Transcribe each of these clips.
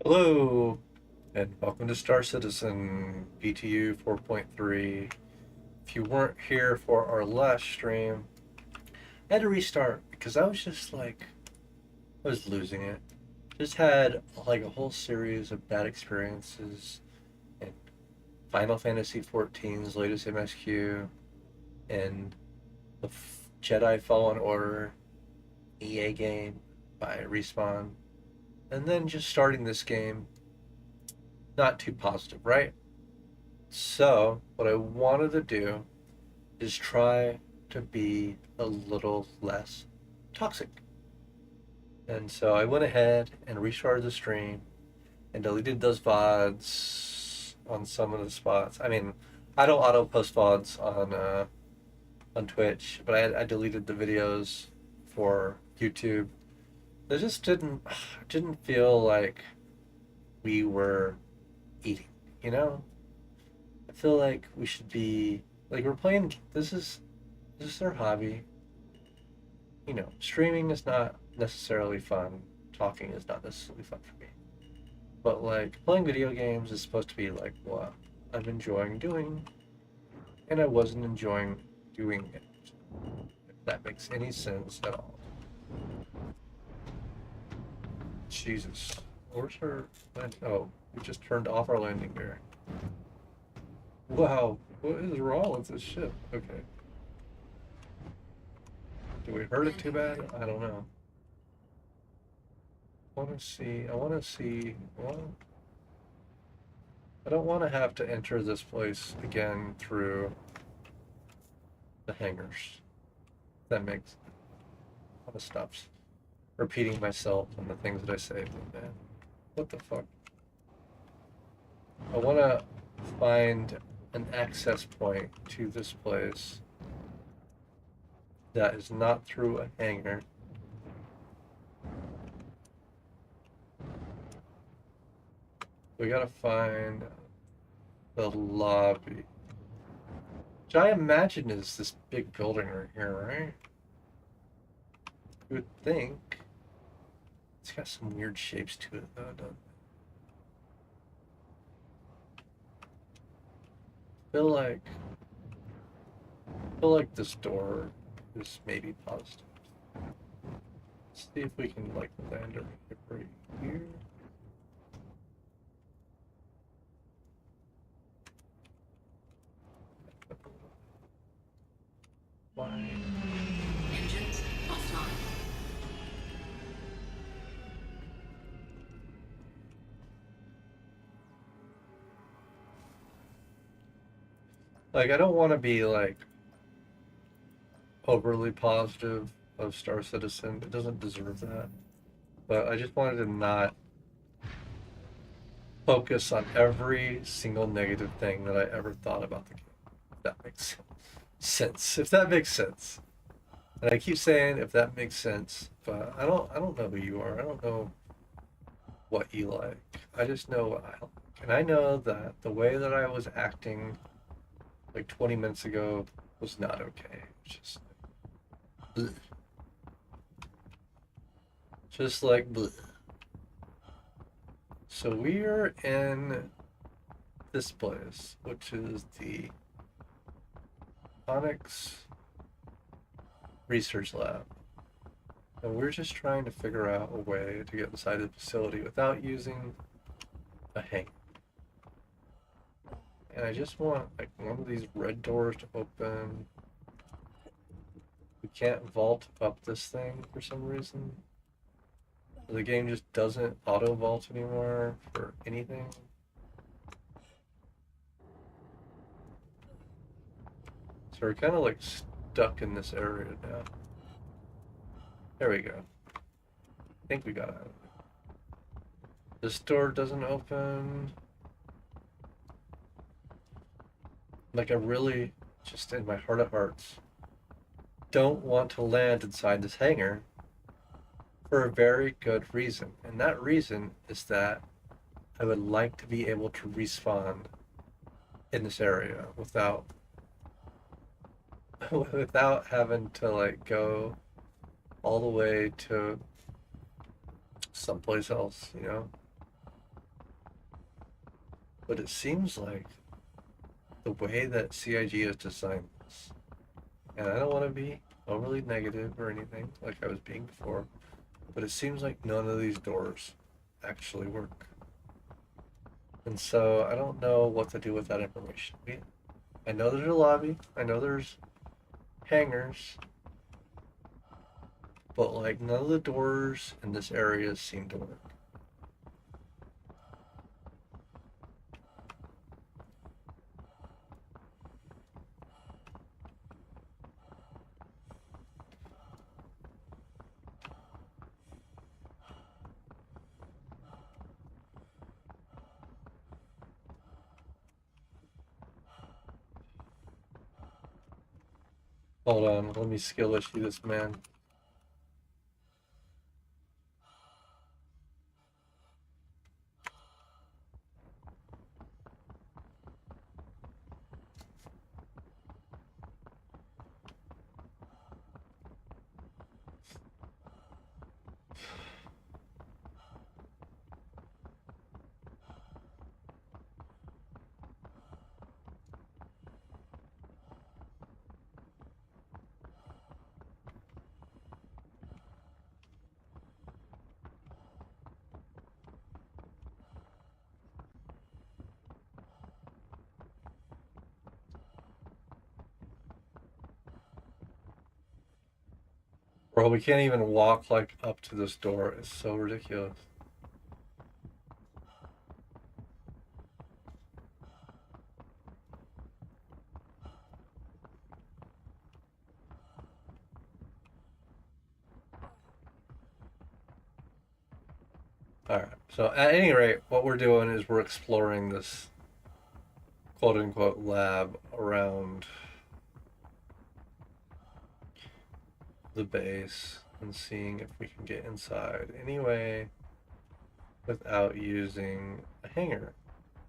Hello, and welcome to Star Citizen BTU 4.3. If you weren't here for our last stream, I had to restart because I was just like, I was losing it. Just had like a whole series of bad experiences in Final Fantasy 14's latest MSQ and the Jedi Fallen Order EA game by Respawn, and then just starting this game, not too positive, right? So, what I wanted to do is try to be a little less toxic. And so I went ahead and restarted the stream and deleted those VODs on some of the spots. I mean, I don't auto post VODs on Twitch, but I deleted the videos for YouTube. It just didn't feel like we were eating, you know? I feel like we should be like we're playing. This is our hobby. Streaming is not necessarily fun. Talking is not necessarily fun for me. But like playing video games is supposed to be like what I'm enjoying doing, and I wasn't enjoying doing it. If that makes any sense at all. Jesus, where's our land? Oh, we just turned off our landing gear. Wow, what is wrong with this ship? Okay, do we hurt it too bad? I don't know. I want to see. Well, I don't want to have to enter this place again through the hangars. That makes a lot of stops. Repeating myself and the things that I say, but man, what the fuck? I want to find an access point to this place that is not through a hangar. We gotta find the lobby, which I imagine is this big building right here, right? You would think. It's got some weird shapes to it, though, doesn't it? Feel like feel like this door is maybe positive. Let's see if we can like land right here. Why? Engines offline. Like I don't want to be like overly positive of Star Citizen. It doesn't deserve that. But I just wanted to not focus on every single negative thing that I ever thought about the game. If that makes sense. If that makes sense. And I keep saying if that makes sense, but I don't know who you are. I don't know what you like. I just know what I like. And I know that the way that I was acting like 20 minutes ago was not okay. It's just bleh. Just like bleh. So we're in this place, which is the Onyx Research Lab. And we're just trying to figure out a way to get inside the facility without using a hangar. And I just want like one of these red doors to open. We can't vault up this thing for some reason. The game just doesn't auto vault anymore for anything. So we're kind of like stuck in this area now. There we go. I think we got out of it. This door doesn't open. Like I really, just in my heart of hearts, don't want to land inside this hangar for a very good reason. And that reason is that I would like to be able to respawn in this area without without having to like go all the way to someplace else, you know? But it seems like the way that CIG has designed this, and I don't want to be overly negative or anything like I was being before, but it seems like none of these doors actually work. And so I don't know what to do with that information. I know there's a lobby, I know there's hangars, but like none of the doors in this area seem to work. Hold on, let me skill issue this man. Bro, we can't even walk like up to this door. It's so ridiculous. Alright, so at any rate, what we're doing is we're exploring this quote unquote lab around the base and seeing if we can get inside anyway without using a hangar.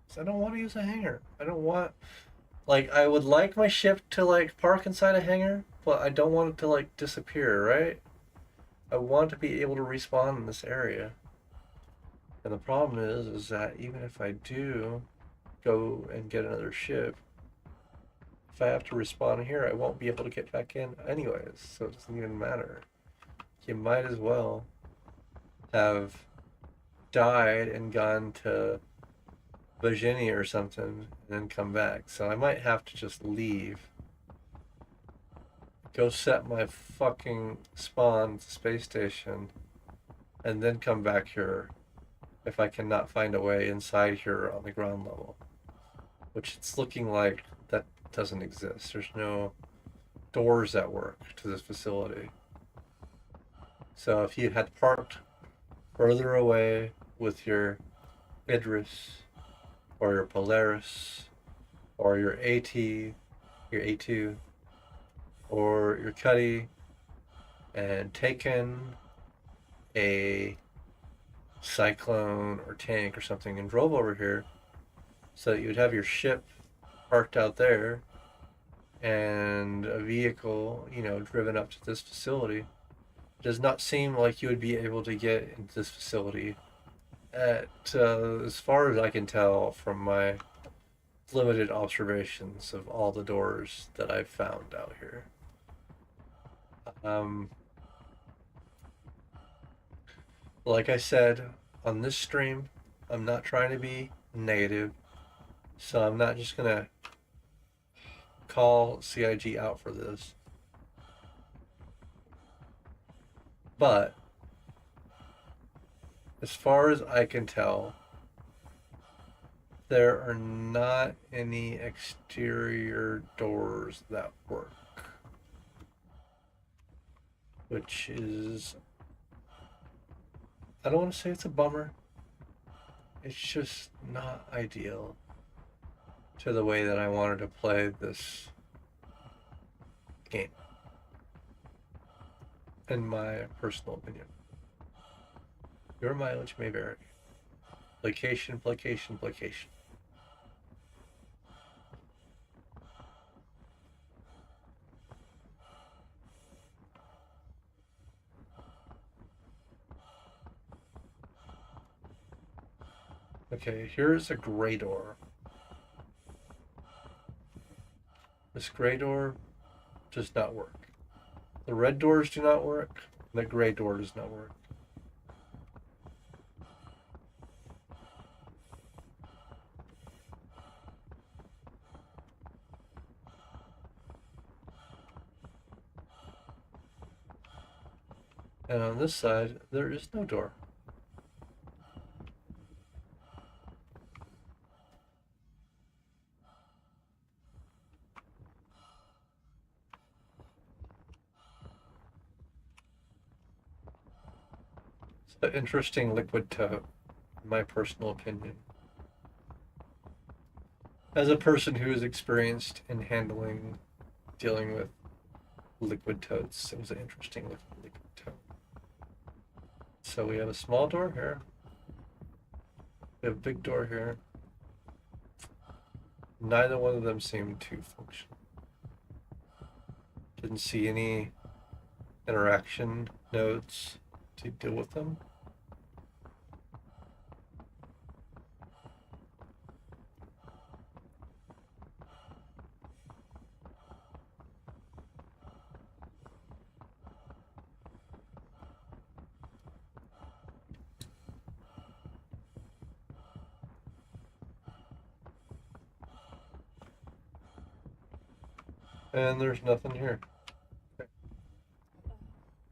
So I don't want to use a hangar. I don't want, like, I would like my ship to like park inside a hangar, but I don't want it to like disappear, right? I want to be able to respawn in this area. And the problem is that even if I do go and get another ship, if I have to respawn here, I won't be able to get back in anyways, so it doesn't even matter. You might as well have died and gone to Virginia or something and then come back. So I might have to just leave, go set my fucking spawn at the space station, and then come back here if I cannot find a way inside here on the ground level. Which it's looking like that doesn't exist. There's no doors that work to this facility. So if you had parked further away with your Idris or your Polaris or your AT, your A2, or your Cuddy, and taken a Cyclone or tank or something and drove over here so that you would have your ship parked out there and a vehicle, you know, driven up to this facility, it does not seem like you would be able to get into this facility at, as far as I can tell from my limited observations of all the doors that I've found out here. Like I said, on this stream, I'm not trying to be negative, so I'm not just gonna call CIG out for this. But as far as I can tell, there are not any exterior doors that work, which is, I don't want to say it's a bummer. It's just not ideal to the way that I wanted to play this game, in my personal opinion. Your mileage may vary. Placation, placation, placation. Okay, here's a gray door. This gray door does not work. The red doors do not work. The gray door does not work. And on this side, there is no door. It's an interesting liquid tote, in my personal opinion. As a person who is experienced in dealing with liquid totes, it was an interesting liquid tote. So we have a small door here. We have a big door here. Neither one of them seemed to function. Didn't see any interaction nodes to deal with them. And there's nothing here. Okay.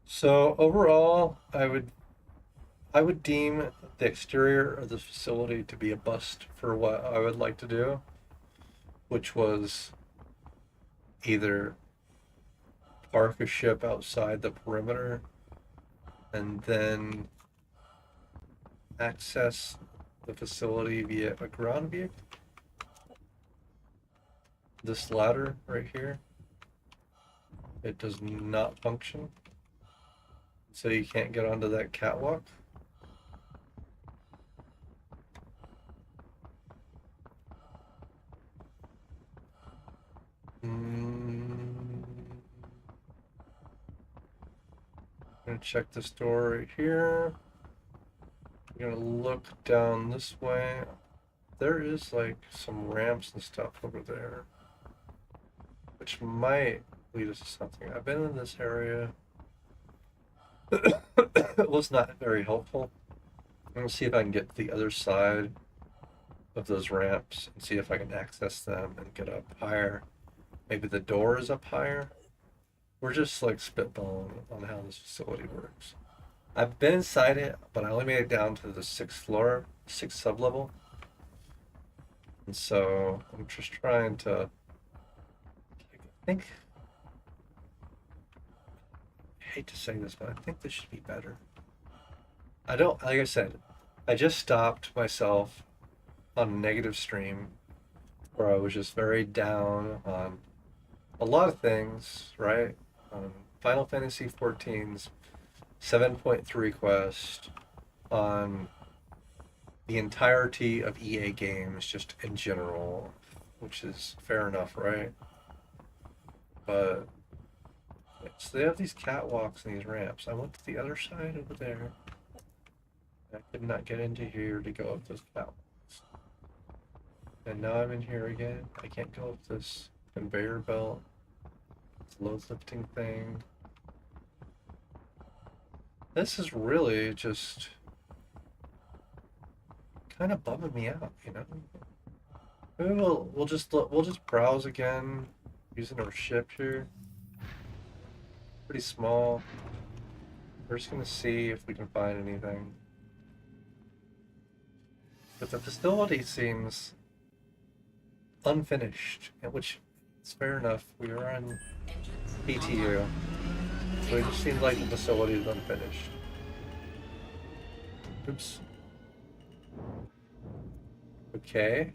So overall, I would deem the exterior of the facility to be a bust for what I would like to do, which was either park a ship outside the perimeter and then access the facility via a ground vehicle. This ladder right here, it does not function, so you can't get onto that catwalk. I'm gonna check this door right here. I'm gonna look down this way. There is like some ramps and stuff over there, which might lead us to something. I've been in this area. It was not very helpful. I'm gonna see if I can get to the other side of those ramps and see if I can access them and get up higher. Maybe the door is up higher. We're just like spitballing on how this facility works. I've been inside it, but I only made it down to the 6th floor, 6th sublevel. And so I'm just trying to, I think, I hate to say this, but I think this should be better. I don't, like I said, I just stopped myself on a negative stream where I was just very down on a lot of things, right? Final Fantasy XIV's 7.3 quest, on the entirety of EA games, just in general, which is fair enough, right? But so they have these catwalks and these ramps. I went to the other side over there. I could not get into here to go up those catwalks. And now I'm in here again. I can't go up this conveyor belt. This load lifting thing. This is really just kind of bumming me out, you know? Maybe we'll just browse again using our ship here. Pretty small. We're just gonna see if we can find anything. But the facility seems unfinished, which is fair enough. We are on BTU, so it just seems like the facility is unfinished. Oops. Okay.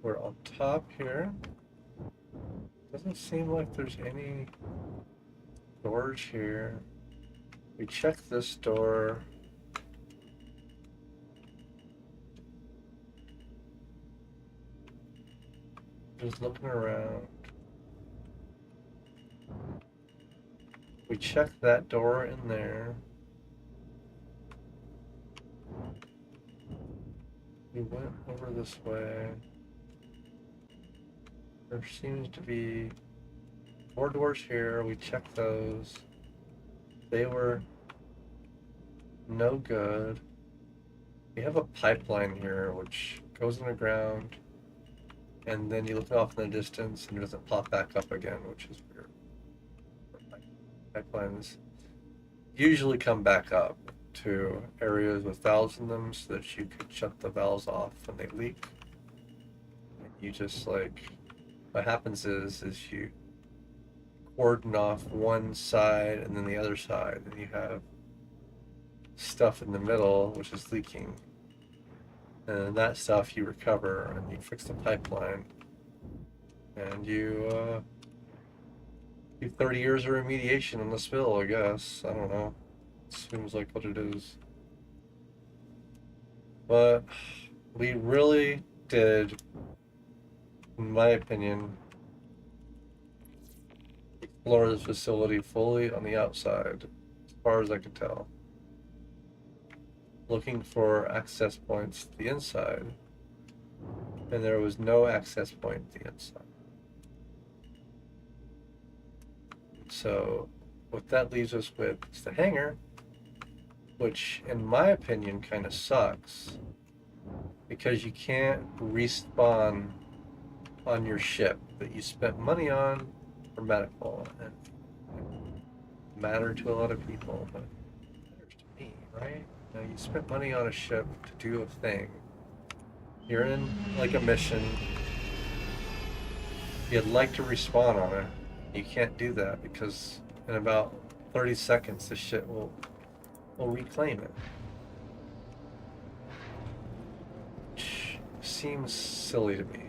We're on top here. Doesn't seem like there's any doors here. We checked this door. Just looking around. We checked that door in there. We went over this way. There seems to be 4 doors here. We checked those. They were no good. We have a pipeline here which goes underground, and then you look off in the distance and it doesn't pop back up again, which is weird. Pipelines usually come back up to areas with valves in them so that you could shut the valves off when they leak. And you just like, what happens is you cordon off one side and then the other side, and you have stuff in the middle which is leaking. And that stuff you recover and you fix the pipeline, and you do 30 years of remediation on the spill, I guess. I don't know. Seems like what it is. But we really did, in my opinion, explore this facility fully on the outside, as far as I could tell. Looking for access points to the inside, and there was no access point to the inside. So what that leaves us with is the hangar, which in my opinion kind of sucks because you can't respawn on your ship that you spent money on for medical, and it mattered to a lot of people, but it matters to me, right? Now you spent money on a ship to do a thing. You're in like a mission. You'd like to respawn on it. You can't do that because in about 30 seconds the ship will reclaim it. Which seems silly to me.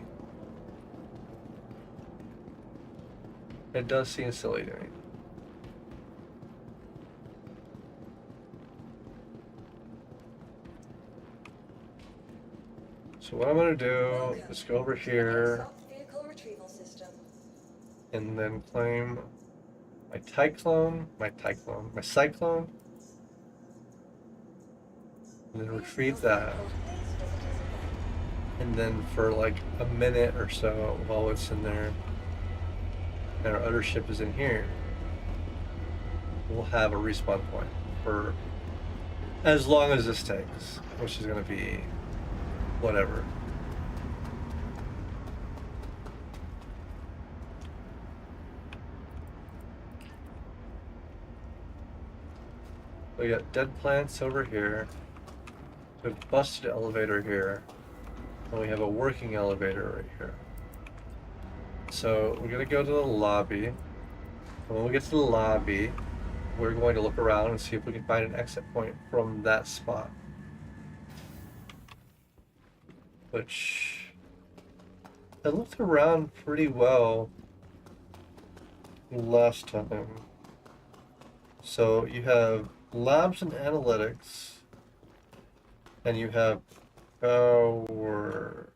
It does seem silly to me. So what I'm going to do is go over here and then claim my Cyclone, and then retrieve that. And then for like a minute or so while it's in there and our other ship is in here, we'll have a respawn point for as long as this takes, which is going to be whatever. We got dead plants over here. We have a busted elevator here. And we have a working elevator right here. So we're gonna go to the lobby. And when we get to the lobby, we're going to look around and see if we can find an exit point from that spot. Which I looked around pretty well last time. So you have labs and analytics, and you have power.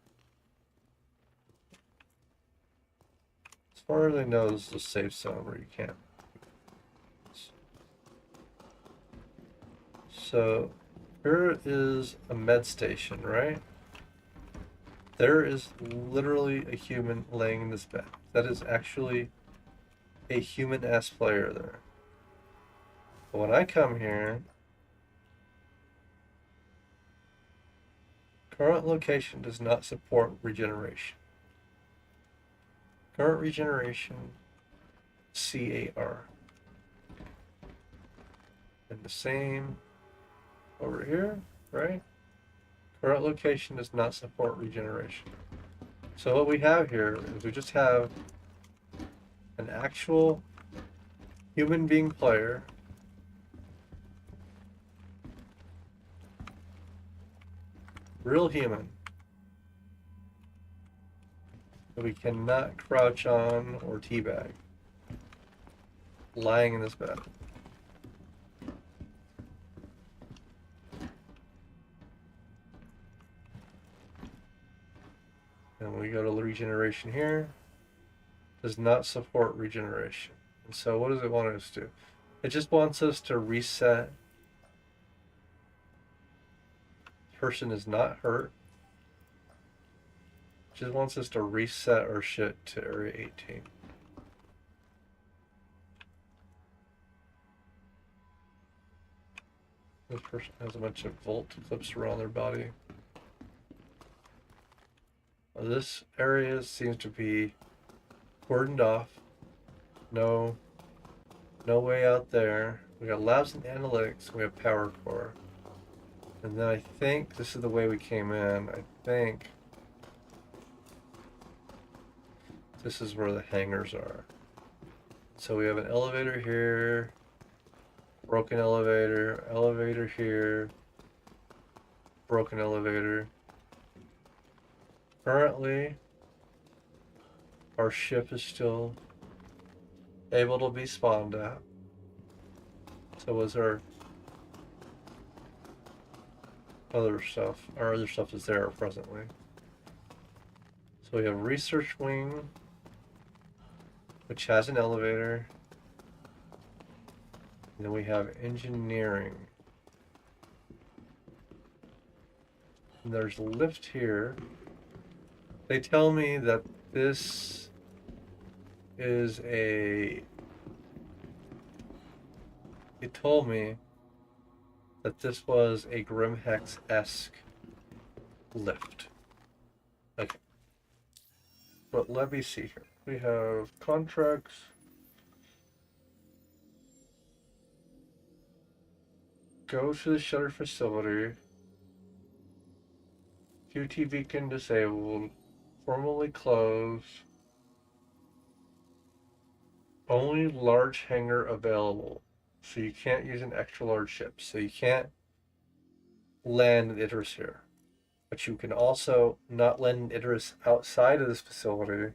As far as I know, this is a safe zone where you can't. So here is a med station, right? There is literally a human laying in this bed. That is actually a human-ass player there. But when I come here, current location does not support regeneration. Current regeneration, CAR. And the same over here, right? Current location does not support regeneration. So what we have here is we just have an actual human being player real human that we cannot crouch on or teabag lying in this bed. And we go to regeneration here. Does not support regeneration. And so what does it want us to do? It just wants us to reset. Person is not hurt. just wants us to reset our shit to Area 18. This person has a bunch of volt clips around their body. This area seems to be cordoned off. No way out there. We got labs and analytics. We have power core. And then I think this is the way we came in. I think this is where the hangars are. So we have an elevator here, broken elevator, elevator here, broken elevator. Currently, our ship is still able to be spawned at. So was our other stuff. Our other stuff is there presently. So we have research wing, which has an elevator. And then we have engineering. And there's a lift here. They tell me that this is a... They told me that this was a Grimhex-esque lift. Okay. But let me see here. We have contracts. Go to the shutter facility. QT beacon disabled. Formally closed. Only large hangar available. So you can't use an extra large ship. So you can't land an Idris here. But you can also not land an Idris outside of this facility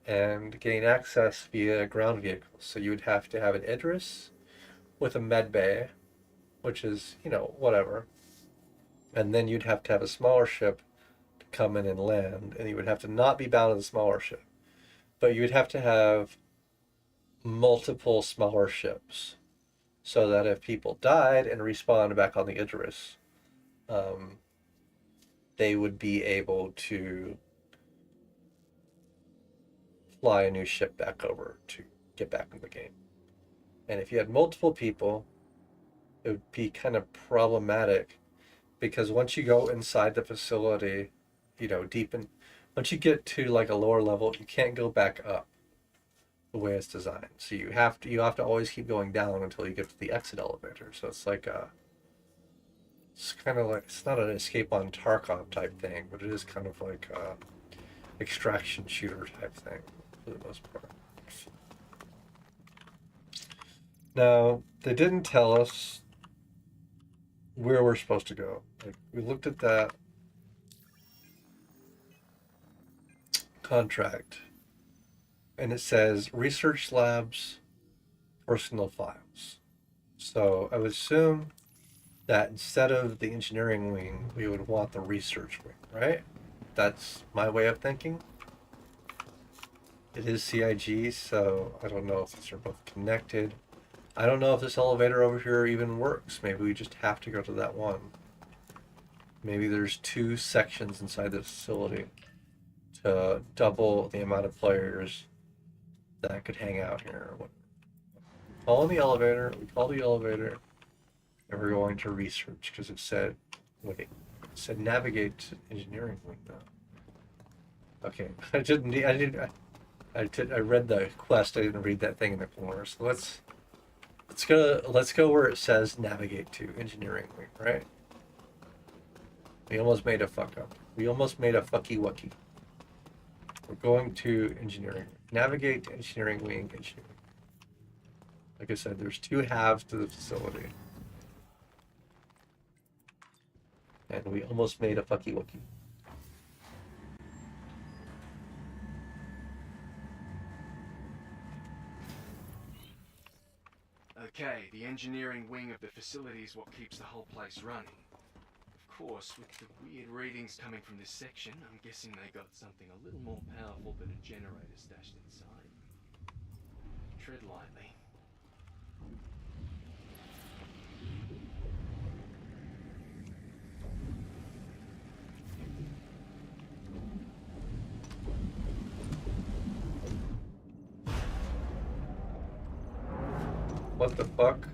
and gain access via ground vehicles. So you would have to have an Idris with a med bay, which is, you know, whatever. And then you'd have to have a smaller ship to come in and land. And you would have to not be bound to the smaller ship. But you would have to have multiple smaller ships so that if people died and respawned back on the Idris, they would be able to fly a new ship back over to get back in the game. And if you had multiple people, it would be kind of problematic because once you go inside the facility, you know, once you get to like a lower level, you can't go back up the way it's designed. So you have to always keep going down until you get to the exit elevator. So it's like it's kind of like, it's not an Escape on Tarkov type thing, but it is kind of like a extraction shooter type thing for the most part. Now, they didn't tell us where we're supposed to go. Like, we looked at that contract and it says research labs, personal files. So I would assume that instead of the engineering wing, we would want the research wing, right? That's my way of thinking. It is CIG, so I don't know if these are both connected. I don't know if this elevator over here even works. Maybe we just have to go to that one. Maybe there's two sections inside the facility to double the amount of players that could hang out here. Call in the elevator, we call the elevator, and we're going to research because it said, wait, it said navigate to engineering wing now. Okay, I read the quest, I didn't read that thing in the corner, so let's go where it says navigate to engineering wing, right? We almost made a fuck up. We almost made a fucky wucky. We're going to engineering. Navigate to engineering wing, engineering. Like I said, there's two halves to the facility. And we almost made a fucky wucky. Okay, the engineering wing of the facility is what keeps the whole place running. Of course, with the weird readings coming from this section, I'm guessing they got something a little more powerful than a generator stashed inside. Tread lightly. What the fuck?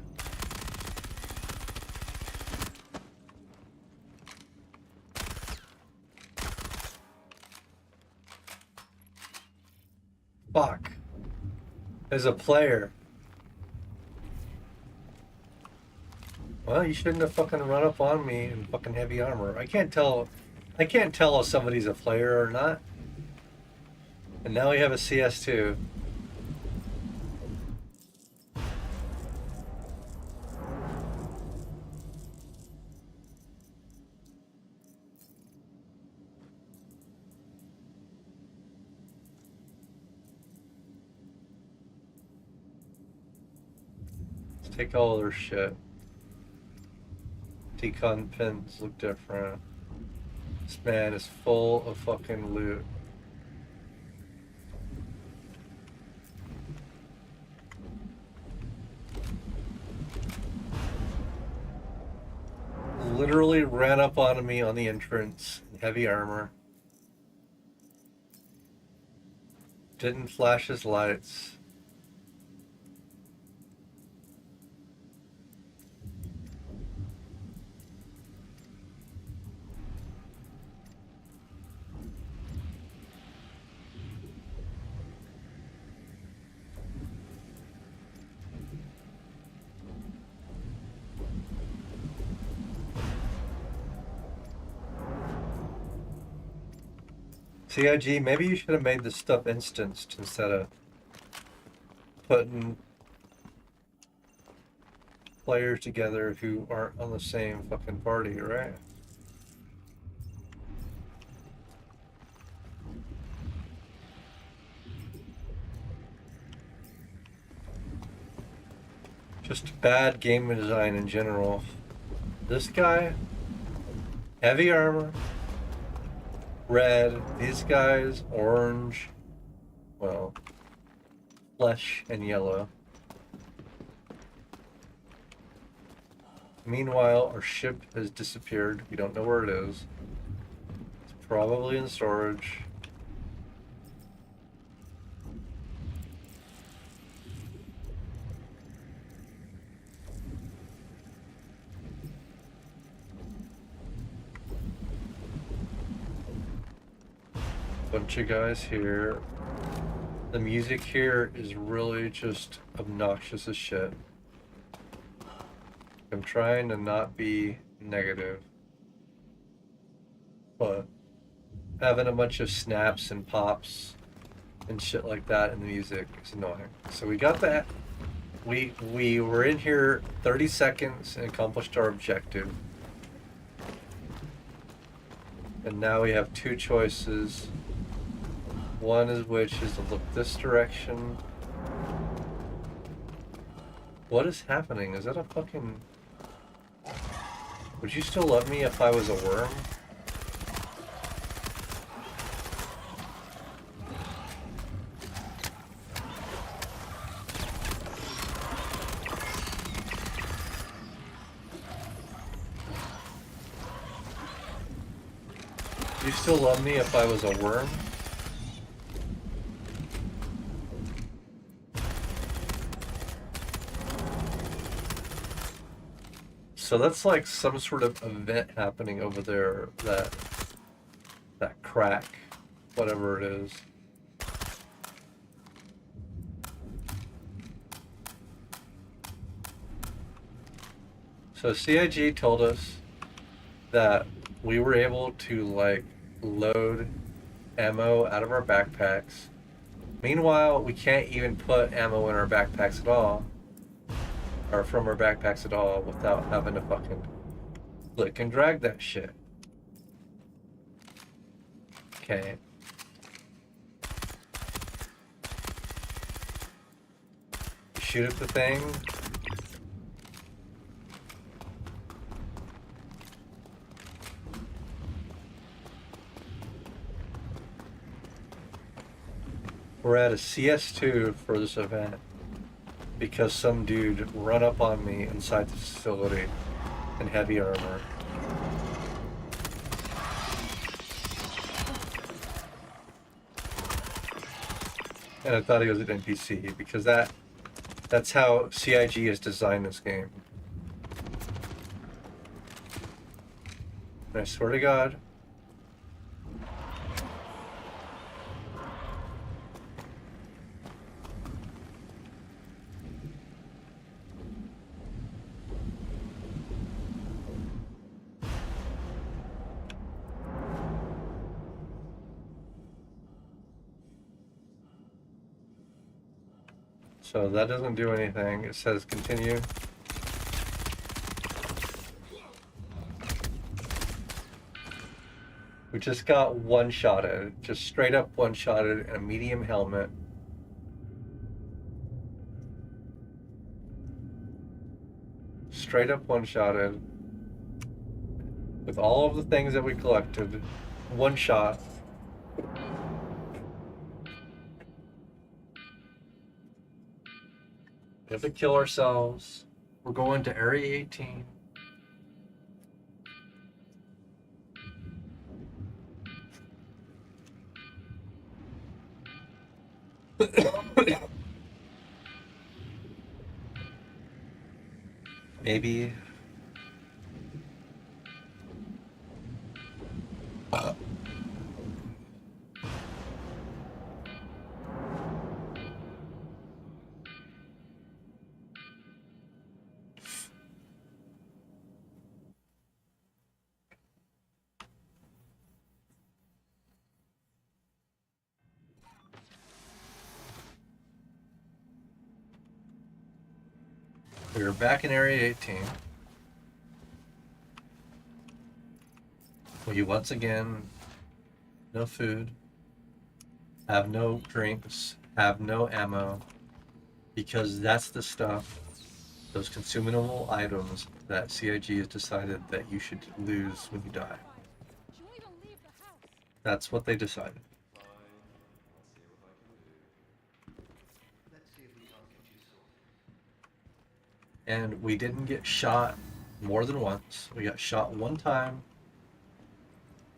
Fuck. As a player. Well, you shouldn't have fucking run up on me in fucking heavy armor. I can't tell if somebody's a player or not. And now we have a CS2. Let's take all their shit. Decon pins look different. This man is full of fucking loot. Literally ran up on me on the entrance in heavy armor. Didn't flash his lights. CIG, maybe you should have made this stuff instanced instead of putting players together who aren't on the same fucking party, right? Just bad game design in general. This guy, heavy armor, red, these guys, orange, well, flesh and yellow. Meanwhile, our ship has disappeared. We don't know where it is. It's probably in storage. Bunch of guys here. The music here is really just obnoxious as shit. I'm trying to not be negative, but having a bunch of snaps and pops and shit like that in the music is annoying. So we got that. We were in here 30 seconds and accomplished our objective. And now we have two choices. One is which is to look this direction. What is happening? Is that a fucking... Would you still love me if I was a worm? You still love me if I was a worm? So that's like some sort of event happening over there, that crack, whatever it is. So CIG told us that we were able to like load ammo out of our backpacks. Meanwhile, we can't even put ammo in our backpacks at all. Or from our backpacks at all without having to fucking click and drag that shit. Okay. Shoot at the thing. We're at a CS2 for this event because some dude run up on me inside the facility in heavy armor. And I thought he was an NPC because that That's how CIG has designed this game. And I swear to God, so that doesn't do anything. It says continue. We just got one-shotted, just straight up one-shotted in a medium helmet. Straight up one-shotted. With all of the things that we collected. One shot. We have to kill ourselves. We're going to Area 18. Maybe. We're back in Area 18. We once again, no food, have no drinks, have no ammo, because that's the stuff, those consumable items that CIG has decided that you should lose when you die. That's what they decided. And we didn't get shot more than once. We got shot one time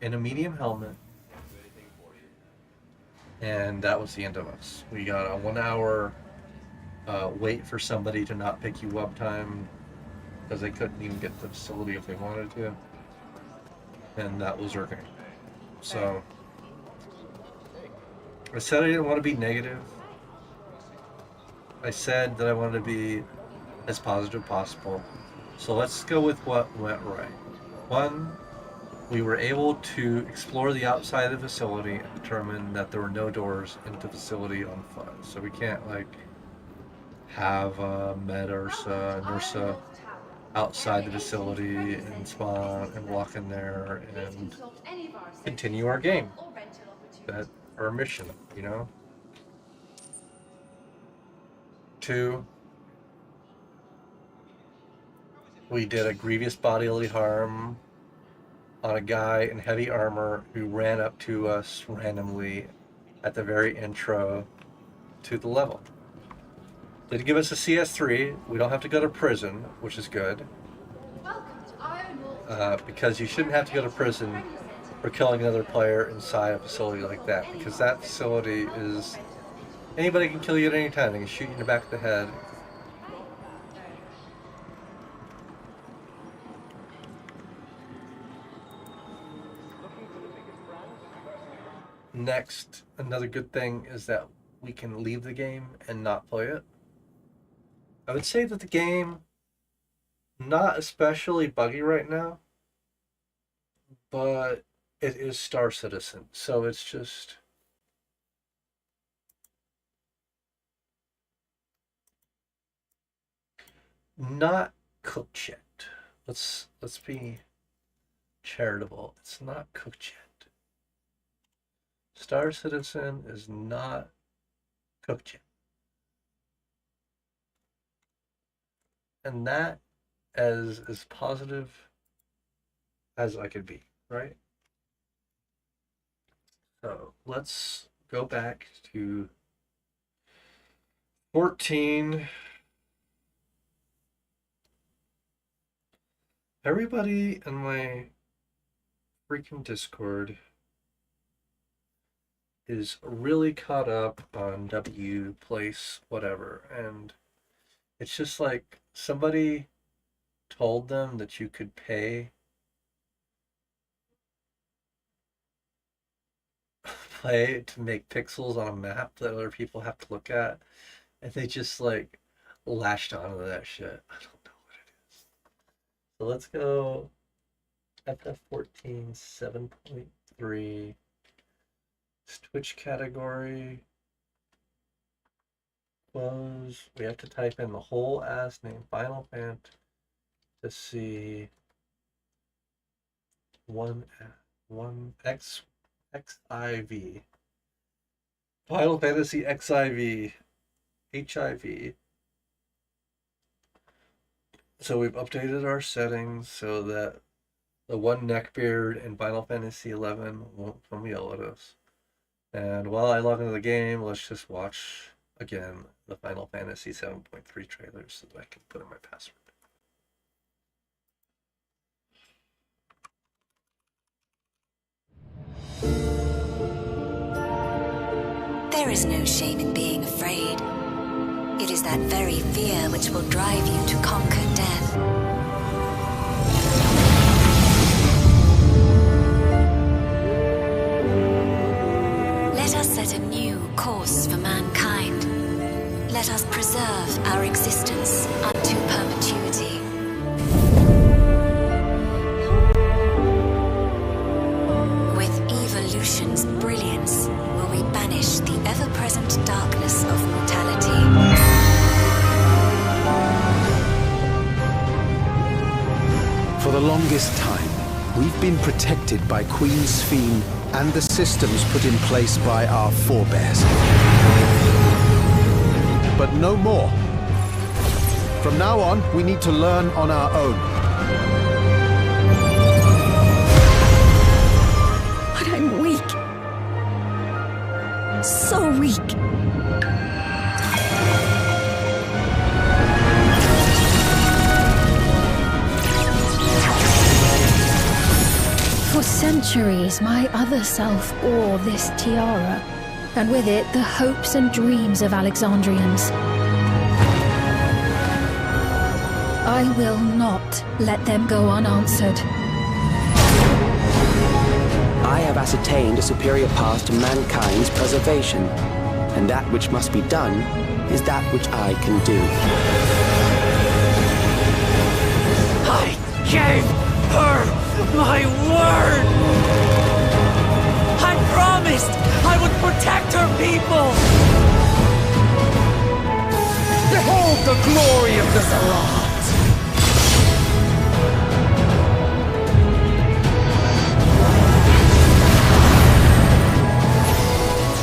in a medium helmet, and that was the end of us. We got a 1 hour wait for somebody to not pick you up time because they couldn't even get to the facility if they wanted to, and that was our game. So I said I didn't want to be negative. I said that I wanted to be as positive as possible. So let's go with what went right. One, we were able to explore the outside of the facility and determine that there were no doors into the facility on foot. So we can't like have Med or Nursa outside the facility and spawn and walk in there and continue our game. That our mission, you know. Two, we did a grievous bodily harm on a guy in heavy armor who ran up to us randomly at the very intro to the level. Did give us a CS3. We don't have to go to prison, which is good. Because you shouldn't have to go to prison for killing another player inside a facility like that, because that facility is... Anybody can kill you at any time. They can shoot you in the back of the head. Next, another good thing is that we can leave the game and not play it. I would say that the game, not especially buggy right now, but it is Star Citizen, so it's just... not cooked yet. Let's be charitable. It's not cooked yet. Star Citizen is not cooked yet. And that as positive as I could be, right? So let's go back to 14. Everybody in my freaking Discord is really caught up on W place whatever, and It's just like somebody told them that you could play to make pixels on a map that other people have to look at, and they just like lashed onto that shit. I don't know what it is. So let's go FF14 7.3 Twitch category. Close. We have to type in the whole ass name, Final Fantasy 1 XIV. Final Fantasy XIV. HIV. So we've updated our settings so that the one neckbeard in Final Fantasy 11 won't come yell at us. And while I log into the game, let's just watch again the Final Fantasy 7.3 trailers so that I can put in my password. There is no shame in being afraid. It is that very fear which will drive you to conquer death. Let us set a new course for mankind. Let us preserve our existence unto perpetuity. With evolution's brilliance, will we banish the ever-present darkness of mortality. For the longest time, we've been protected by Queen Sphene and the systems put in place by our forebears. But no more. From now on, we need to learn on our own. But I'm weak. So weak. For centuries, my other self wore this tiara, and with it the hopes and dreams of Alexandrians. I will not let them go unanswered. I have ascertained a superior path to mankind's preservation, and that which must be done is that which I can do. I gave her my word! I promised I would protect her people! Behold the glory of the Zalat!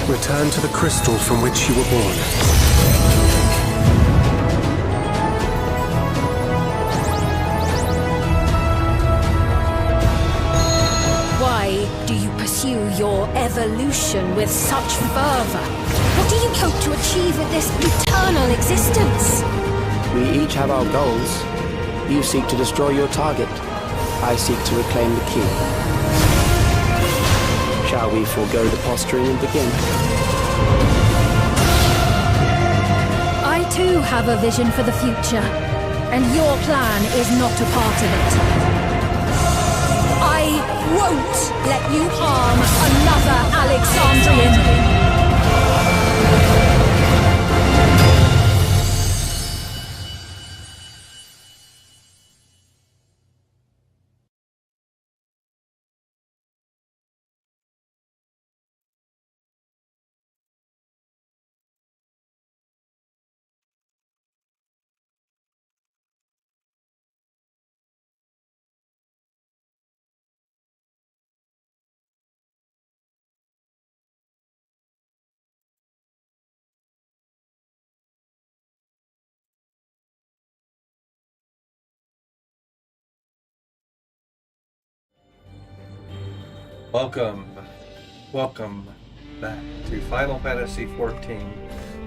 Return to the crystal from which you were born. Why do you pursue your evolution with such fervor? What do you hope to achieve with this eternal existence? We each have our goals. You seek to destroy your target. I seek to reclaim the key. Shall we forego the posturing and begin? I too have a vision for the future, and your plan is not a part of it. I won't let you harm another Alexandrian! Welcome back to Final Fantasy 14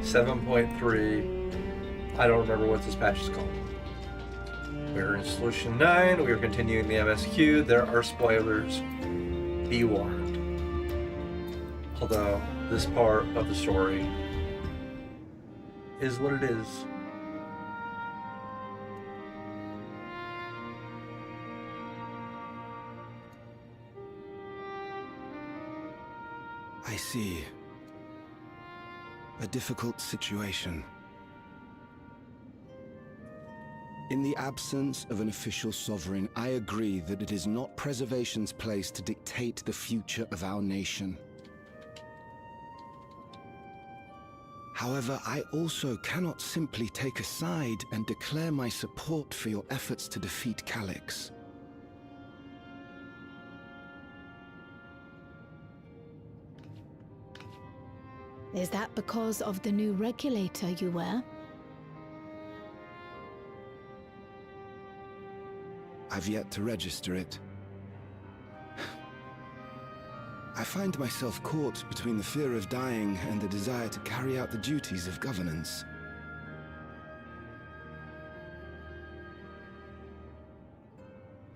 7.3. I don't remember what this patch is called. We're in Solution 9. We are continuing the MSQ. There are spoilers. Be warned. Although this part of the story is what it is. see. A difficult situation. In the absence of an official sovereign, I agree that it is not preservation's place to dictate the future of our nation. However, I also cannot simply take a side and declare my support for your efforts to defeat Calyx. Is that because of the new regulator you wear? I've yet to register it. I find myself caught between the fear of dying and the desire to carry out the duties of governance.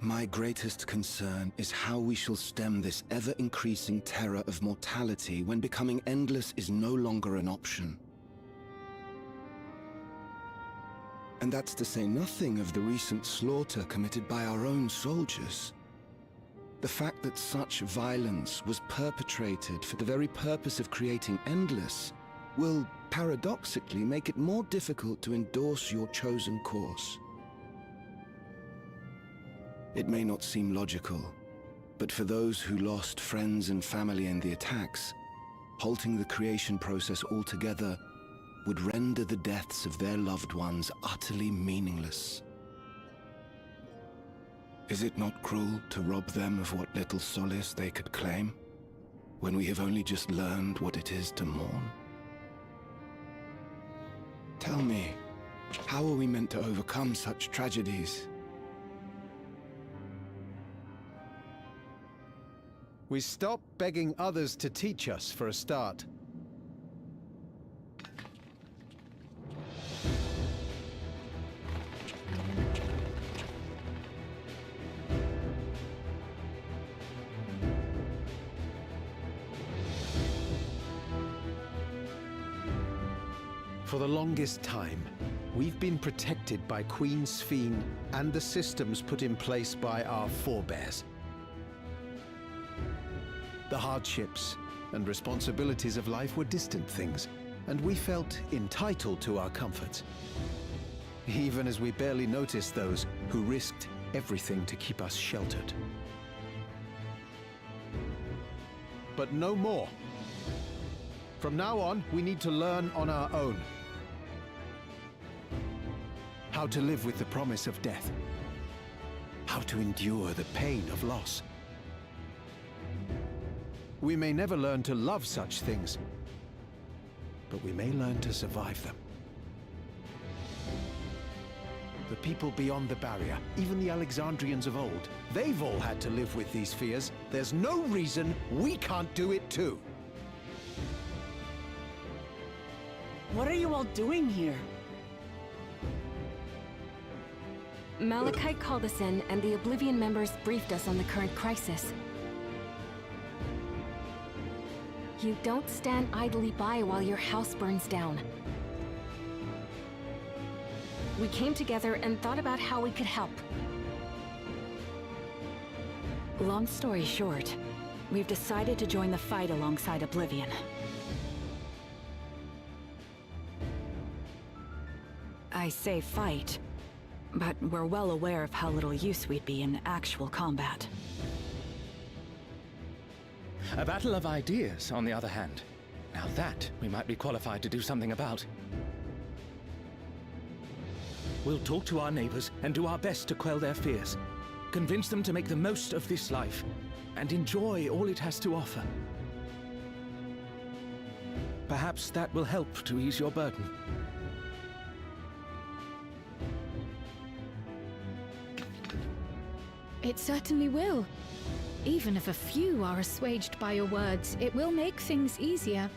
My greatest concern is how we shall stem this ever-increasing terror of mortality when becoming endless is no longer an option. And that's to say nothing of the recent slaughter committed by our own soldiers. The fact that such violence was perpetrated for the very purpose of creating endless will, paradoxically, make it more difficult to endorse your chosen course. It may not seem logical, but for those who lost friends and family in the attacks, halting the creation process altogether would render the deaths of their loved ones utterly meaningless. Is it not cruel to rob them of what little solace they could claim, when we have only just learned what it is to mourn? Tell me, how are we meant to overcome such tragedies? We stop begging others to teach us for a start. For the longest time, we've been protected by Queen Sphene and the systems put in place by our forebears. The hardships and responsibilities of life were distant things, and we felt entitled to our comforts, even as we barely noticed those who risked everything to keep us sheltered. But no more. From now on, we need to learn on our own. How to live with the promise of death. How to endure the pain of loss. We may never learn to love such things, but we may learn to survive them. The people beyond the barrier, even the Alexandrians of old, they've all had to live with these fears. There's no reason we can't do it too. What are you all doing here? Malachite called us in, and the Oblivion members briefed us on the current crisis. You don't stand idly by while your house burns down. We came together and thought about how we could help. Long story short, we've decided to join the fight alongside Oblivion. I say fight, but we're well aware of how little use we'd be in actual combat. A battle of ideas, on the other hand. Now that we might be qualified to do something about. We'll talk to our neighbors and do our best to quell their fears. Convince them to make the most of this life and enjoy all it has to offer. Perhaps that will help to ease your burden. It certainly will. Even if a few are assuaged by your words, it will make things easier.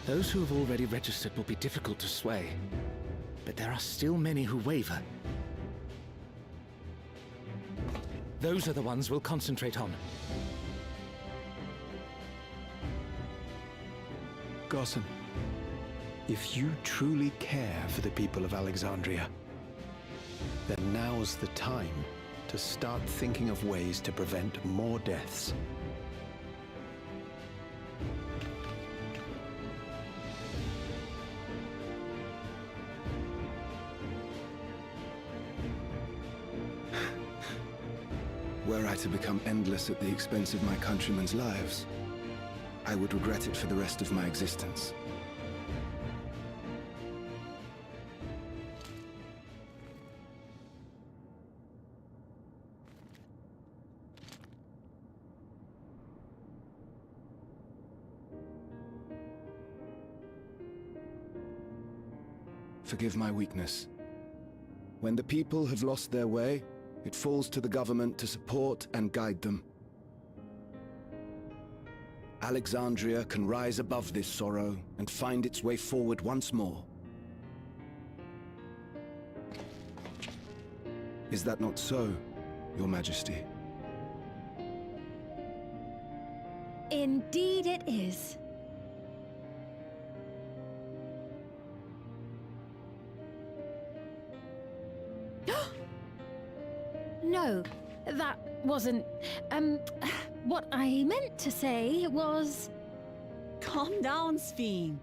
Those who have already registered will be difficult to sway, but there are still many who waver. Those are the ones we'll concentrate on. Gossen, if you truly care for the people of Alexandria, then now's the time to start thinking of ways to prevent more deaths. Were I to become endless at the expense of my countrymen's lives, I would regret it for the rest of my existence. Forgive my weakness. When the people have lost their way, it falls to the government to support and guide them. Alexandria can rise above this sorrow and find its way forward once more. Is that not so, Your Majesty? Indeed it is. No, that wasn't... what I meant to say was... Calm down, Sphene.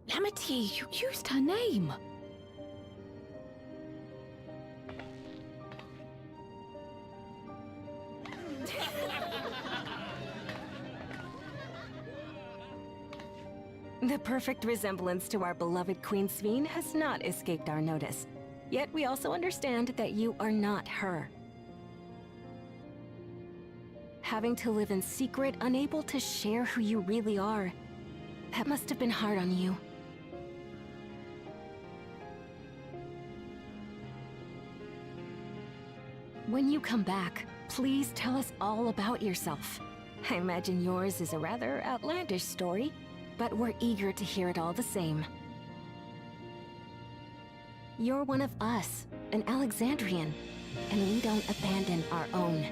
Lamity, you used her name. The perfect resemblance to our beloved Queen Sphene has not escaped our notice. Yet we also understand that you are not her. Having to live in secret, unable to share who you really are, that must have been hard on you. When you come back, please tell us all about yourself. I imagine yours is a rather outlandish story, but we're eager to hear it all the same. You're one of us, an Alexandrian, and we don't abandon our own.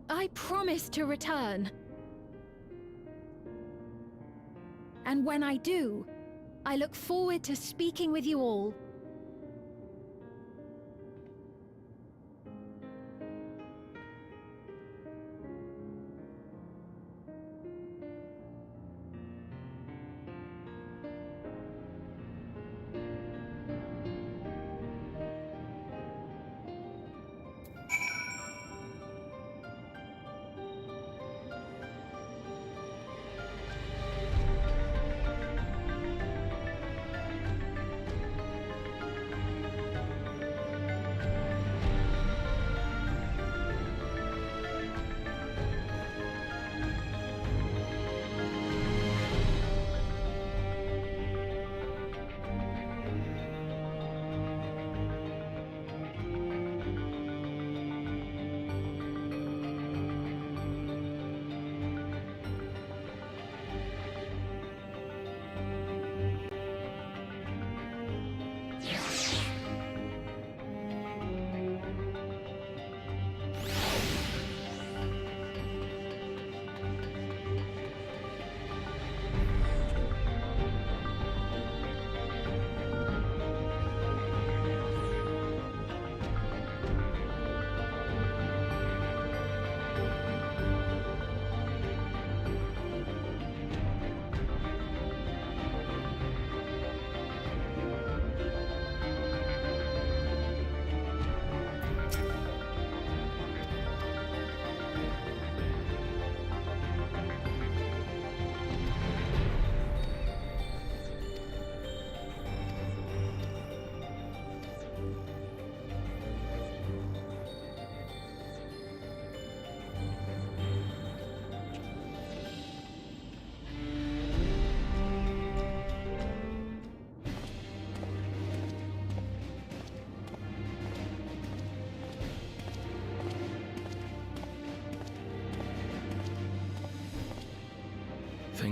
I promise to return. And when I do, I look forward to speaking with you all.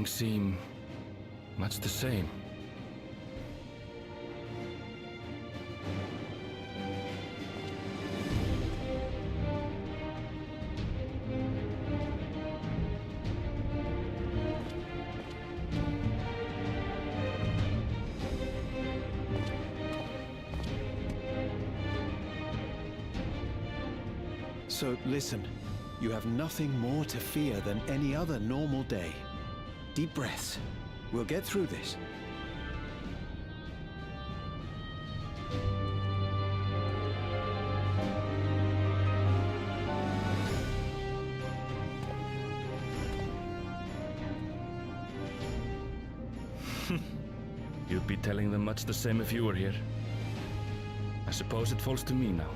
things seem much the same. So listen, you have nothing more to fear than any other normal day. Deep breaths. We'll get through this. You'd be telling them much the same if you were here. I suppose it falls to me now.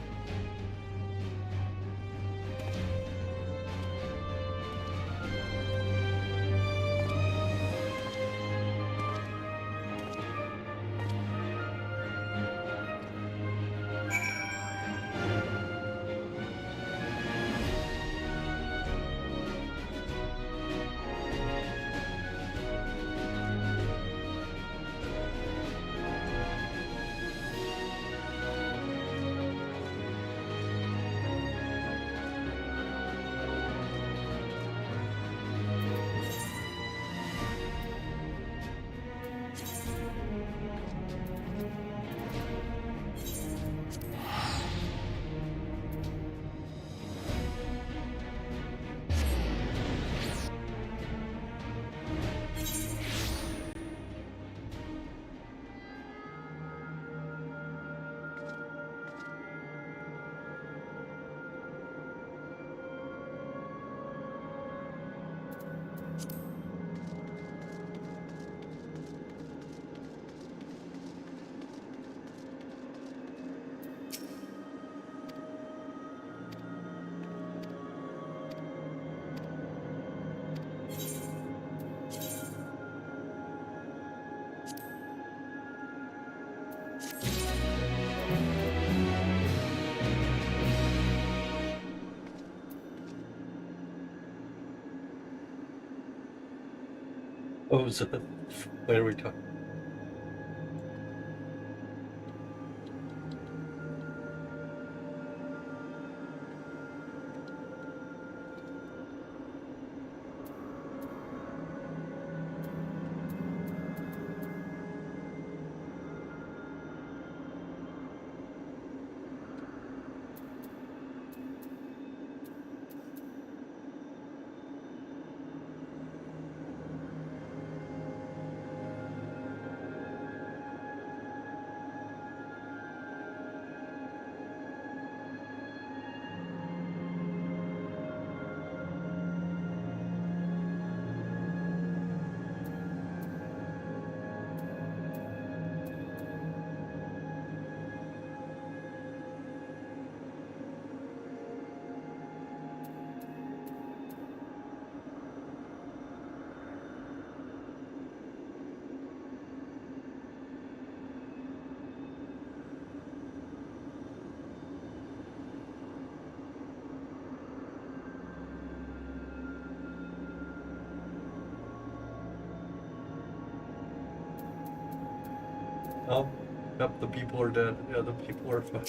Oh, is it? Where are we talking? Oh, yep, the people are dead. Yeah, the people are fine.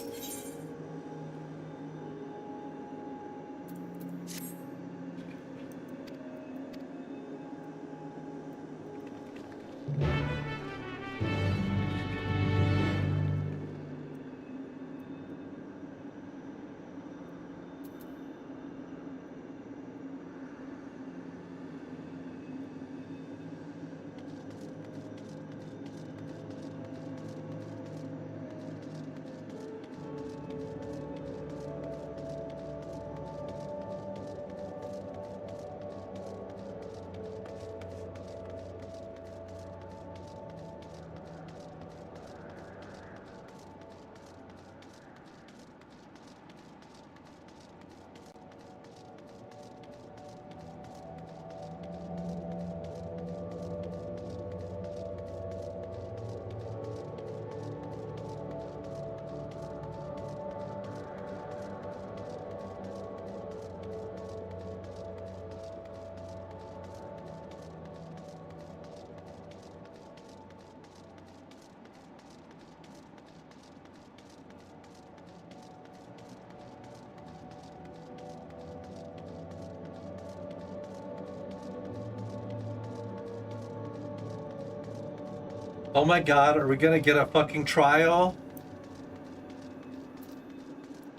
Oh my god, are we gonna get a fucking trial?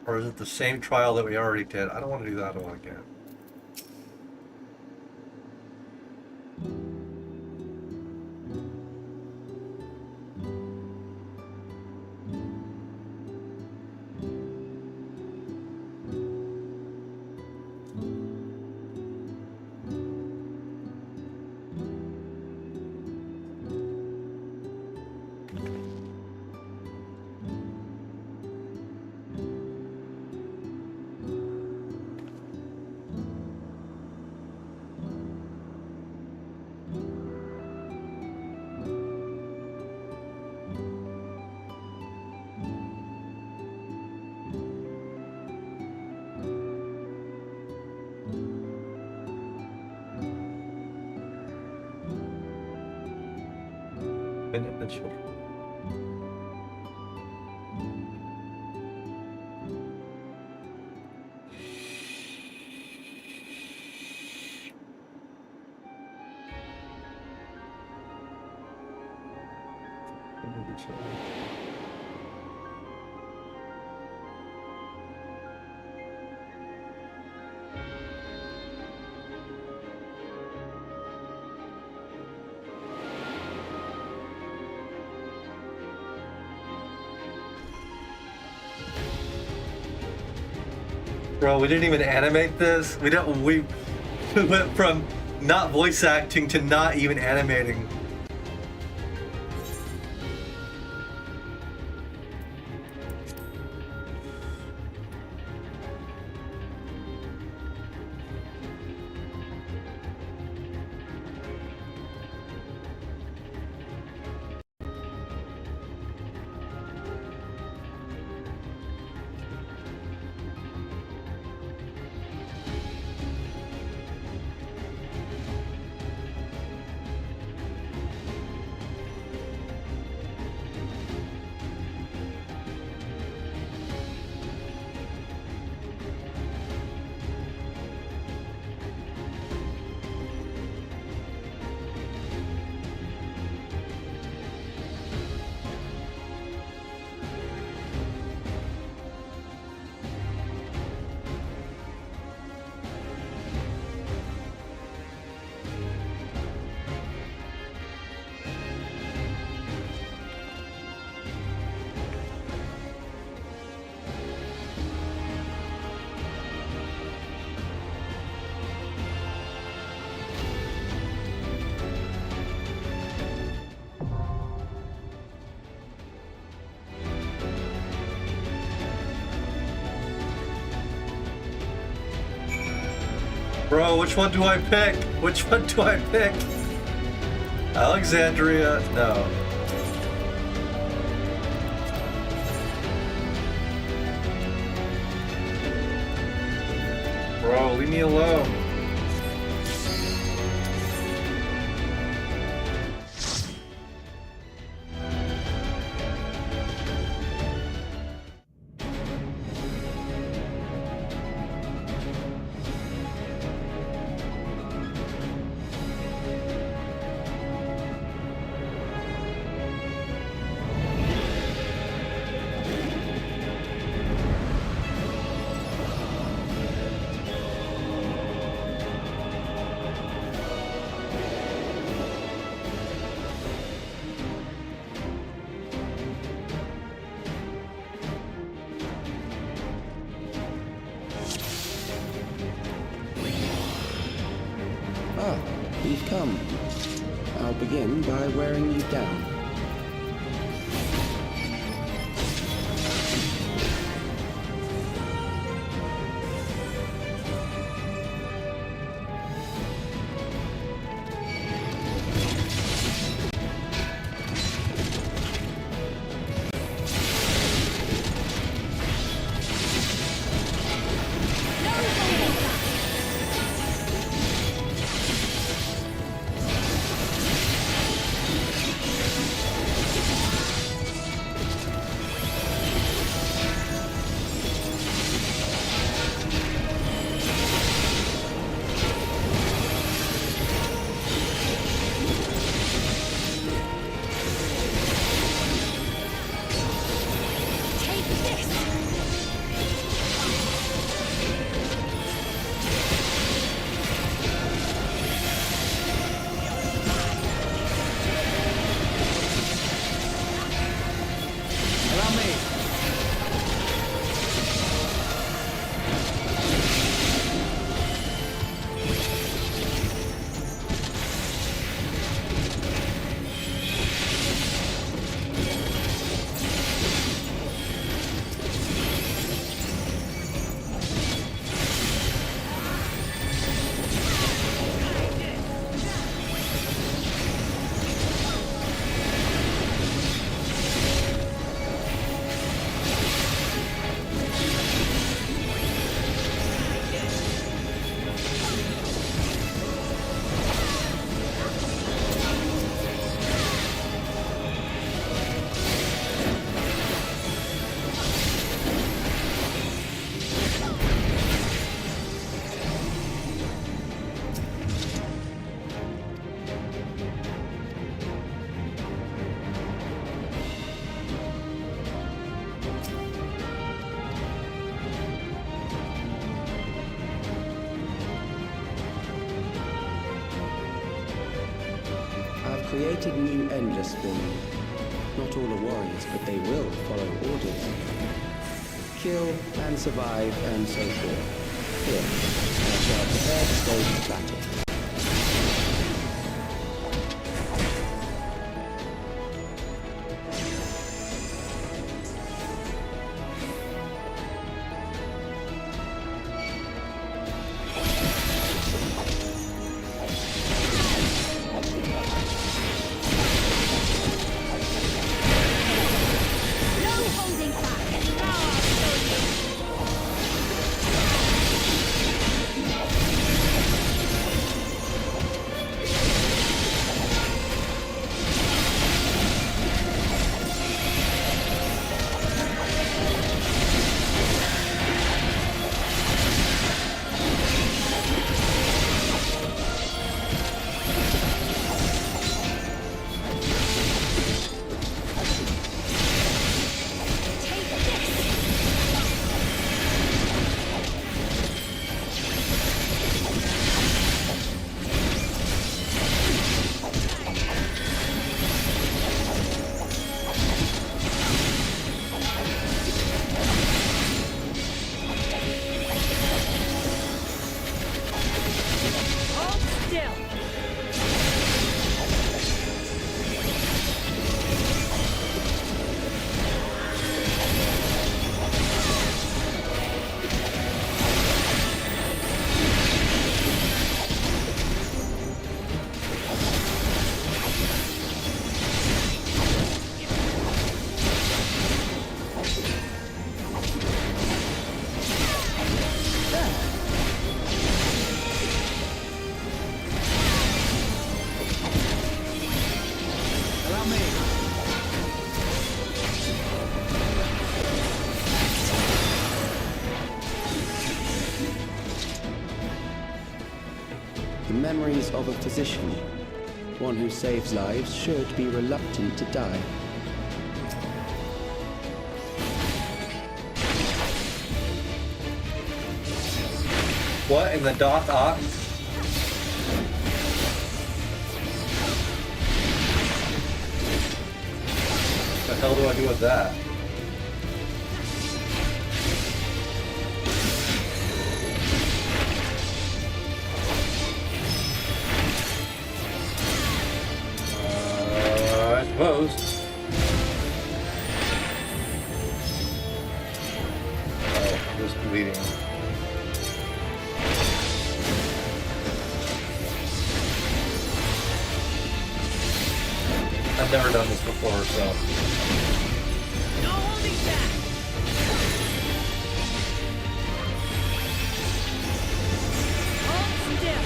Or is it the same trial that we already did? I don't want to do that one again. Minute the children. Minute the children. Bro, we didn't even animate this. We went from not voice acting to not even animating. Bro, which one do I pick? Which one do I pick? Alexandria? No. Bro, leave me alone. You've come. I'll begin by wearing you down. created new endless for me. Not all are warriors, but they will follow orders. Kill and survive and so forth. Here, I shall prepare the stage of battle. The memories of a physician. One who saves lives should be reluctant to die. What in the Doth Ox? What the hell do I do with that? I suppose. Oh, I'm just bleeding. I've never done this before, so. No holding back. Hold still.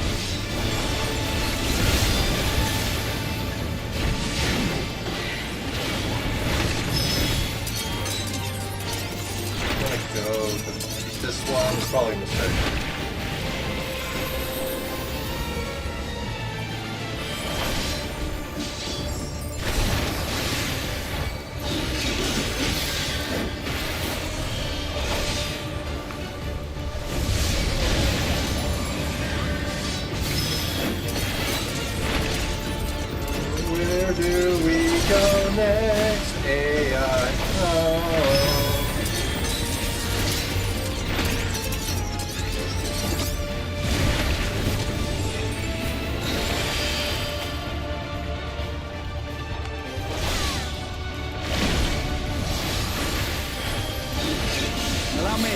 I'm gonna go to this one. It's probably a mistake. Where do we go next, AI? Oh. Allow me.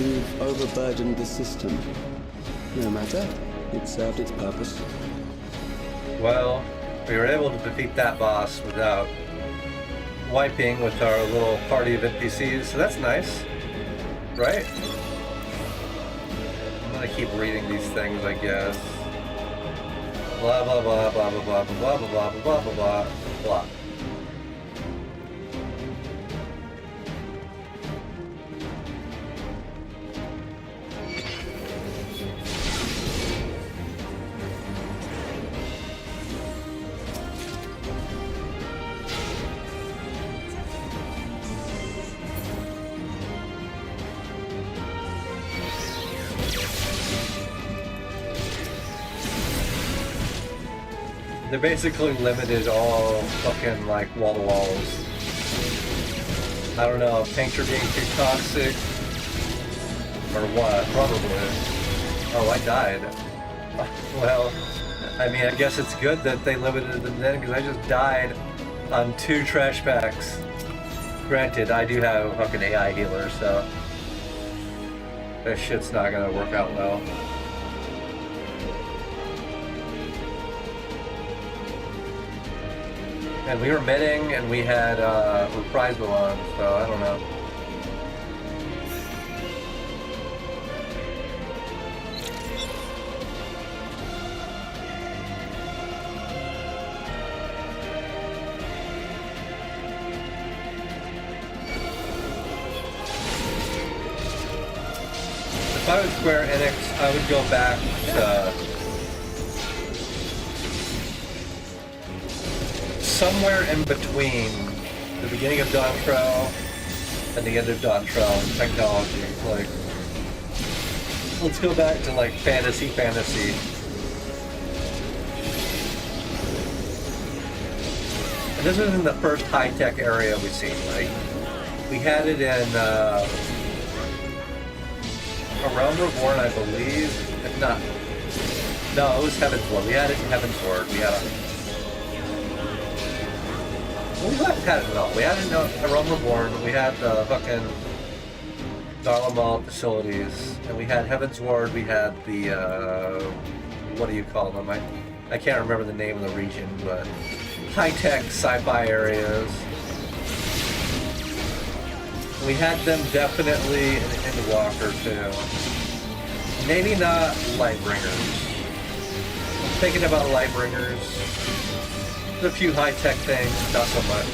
You've overburdened the system. No matter. It served its purpose. Well, we were able to defeat that boss without wiping with our little party of NPCs, so that's nice. Right? I'm gonna keep reading these things, I guess. Blah blah blah blah blah blah blah blah blah blah blah blah blah. They're basically limited all fucking like wall to walls. I don't know if tanks are being too toxic or what, probably. Oh, I died. Well, I mean, I guess it's good that they limited them then because I just died on 2 trash packs. Granted, I do have a fucking AI healer, so this shit's not gonna work out well. And we were midding, and we had reprisal on, so I don't know. If I was Square Enix, I would go back to somewhere in between the beginning of Dawn Trail and the end of Dawn Trail in technology. Like, let's go back to like fantasy. And this isn't the first high-tech area we've seen. Like, we had it in A Realm Reborn, I believe. If not, no, it was Heaven's Ward. We had it in Heaven's Ward. We had we haven't had it at all. We had it in A Realm Reborn. We had the fucking Darla facilities, and we had Heaven's Ward. We had the what do you call them? I can't remember the name of the region, but high-tech sci-fi areas. We had them definitely in Endwalker too. Maybe not Lightbringers. I'm thinking about Lightbringers. A few high-tech things, not so much.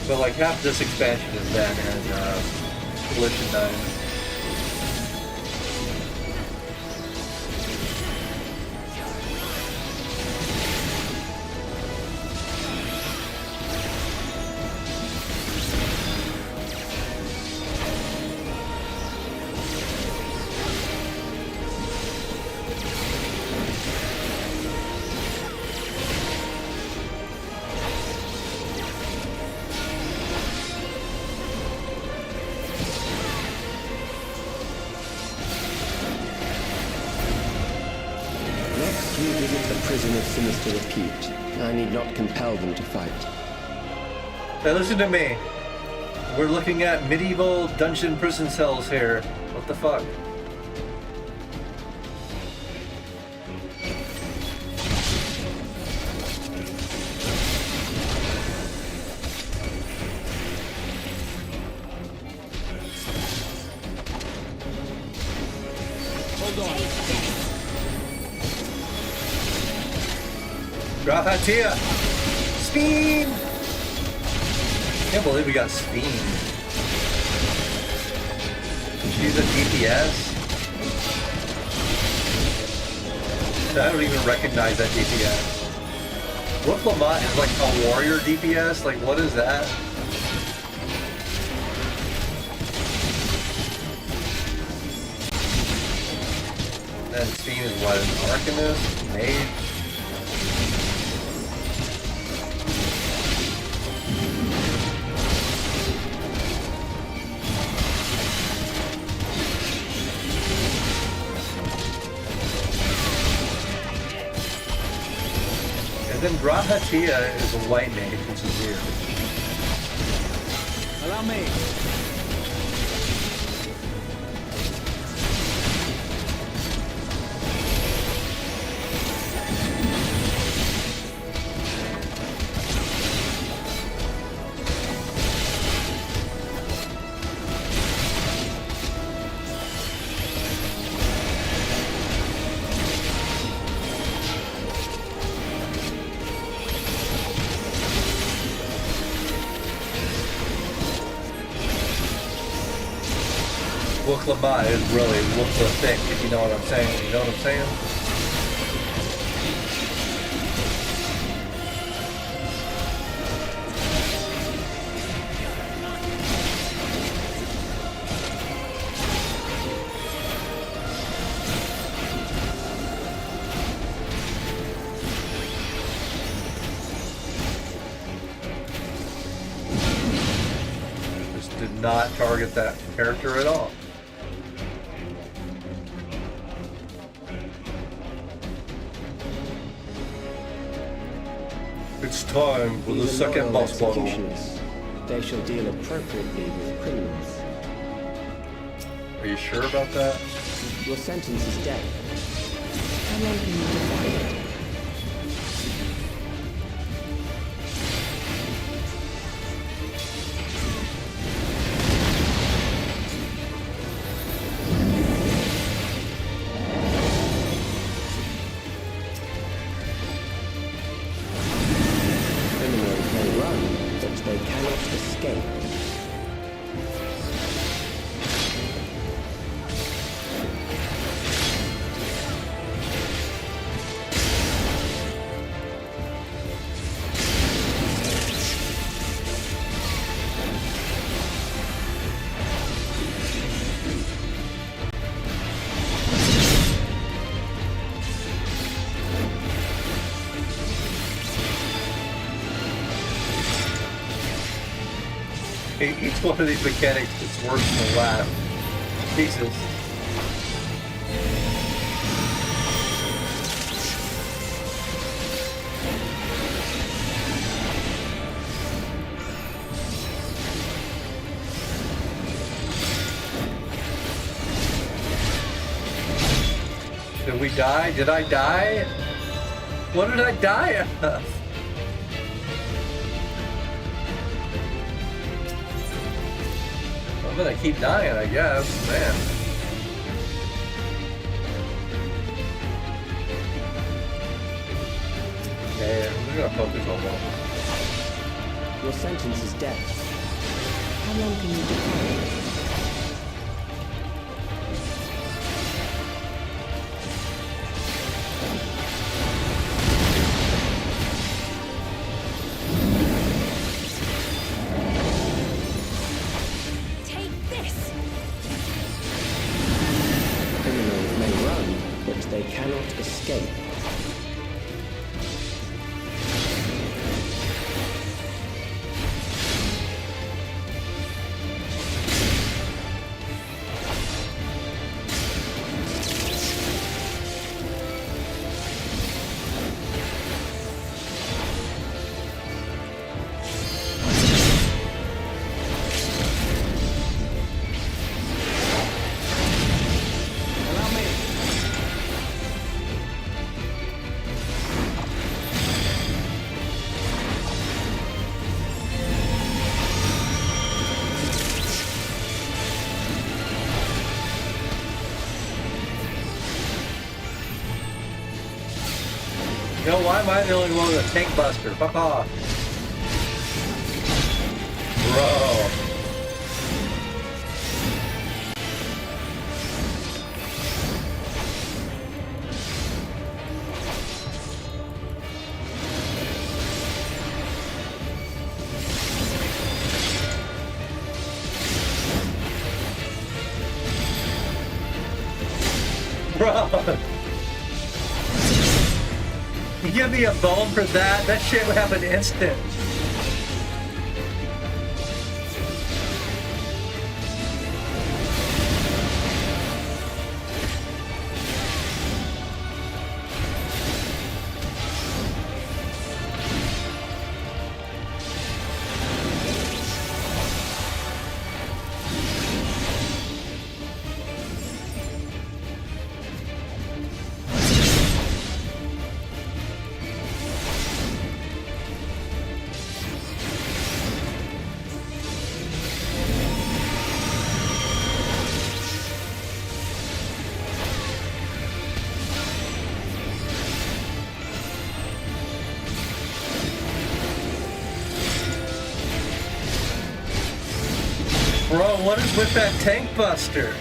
But like half this expansion is then in Collision 9. Sinister repute. I need not compel them to fight. Now listen to me. We're looking at medieval dungeon prison cells here. What the fuck? Rahatia! Speen! Can't believe we got Speen. She's a DPS? I don't even recognize that DPS. What Lamont is like a warrior DPS? Like, what is that? And Speen is what? An Arcanist? Mage? then Grahatia is a white mage, which is weird. Allow me. Wuklama is really Wukla thick, if you know what I'm saying. You know what I'm saying? Just did not target that character at all. It's time for the These are second loyal boss battle. executioners. They shall deal appropriately with criminals. Are you sure about that? Your sentence is death. How long can you defy it? Criminals may run, but they cannot escape. Each one of these mechanics is worse than the last. Jesus. Did we die? Did I die? What did I die of? I'm gonna keep dying, I guess. Man. Okay, we're gonna focus on one. Your sentence is death. How long can you defy it? Take this! Criminals may run, but they cannot escape. Allow me. You know, why am I the only one with a tank buster? Fuck off. Bro. Bro. You give me a bone for that? That shit would happen instant. Bro, what is with that tank buster?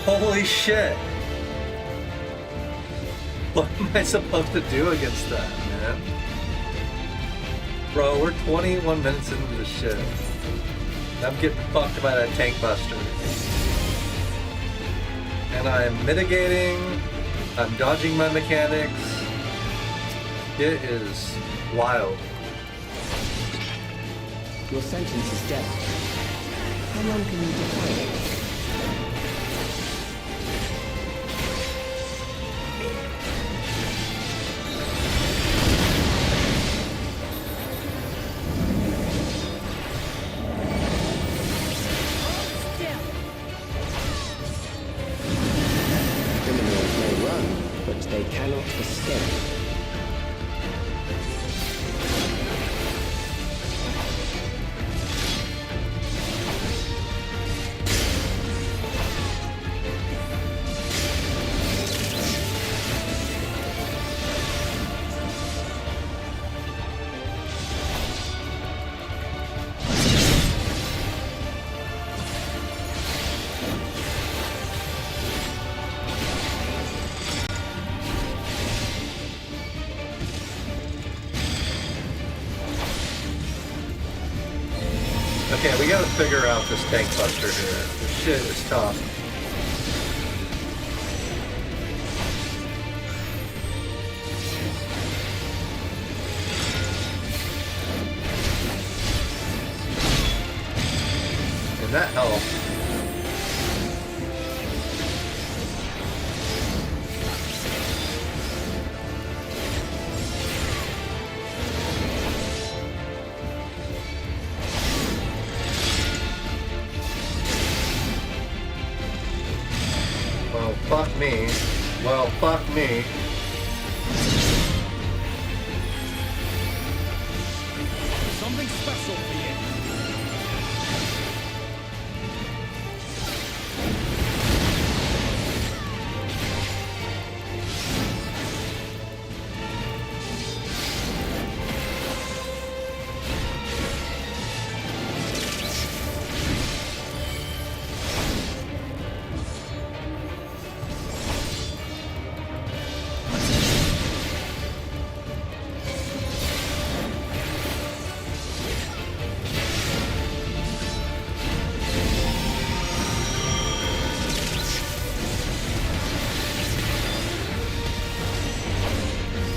Holy shit. What am I supposed to do against that, man? Bro, we're 21 minutes into this shit. I'm getting fucked by that tank buster. And I'm mitigating. I'm dodging my mechanics. It is wild. Your sentence is death. How long can you defy it? Criminals may run, but they cannot escape. Okay, we gotta figure out this tank buster here. This shit is tough. And that helps. Well, fuck me. Well, fuck me. Something special for you.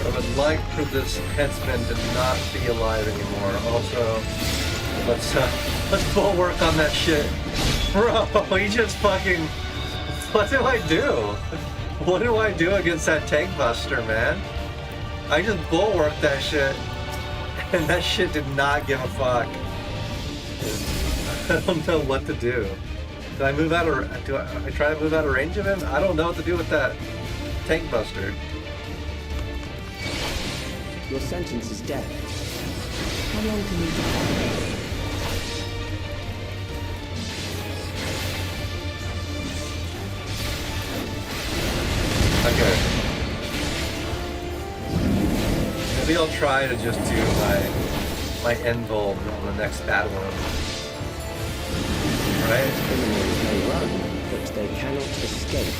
I would like for this headsman to not be alive anymore. Also, let's bulwark on that shit. Bro, he just fucking... What do I do? What do I do against that tank buster, man? I just bulwarked that shit, and that shit did not give a fuck. I don't know what to do. Do I move out of... Do I try to move out of range of him? I don't know what to do with that tank buster. Your sentence is death. How long can you defy it? Okay. Maybe I'll try to just do my end goal on the next battle room. Right? Criminals may run, but they cannot escape.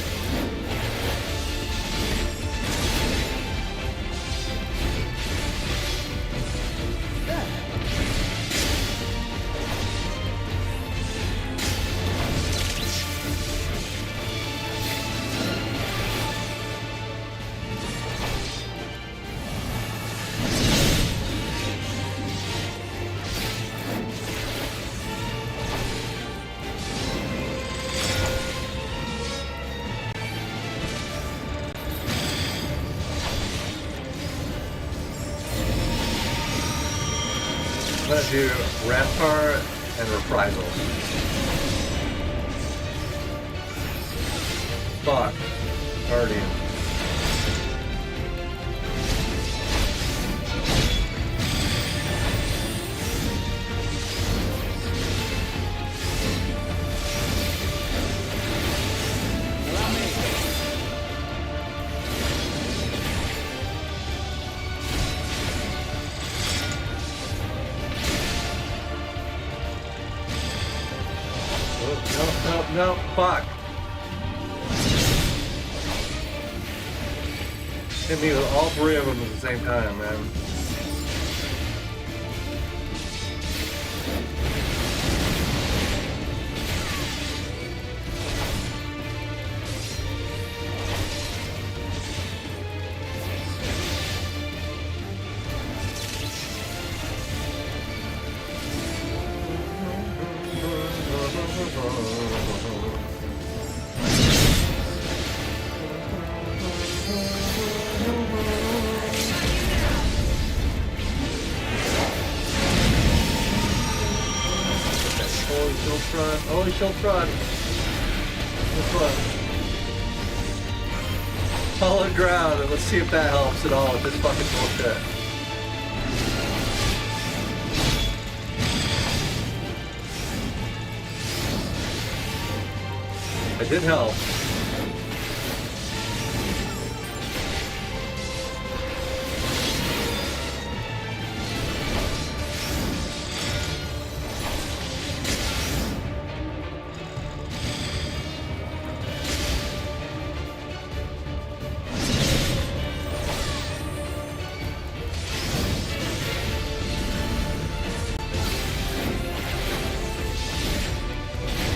I'm gonna do Rampart and Reprisal. Fuck. Guardian. No, fuck. Hit me with all three of them at the same time, man. Holy shield front. This one. Solid ground, and let's see if that helps at all with this fucking bullshit. It did help.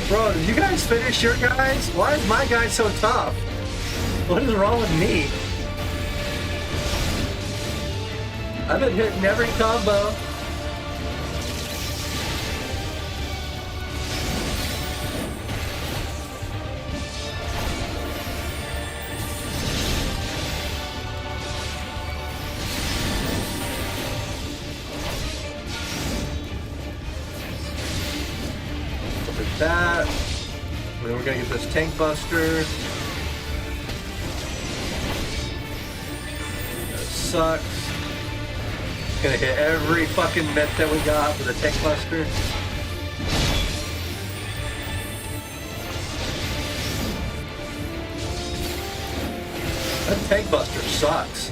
Bro, did you guys finish your guys? Why is my guy so tough? What is wrong with me? I've been hitting every combo. That, and then we're gonna get this tank buster. That sucks. Gonna hit every fucking net that we got with a tank buster. That tank buster sucks.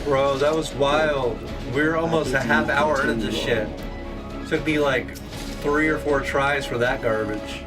Bro, that was wild. We were almost a half hour into this shit. Took me like 3 or 4 tries for that garbage.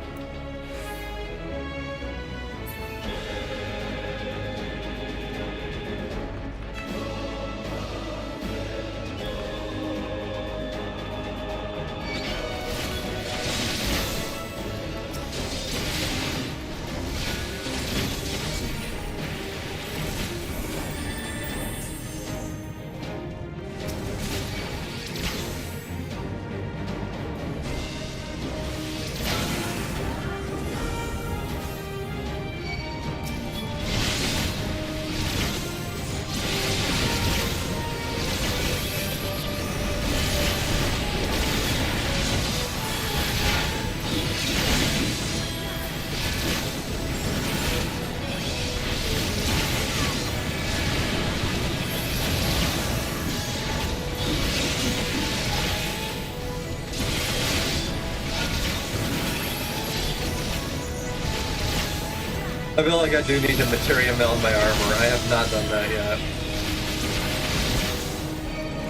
I feel like I do need to materia meld my armor. I have not done that yet.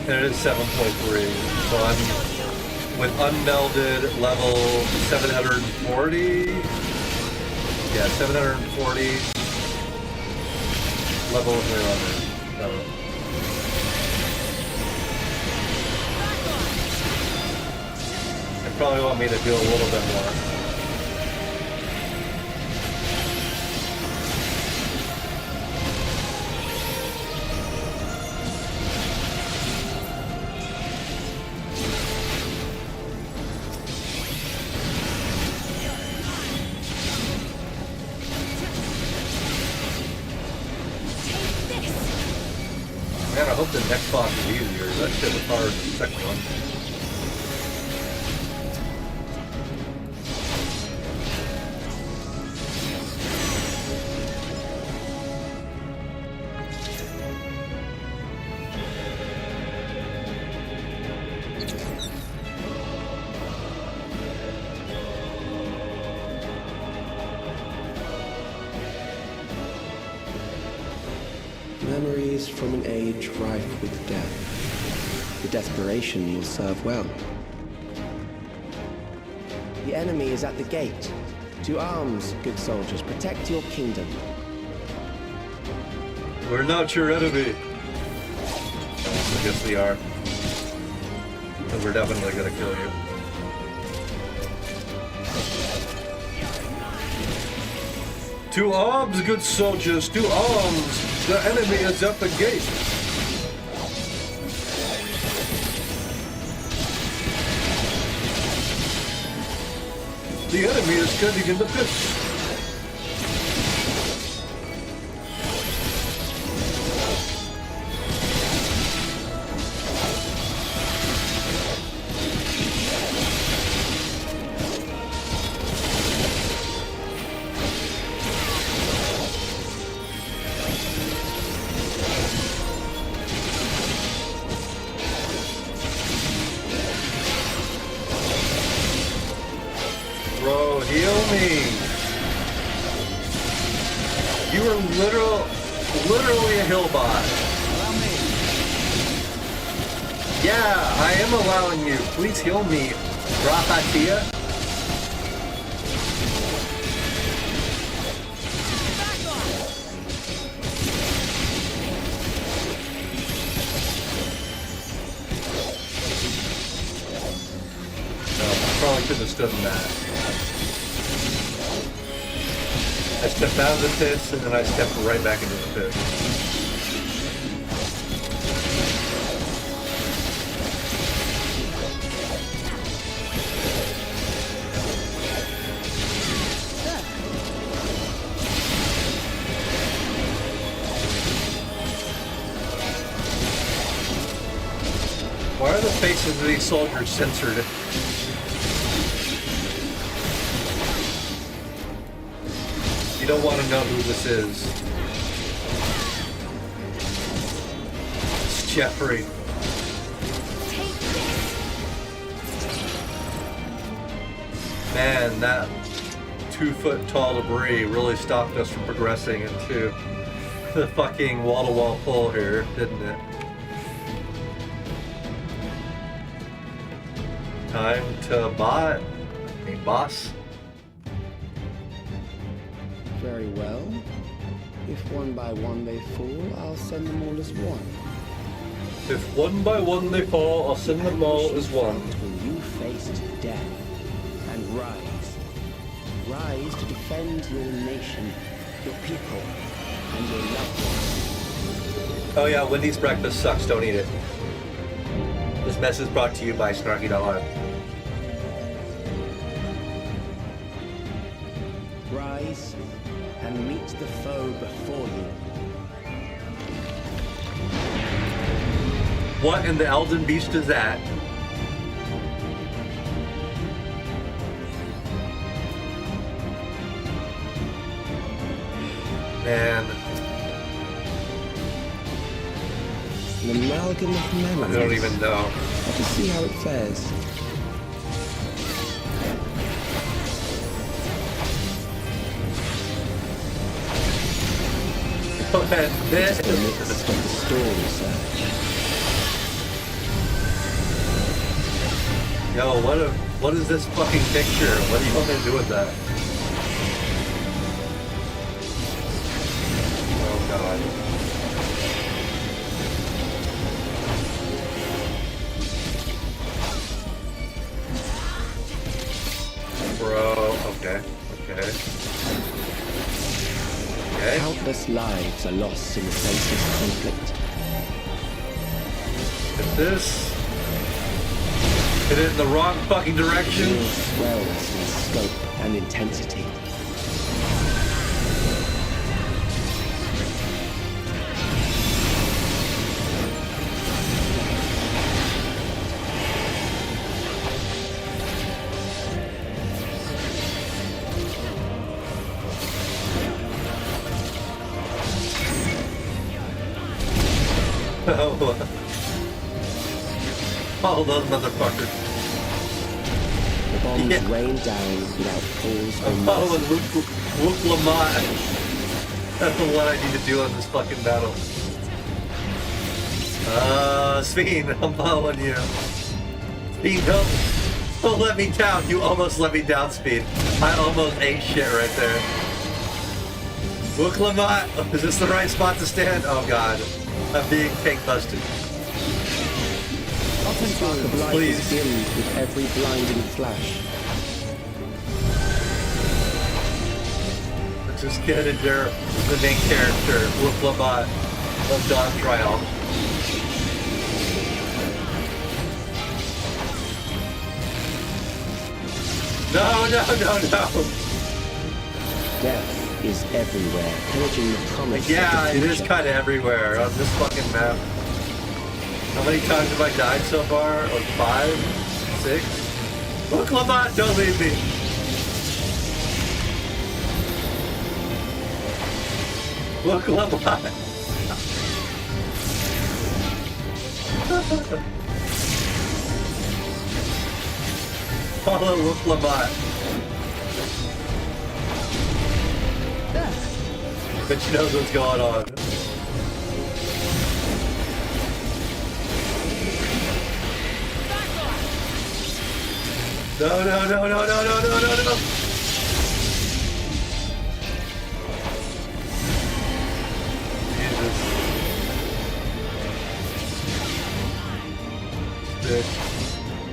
And it is 7.3, so I'm with unmelded level 740. Yeah, 740 level of my armor. So. They probably want me to do a little bit more. Man, I hope the next boss is easier. That shit was hard in the second one. memories from an age rife with death. The desperation will serve well. The enemy is at the gate. To arms, good soldiers, protect your kingdom. We're not your enemy. I guess we are. And we're definitely gonna kill you. To arms, good soldiers, to arms! The enemy is at the gate! The enemy is standing in the pit! Bro, heal me! You are literally a hill bot. Allow me. Yeah, I am allowing you. Please heal me, Rafatia. Probably couldn't have stood in that. I stepped out of the pits and then I stepped right back into the pit. Why are the faces of these soldiers censored? You don't want to know who this is. It's Jeffrey. Man, that 2-foot tall debris really stopped us from progressing into the fucking wall-to-wall pull here, didn't it? Time to boss. Very well. If one by one they fall, I'll send them all as one. If one by one they fall, I'll send them all as one. Will you face death and rise? Rise to defend your nation, your people, and your loved ones. Oh yeah, Wendy's breakfast sucks, don't eat it. This message is brought to you by Snarky.Live. Rise and meet the foe before you. What in the Elden Beast is that? Man. An amalgam of memories. I don't even know. I can see how it fares. This is the midst of the story, sir. Yo, what is this fucking picture? What do you want me to do with that? Oh god. Bro, okay. Countless lives are lost in the senseless conflict. If this hit it in the wrong fucking direction. War swells in scope and intensity. Oh, those motherfuckers. The bombs rain down without pause or mercy. Luke Lamont. That's what I need to do in this fucking battle. Sveen, I'm following you. Speed, don't let me down. You almost let me down, Speed. I almost ate shit right there. Look, Lamont. Is this the right spot to stand? Oh god. I'm being tank busted. Spark of light is dimmed with every blinding flash. Let's just get into the main character, Look, Lamont of Dawn Trial. No. Death is everywhere, pillaging the promise. Yeah, it is kind of everywhere on this fucking map. How many times have I died so far? Like 5? 6? Look, Lamont, don't leave me! Look, Lamont! Follow Look, Lamont. But she knows what's going on. No. Jesus. Bitch.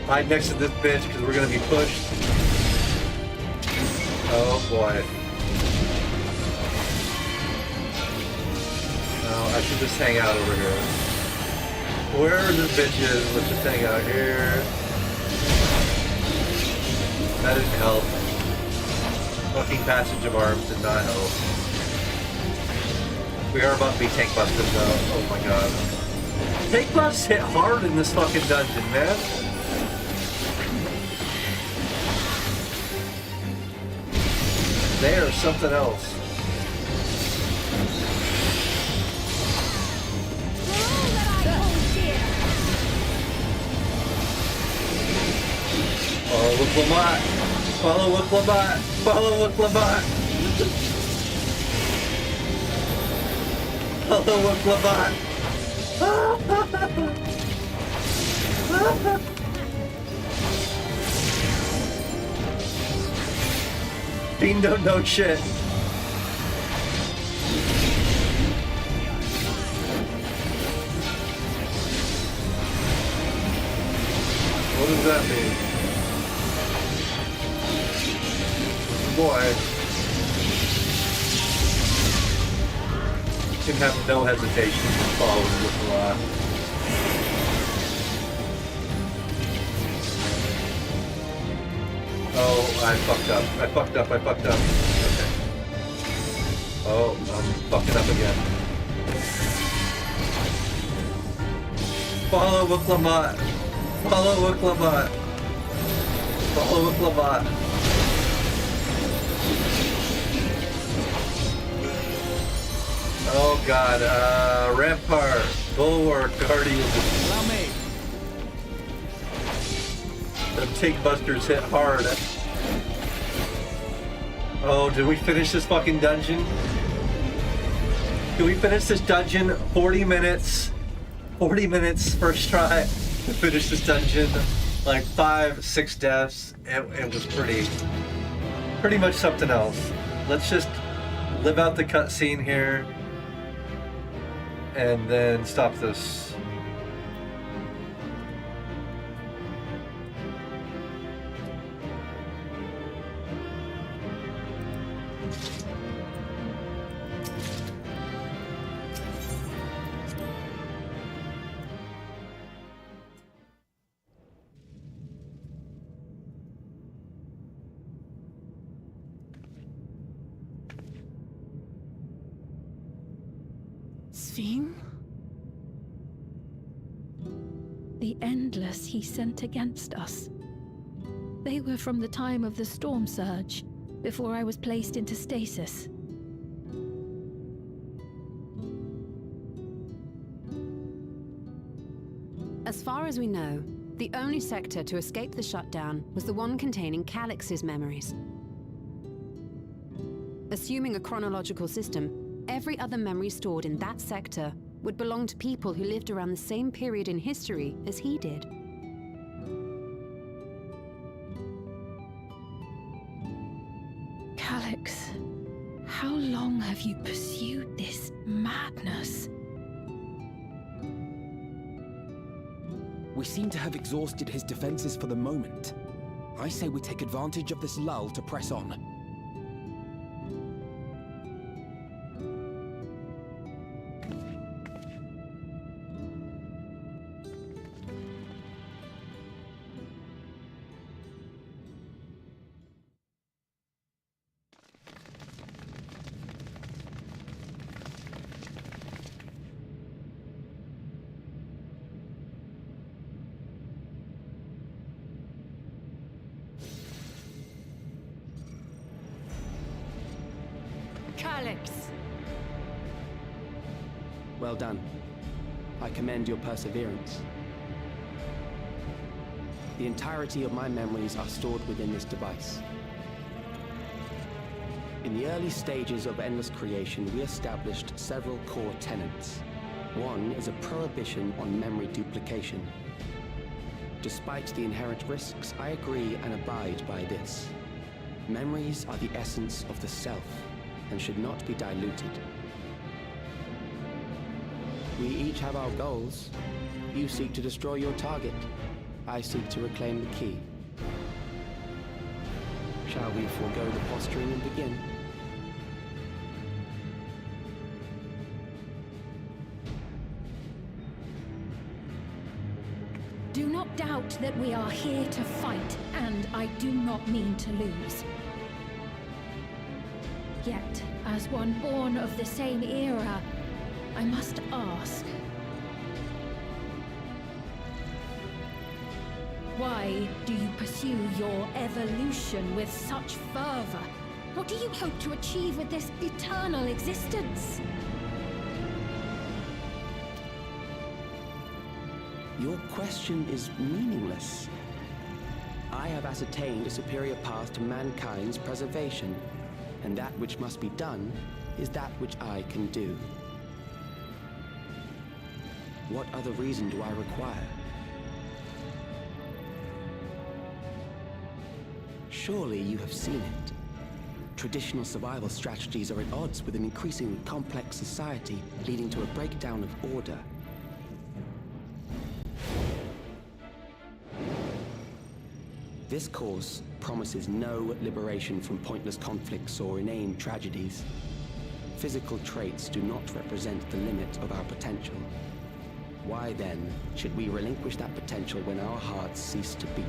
Hide next to this bitch because we're gonna be pushed. Oh boy. Oh, I should just hang out over here. Wherever this bitch is, let's just hang out here. That didn't help. Fucking passage of arms did not help. We are about to be tank busted though. Oh my god. Tank busts hit hard in this fucking dungeon, man. They are something else. Follow with Lamont. Follow with Lamont. Follow with Lamont. Follow with Lamont. Dean don't know shit. What does that mean? Boy. You can have no hesitation to follow with the law. Oh, I fucked up. Okay. Oh, I'm fucking up again. Follow with Lamont. Follow with Lamont. Follow with Lamont. Oh god, Rampart, Bulwark, Guardian. Allow me. Them tank busters hit hard. Oh, did we finish this fucking dungeon? Did we finish this dungeon? 40 minutes. 40 minutes first try to finish this dungeon. Like 5, 6 deaths. It was pretty much something else. Let's just live out the cutscene here and then stop this. Sveen? The Endless he sent against us. They were from the time of the storm surge, before I was placed into stasis. As far as we know, the only sector to escape the shutdown was the one containing Calix's memories. Assuming a chronological system, every other memory stored in that sector would belong to people who lived around the same period in history as he did. Calyx, how long have you pursued this madness? We seem to have exhausted his defenses for the moment. I say we take advantage of this lull to press on. Calyx! Well done. I commend your perseverance. The entirety of my memories are stored within this device. In the early stages of Endless Creation, we established several core tenets. One is a prohibition on memory duplication. Despite the inherent risks, I agree and abide by this. Memories are the essence of the self, and should not be diluted. We each have our goals. You seek to destroy your target. I seek to reclaim the key. Shall we forego the posturing and begin? Do not doubt that we are here to fight, and I do not mean to lose. Yet, as one born of the same era, I must ask, why do you pursue your evolution with such fervor? What do you hope to achieve with this eternal existence? Your question is meaningless. I have ascertained a superior path to mankind's preservation, and that which must be done is that which I can do. What other reason do I require? Surely you have seen it. Traditional survival strategies are at odds with an increasingly complex society, leading to a breakdown of order. This course promises no liberation from pointless conflicts or inane tragedies. Physical traits do not represent the limit of our potential. Why then should we relinquish that potential when our hearts cease to beat?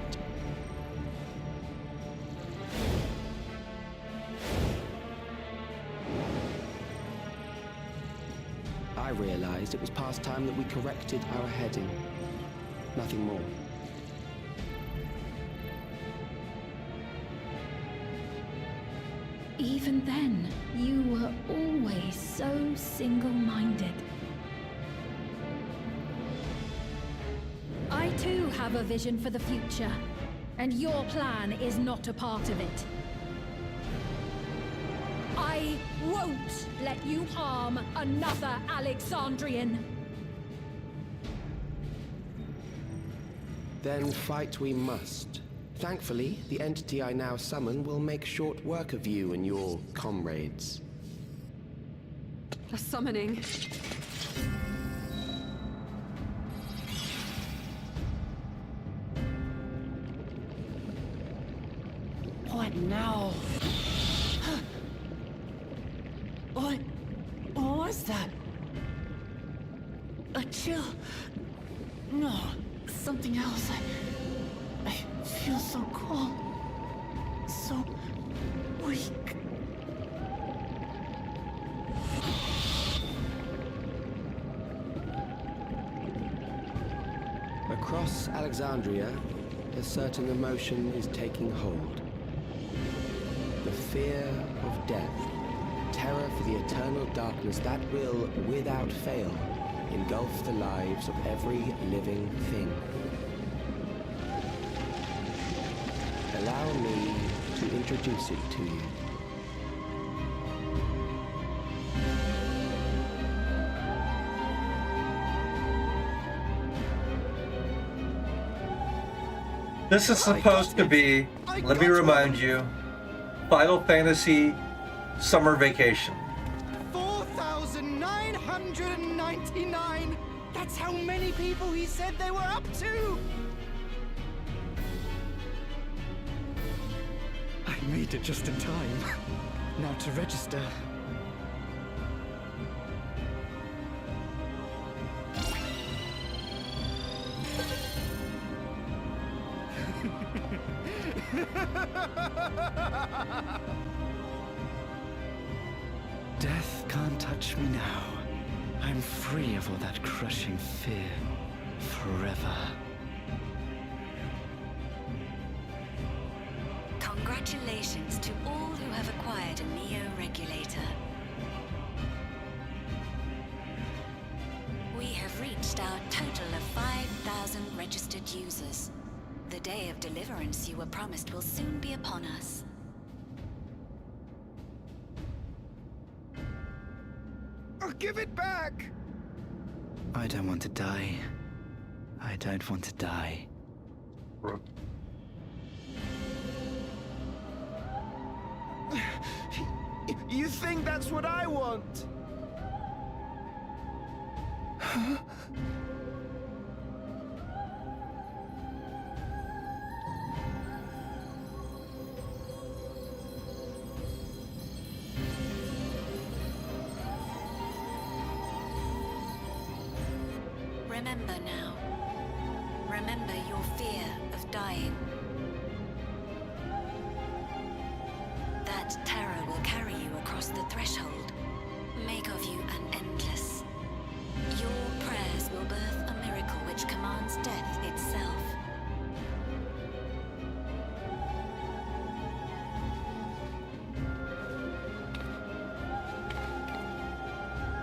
I realized it was past time that we corrected our heading. Nothing more. Even then, you were always so single-minded. I too have a vision for the future, and your plan is not a part of it. I won't let you harm another Alexandrian. Then fight we must. Thankfully, the entity I now summon will make short work of you and your comrades. A summoning. What now? What was that? A chill? No, something else. I feel so cold, so weak. Across Alexandria, a certain emotion is taking hold. The fear of death, terror for the eternal darkness that will, without fail, engulf the lives of every living thing. Allow me to introduce it to you. This is supposed to be, let me remind you, Final Fantasy Summer Vacation. 4,999! That's how many people he said they were up to! I made it just in time. Now to register. Death can't touch me now. I'm free of all that crushing fear. Forever. Congratulations to all who have acquired a Neo-Regulator. We have reached our total of 5,000 registered users. The day of deliverance you were promised will soon be upon us. I'll give it back! I don't want to die. I don't want to die. You think that's what I want? Remember now. Remember your fear of dying. That terror will carry you across the threshold, make of you an endless. Your prayers will birth a miracle which commands death itself.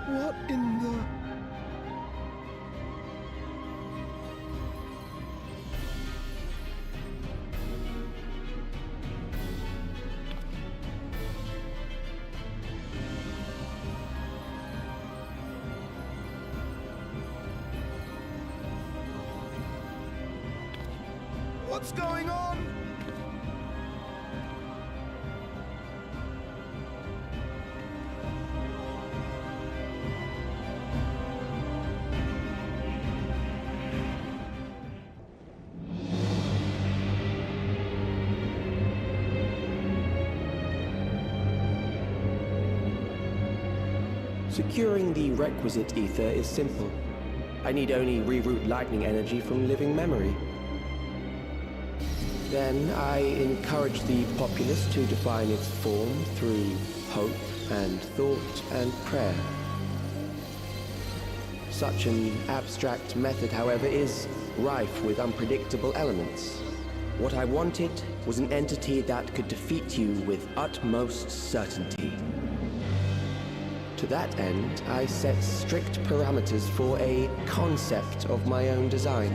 What in the... What's going on? Securing the requisite ether is simple. I need only reroute lightning energy from living memory. Then I encourage the populace to define its form through hope and thought and prayer. Such an abstract method, however, is rife with unpredictable elements. What I wanted was an entity that could defeat you with utmost certainty. To that end, I set strict parameters for a concept of my own design.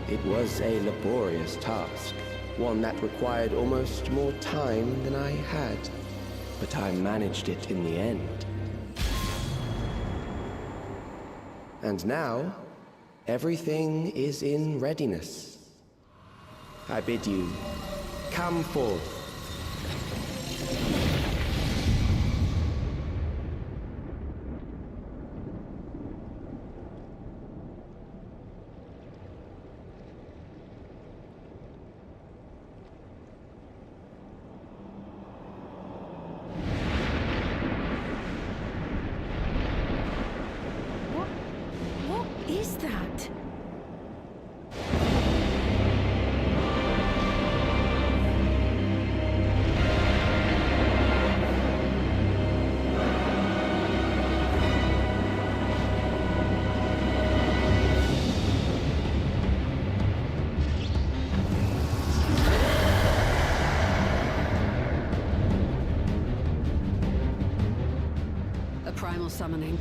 It was a laborious task, one that required almost more time than I had, but I managed it in the end. And now, everything is in readiness. I bid you, come forth. What is that? A primal summoning,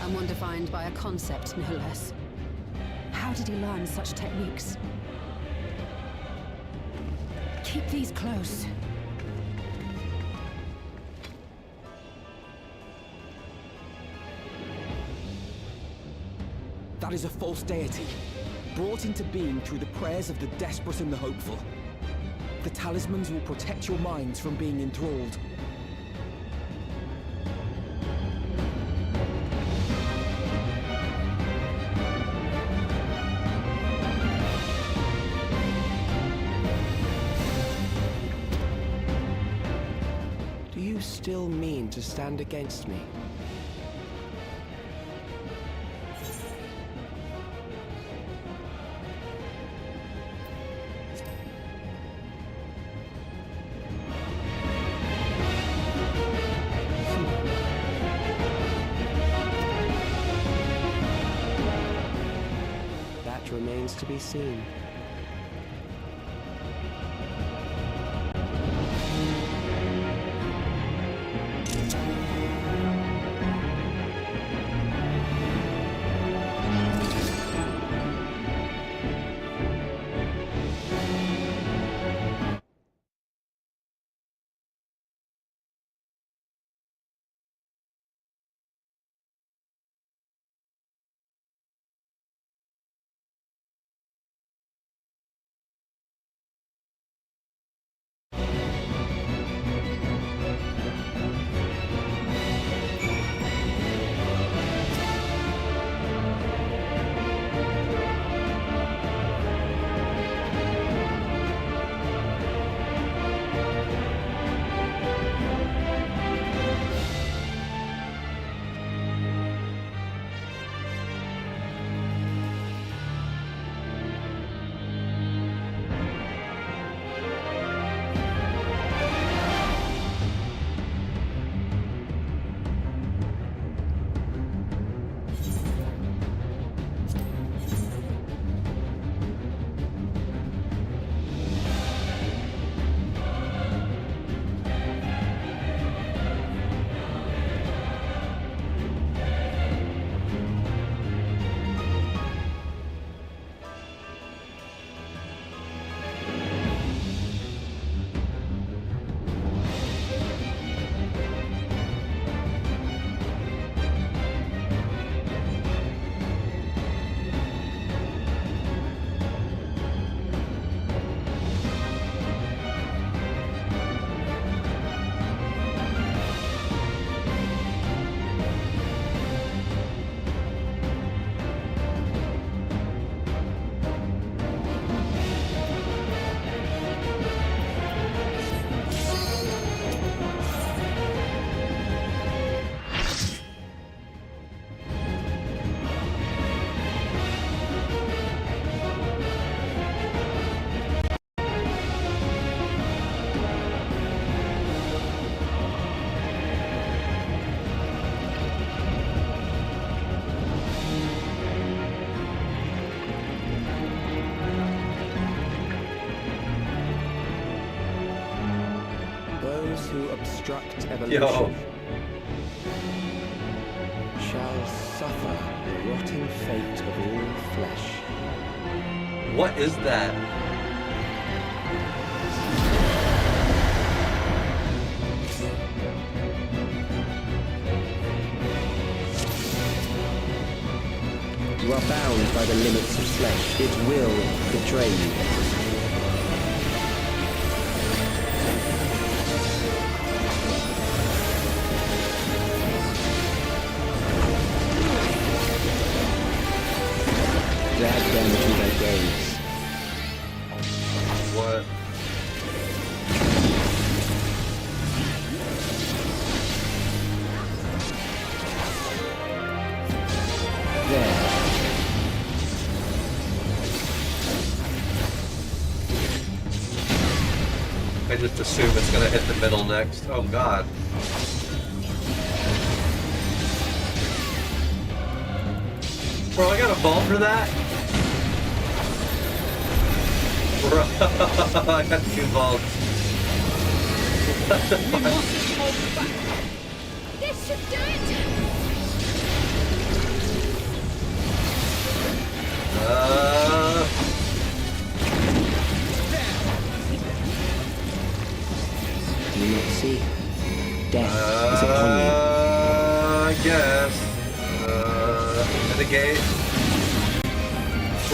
and one defined by a concept, no less. How did he learn such techniques? Keep these close. That is a false deity. brought into being through the prayers of the desperate and the hopeful. The talismans will protect your minds from being enthralled. Do you still mean to stand against me? That remains to be seen. Those who obstruct evolution shall suffer the rotting fate of all flesh. What is that? You are bound by the limits of flesh. It will betray you. Drag them to their graves. What? There. I just assume it's gonna hit the middle next. Oh god. Bro, I got a ball for that? Bro, I got 2 balls. What the fuck? This should do it! Do you not see? Death is upon you. I guess. Mitigate.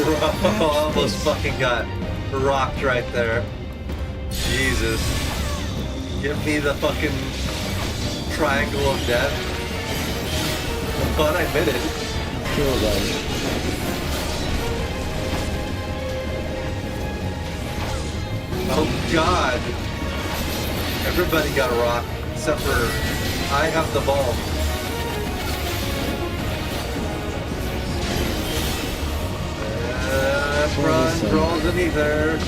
Bro, almost fucking got rocked right there. Jesus. Give me the fucking triangle of death. But I made it. Kill them. Oh god. Everybody got rocked, except for I have the ball. Run, rolls in either.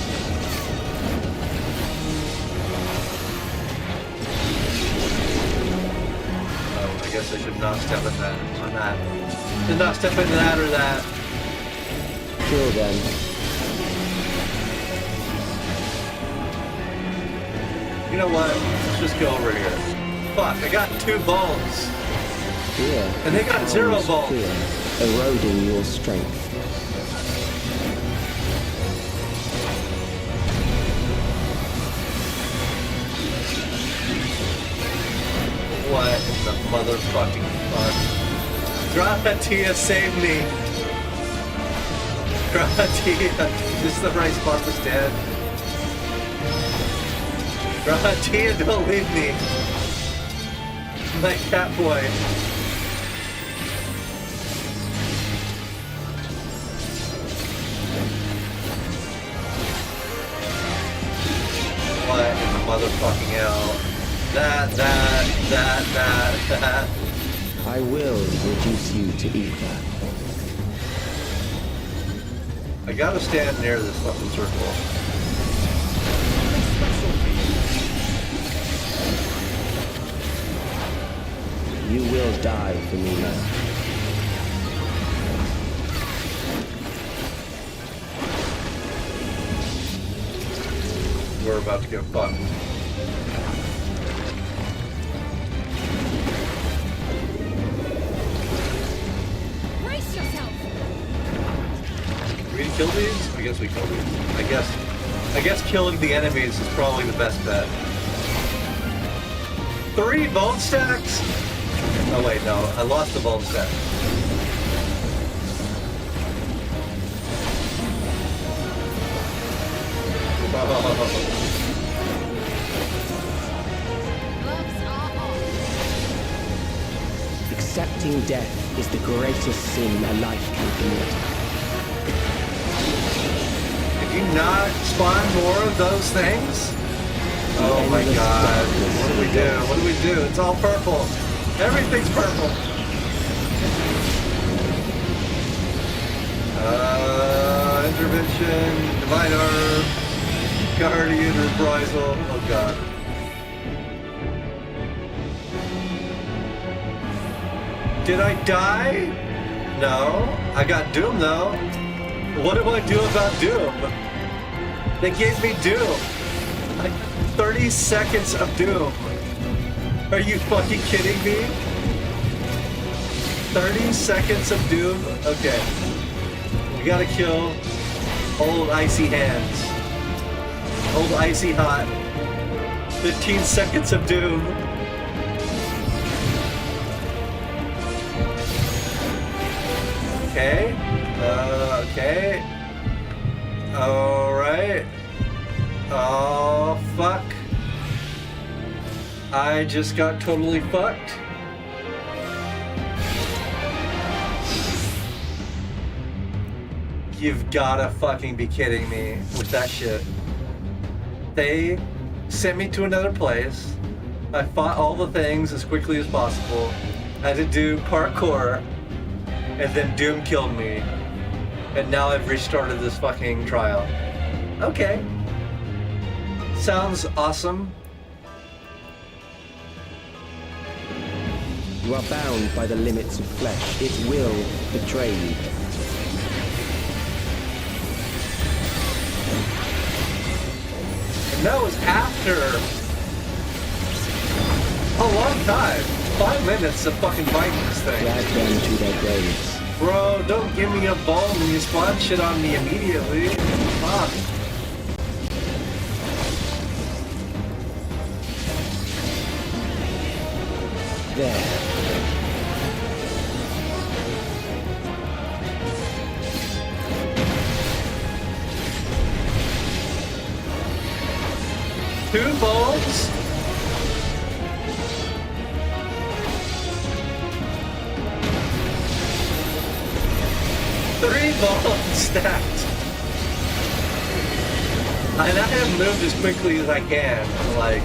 Oh, I guess I should not step in that, on that. Did not step into that or that. Kill them. You know what? Let's just go over here. Fuck, I got 2 balls. Fear. And they got 0 balls. Fear, eroding your strength. What in the motherfucking fuck? Gratia, save me! Gratia, this is the right spot to stand. Gratia, don't leave me! My cat boy. What in the motherfucking hell? That. I will reduce you to ether. I gotta stand near this fucking circle. You will die for me now. We're about to get fucked. Brace yourself. We kill these? I guess we kill these. I guess killing the enemies is probably the best bet. 3 bone stacks? Oh wait, no, I lost the bone stack. Accepting death is the greatest sin a life can commit. Did you not spawn more of those things? Oh my god. What do we do? What do we do? It's all purple. Everything's purple. Intervention, Divine Orb, Guardian Reprisal. Oh god. Did I die? No. I got Doom though. What do I do about Doom? They gave me Doom. Like 30 seconds of Doom. Are you fucking kidding me? 30 seconds of Doom? Okay. We gotta kill old icy hands. Old icy hot. 15 seconds of Doom. Okay. Okay. Alright. Oh, fuck. I just got totally fucked. You've gotta fucking be kidding me with that shit. They sent me to another place. I fought all the things as quickly as possible. I had to do parkour. And then Doom killed me. And now I've restarted this fucking trial. Okay. Sounds awesome. You are bound by the limits of flesh. It will betray you. And that was after a long time. 5 minutes of fucking fighting this thing. Drag them to their graves. Bro, don't give me a ball when you spawn shit on me immediately. Fuck. There. 2 bones? Three bones stacked. And I have moved as quickly as I can, like,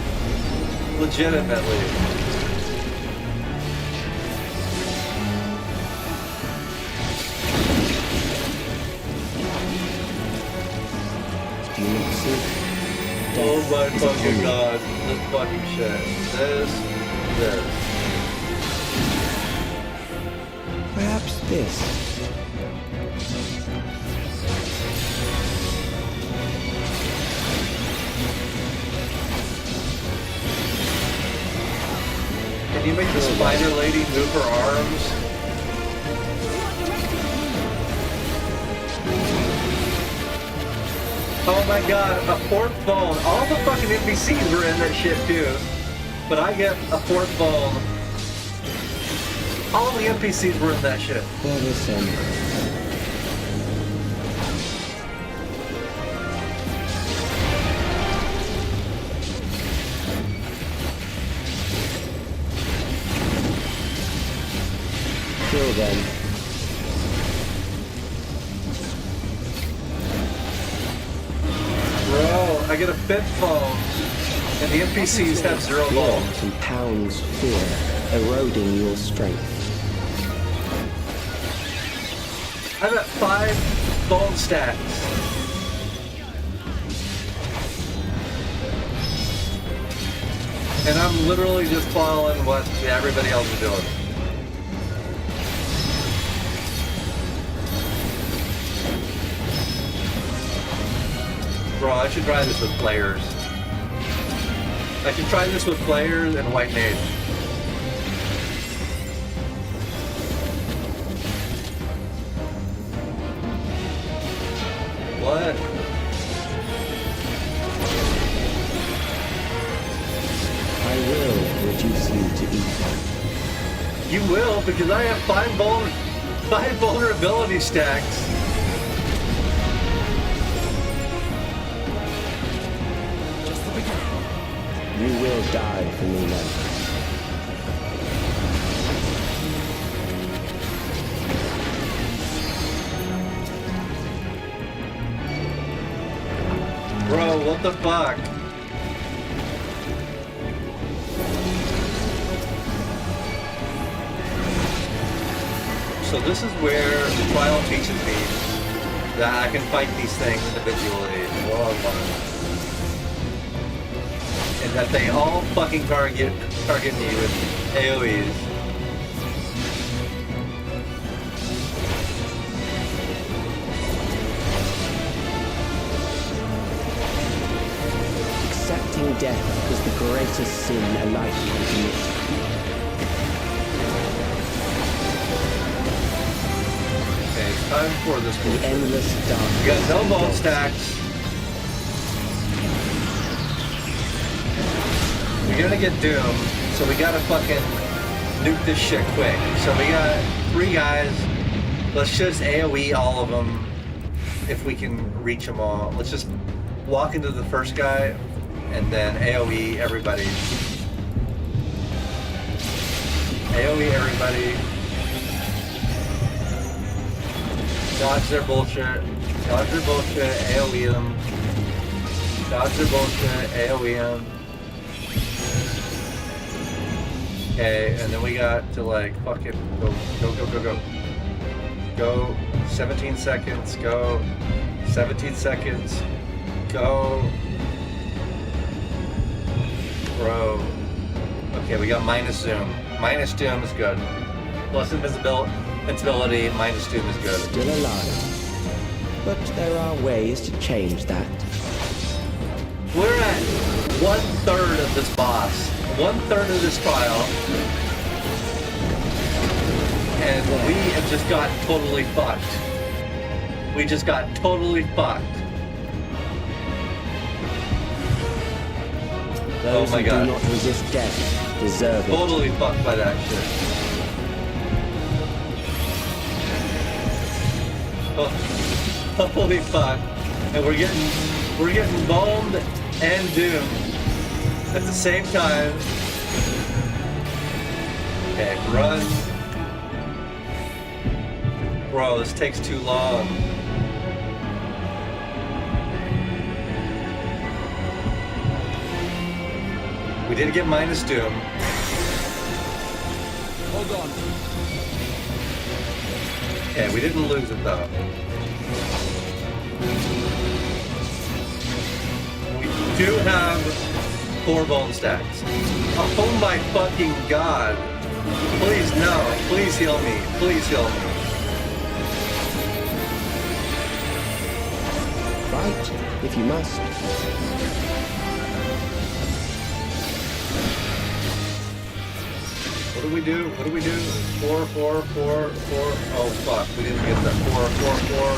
legitimately. Do you not see? Oh my fucking god. This fucking shit. This. Perhaps this. Can you make the spider lady move her arms? Oh my god, a 4th bone. All the fucking NPCs were in that shit too. But I get a 4th bone. All the NPCs were in that shit. For this end. Kill them. Bro, I get a 5th bone. And the NPCs have 0 bones. Compounds fear, eroding your strength. I'm at 5 bone stacks. And I'm literally just following what everybody else is doing. Bro, I should try this with players. I should try this with players and White Mage. What? I will reduce you to ether. You will, because I have 5 vulnerability stacks. You will die for me now. Bro, what the fuck? So this is where the trial teaches me that I can fight these things individually, one-on-one. And that they all fucking target me with AoEs. Accepting death is the greatest sin a life can commit. Okay, it's time for this bullshit. The endless darkness. We got no bone stacks. We're gonna get doomed, so we gotta fucking nuke this shit quick. So we got 3 guys. Let's just AoE all of them if we can reach them all. Let's just walk into the first guy and then AoE everybody. AoE everybody. Dodge their bullshit. Dodge their bullshit. AoE them. Dodge their bullshit. AoE them. Okay, and then we got to like fucking go. Go 17 seconds, go 17 seconds, go. Bro. Okay, we got minus zoom. Minus doom is good. Plus invincibility, minus doom is good. Still alive. But there are ways to change that. We're at 1/3 of this boss. 1/3 of this trial. And we have just got totally fucked. We just got totally fucked. Those oh my who god. do not resist death deserve it. Totally fucked by that shit. Oh, holy fuck. And we're getting boned and doomed. At the same time. Okay, run. Bro, this takes too long. We did get minus doom. Hold on. Okay, we didn't lose it though. We do have 4 bone stacks. Oh my fucking god. Please no. Please heal me. Please heal me. Fight, if you must. What do we do? What do we do? 4, 4, 4, 4. Oh fuck, we didn't get that. 4, 4, 4,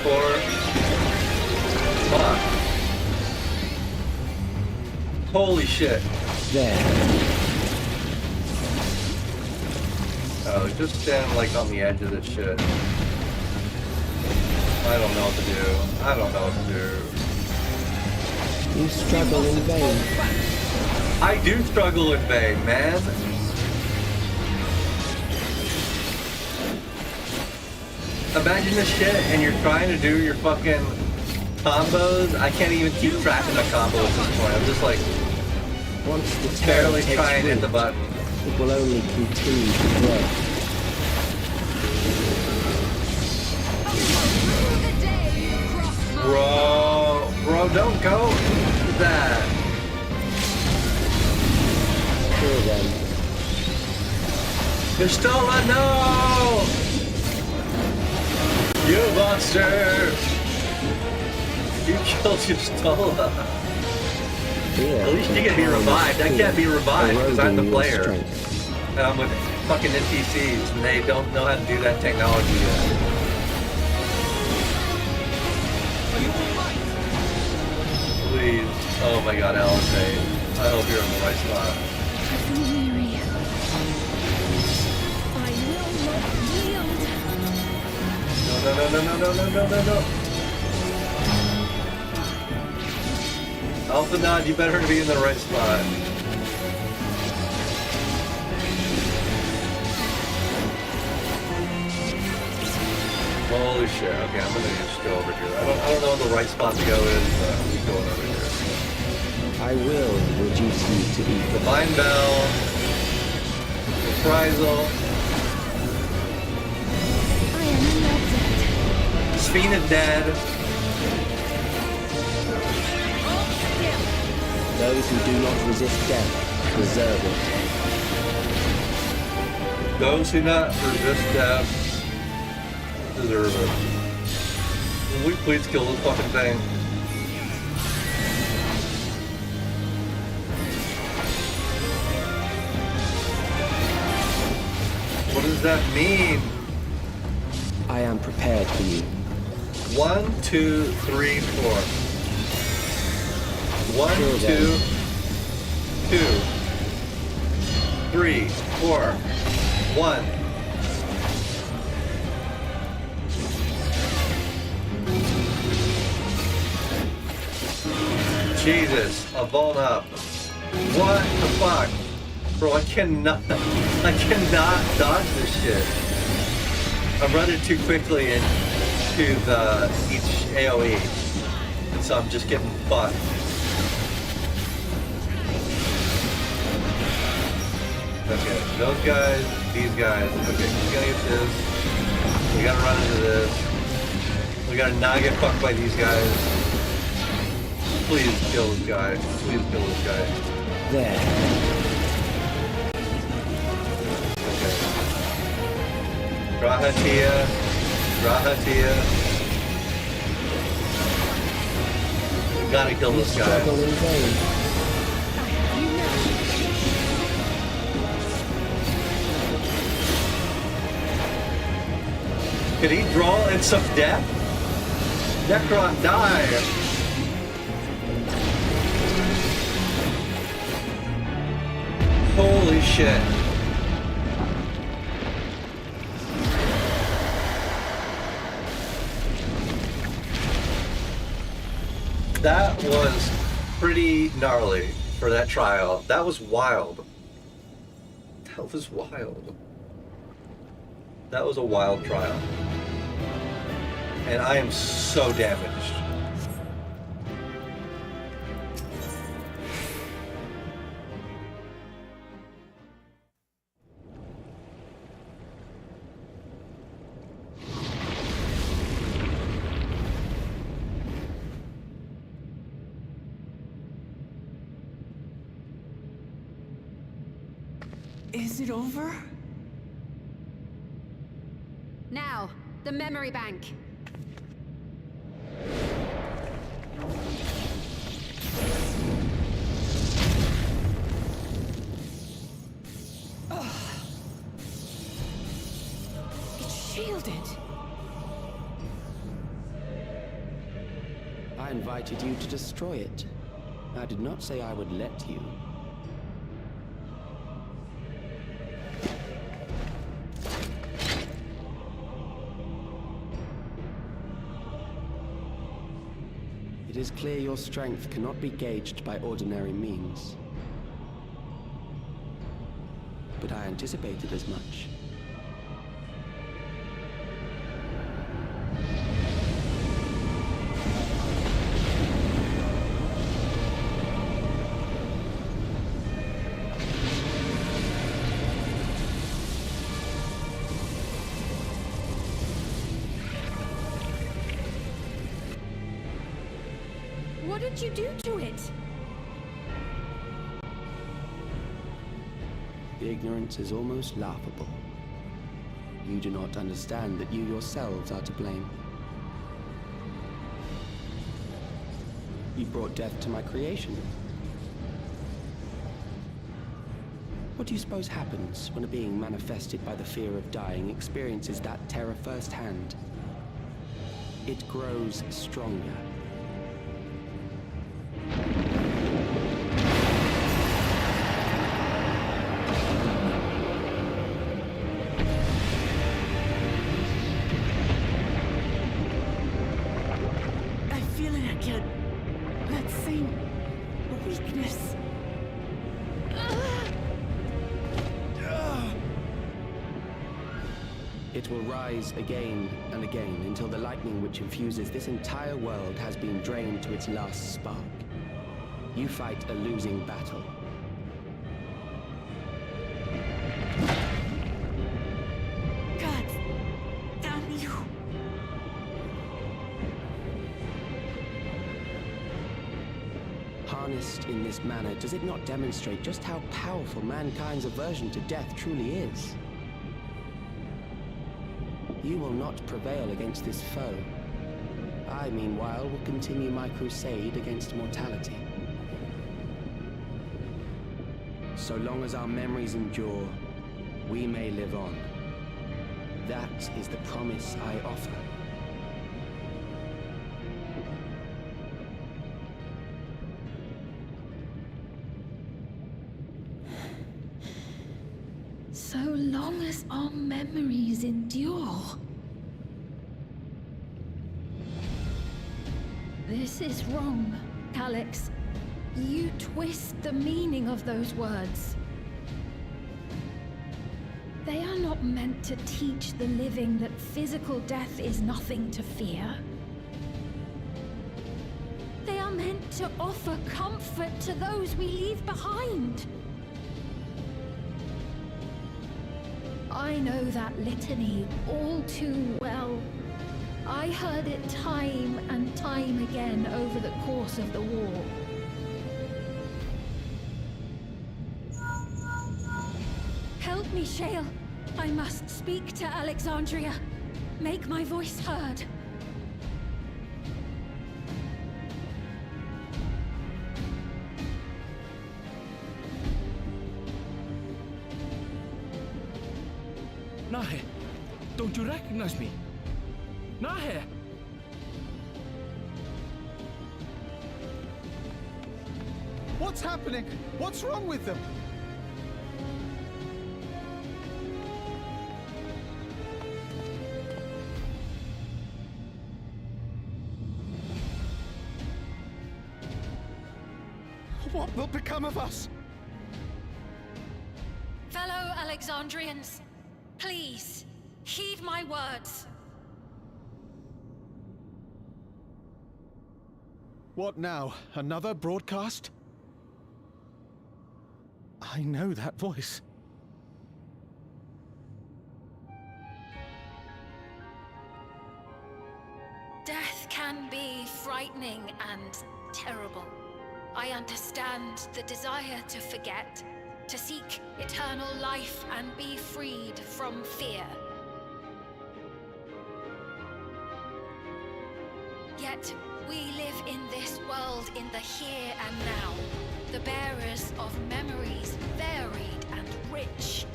4. Fuck. Holy shit. There. Oh, just stand like on the edge of this shit. I don't know what to do. I don't know what to do. You struggle in vain. I do struggle in vain, man. Imagine this shit and you're trying to do your fucking combos. I can't even keep track of my combo at this point. I'm just like once the terror barely takes trying to hit the root, button. it will only continue to grow. Bro, don't go with that. Kill them. You're still a no! You monster! You killed your Stola. At least you can be revived. I can't be revived because I'm the player. And I'm with fucking NPCs and they don't know how to do that technology yet. Please. Oh my god, Alice. I hope you're in the right spot. No. Alpha Nod, you better be in the right spot. Holy shit. Okay, I'm gonna just go over here. I don't know what the right spot to go is, but I'm going over here. I will reduce you to ether. Divine Bell. Reprisal. Sphena dead. Those who do not resist death deserve it. Those who not resist death deserve it. Will we please kill this fucking thing? What does that mean? I am prepared for you. 1, 2, 3, 4. 1, 2, 2, 3, 4, 1. Jesus, a bone up. What the fuck? Bro, I cannot dodge this shit. I'm running too quickly into each AoE. And so I'm just getting fucked. Okay, those guys, these guys. Okay, we gotta get this. We gotta run into this. We gotta not get fucked by these guys. Please kill this guy. Please kill this guy. There. Okay. Rahatia. Rahatia. We gotta kill this guy. Struggle in vain. Could he draw in some death? Necron, die! Holy shit. That was pretty gnarly. for that trial. That was wild. That was wild. That was a wild trial. And I am so damaged. Is it over? Now, the memory bank. It's shielded. I invited you to destroy it. I did not say I would let you. It is clear your strength cannot be gauged by ordinary means. But I anticipated as much. What did you do to it? The ignorance is almost laughable. You do not understand that you yourselves are to blame. You brought death to my creation. What do you suppose happens when a being manifested by the fear of dying experiences that terror firsthand? It grows stronger. I feel it again. That same weakness. It will rise again and again until the lightning which infuses this entire world has been drained to its last spark. You fight a losing battle. God damn you. Harnessed in this manner, does it not demonstrate just how powerful mankind's aversion to death truly is? You will not prevail against this foe. I, meanwhile, will continue my crusade against mortality. So long as our memories endure, we may live on. That is the promise I offer. So long as our memories endure. This is wrong, Alex. You twist the meaning of those words. They are not meant to teach the living that physical death is nothing to fear. They are meant to offer comfort to those we leave behind. I know that litany all too well. I heard it time and time again over the course of the war. Help me, Shale. I must speak to Alexandria. Make my voice heard. Nahe, don't you recognize me? Nahe! What's happening? What's wrong with them? What will become of us? Fellow Alexandrians, please, heed my words. What now? Another broadcast? I know that voice. Death can be frightening and terrible. I understand the desire to forget, to seek eternal life and be freed from fear. Yet, we live in this world in the here and now, the bearers of memories varied and rich.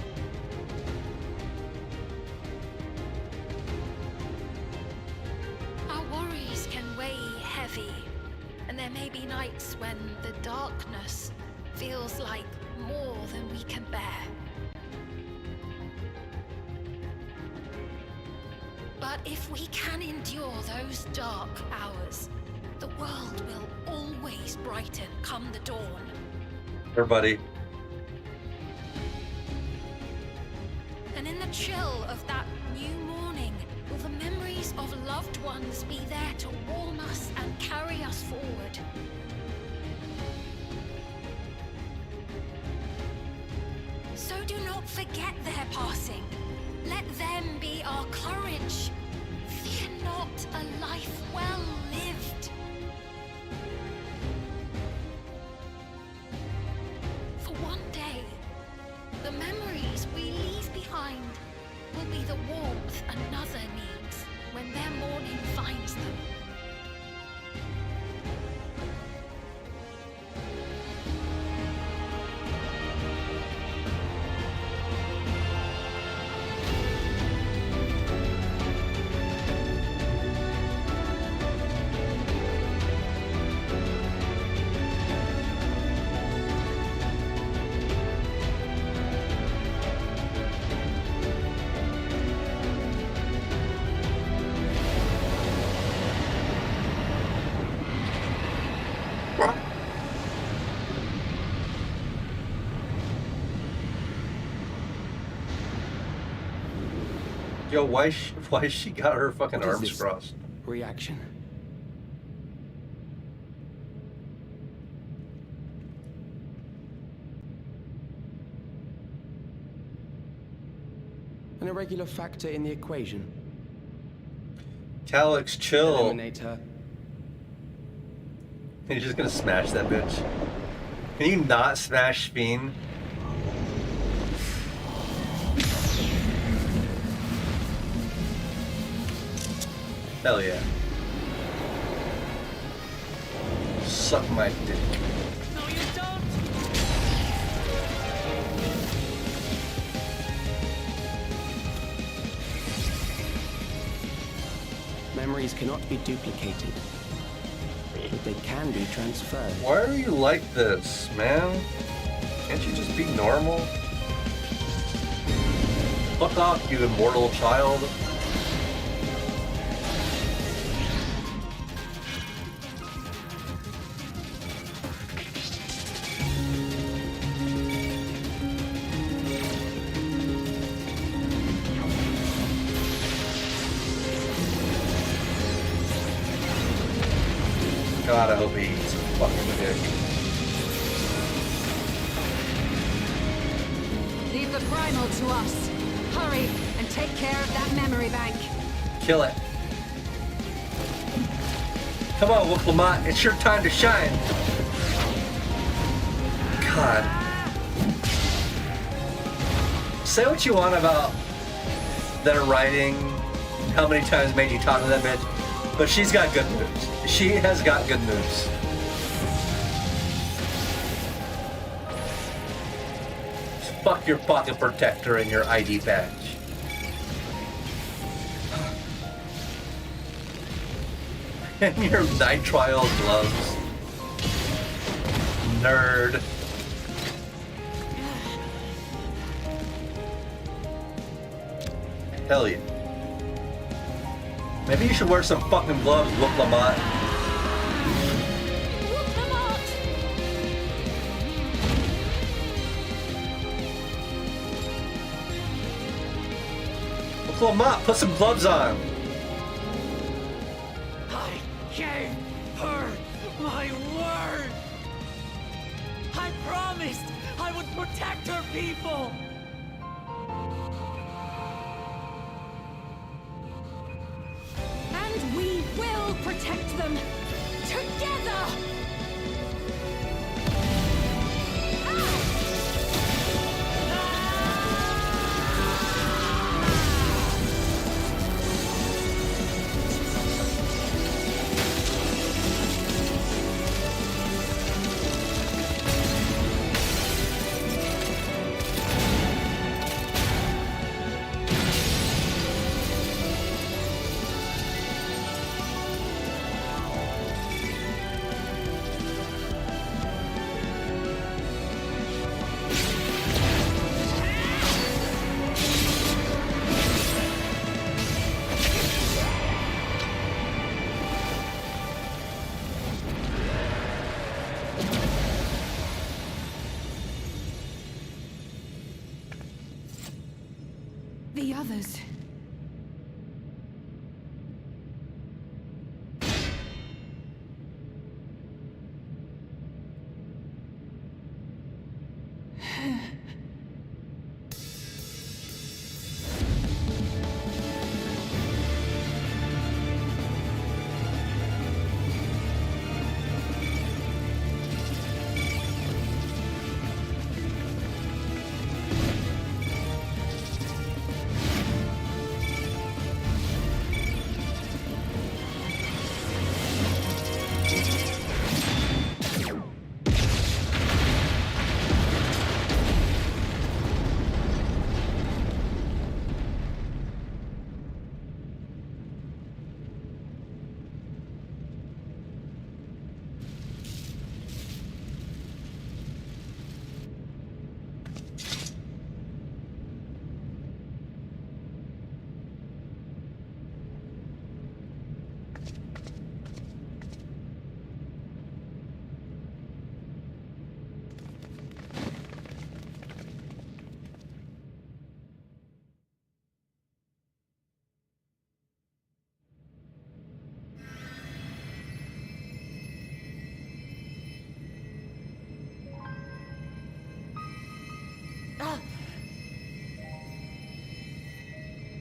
Our worries can weigh heavy, and there may be nights when the darkness feels like more than we can bear. But if we can endure those dark hours, the world will always brighten come the dawn. Here, buddy. And in the chill of that new morning, will the memories of loved ones be there to warm us and carry us forward? So do not forget their passing. Let them be our courage. Fear not a life well lived. For one day, the memories we leave behind will be the warmth another needs when their morning finds them. Yo, why she got her fucking What is arms this? crossed? Reaction. An irregular factor in the equation. Calyx, chill. Eliminate her. You're just gonna smash that bitch. Can you not smash Fiend? Hell yeah. Suck my dick. No, you don't! Memories cannot be duplicated, but they can be transferred. Why are you like this, man? Can't you just be normal? Fuck off, you immortal child. God, I hope he eats a fucking dick. Leave the primal to us. Hurry and take care of that memory bank. Kill it. Come on, Wolf Lamont, it's your time to shine. God. Say what you want about their writing, how many times made you talk to that bitch, but she's got good moves. She has got good moves. Fuck your pocket protector and your ID badge. And your nitrile gloves. Nerd. Hell yeah. Maybe you should wear some fucking gloves, Wolf Lamont. Lamont, put some gloves on. I gave her my word! I promised I would protect her people! And we will protect them! Together! The others.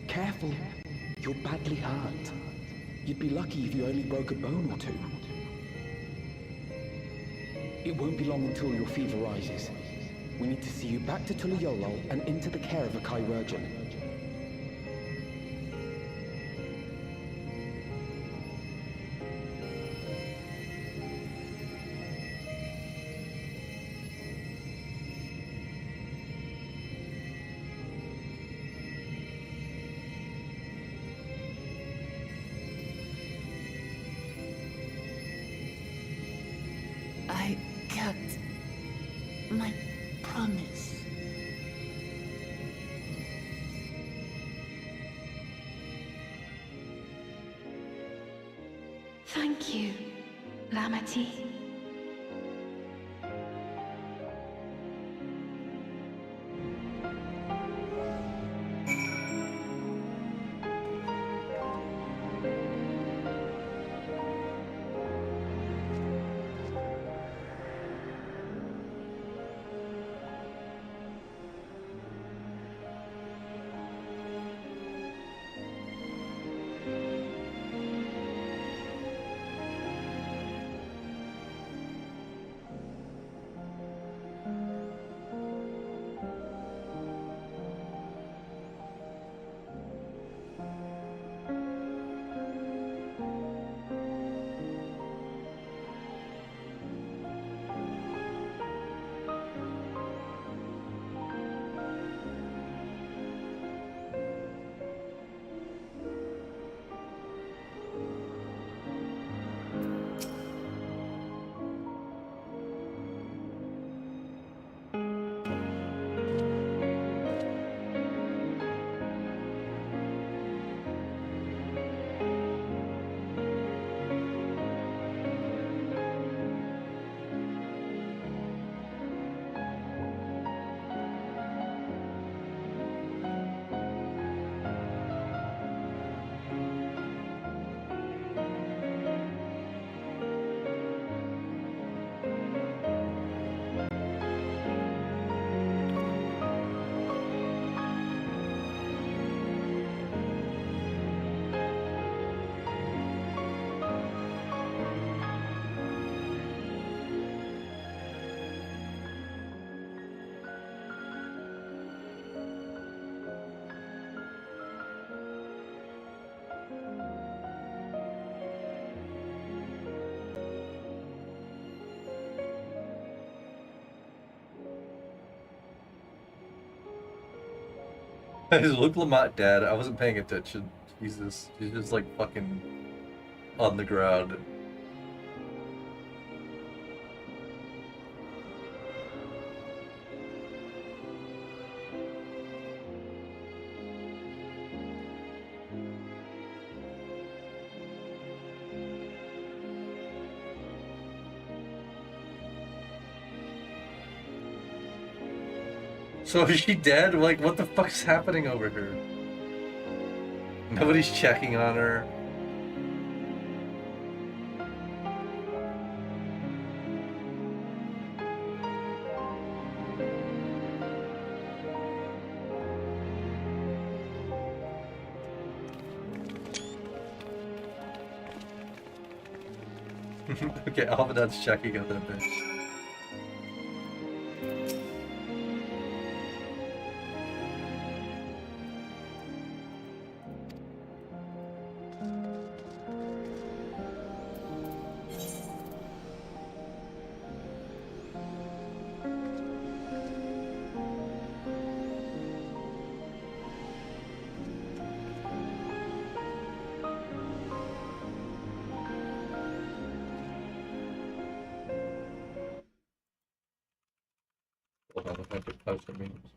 Careful. You're badly hurt. You'd be lucky if you only broke a bone or two. It won't be long until your fever rises. We need to see you back to Tulayolol and into the care of a chirurgeon. I kept my promise. Thank you, Lamity. Luke Lamont dead? I wasn't paying attention. Jesus, he's just like fucking on the ground. So is she dead? Like, what the fuck's happening over here? Nobody's checking on her. Okay, Alvadon's checking on that bitch. Hold on, if I could post the memes.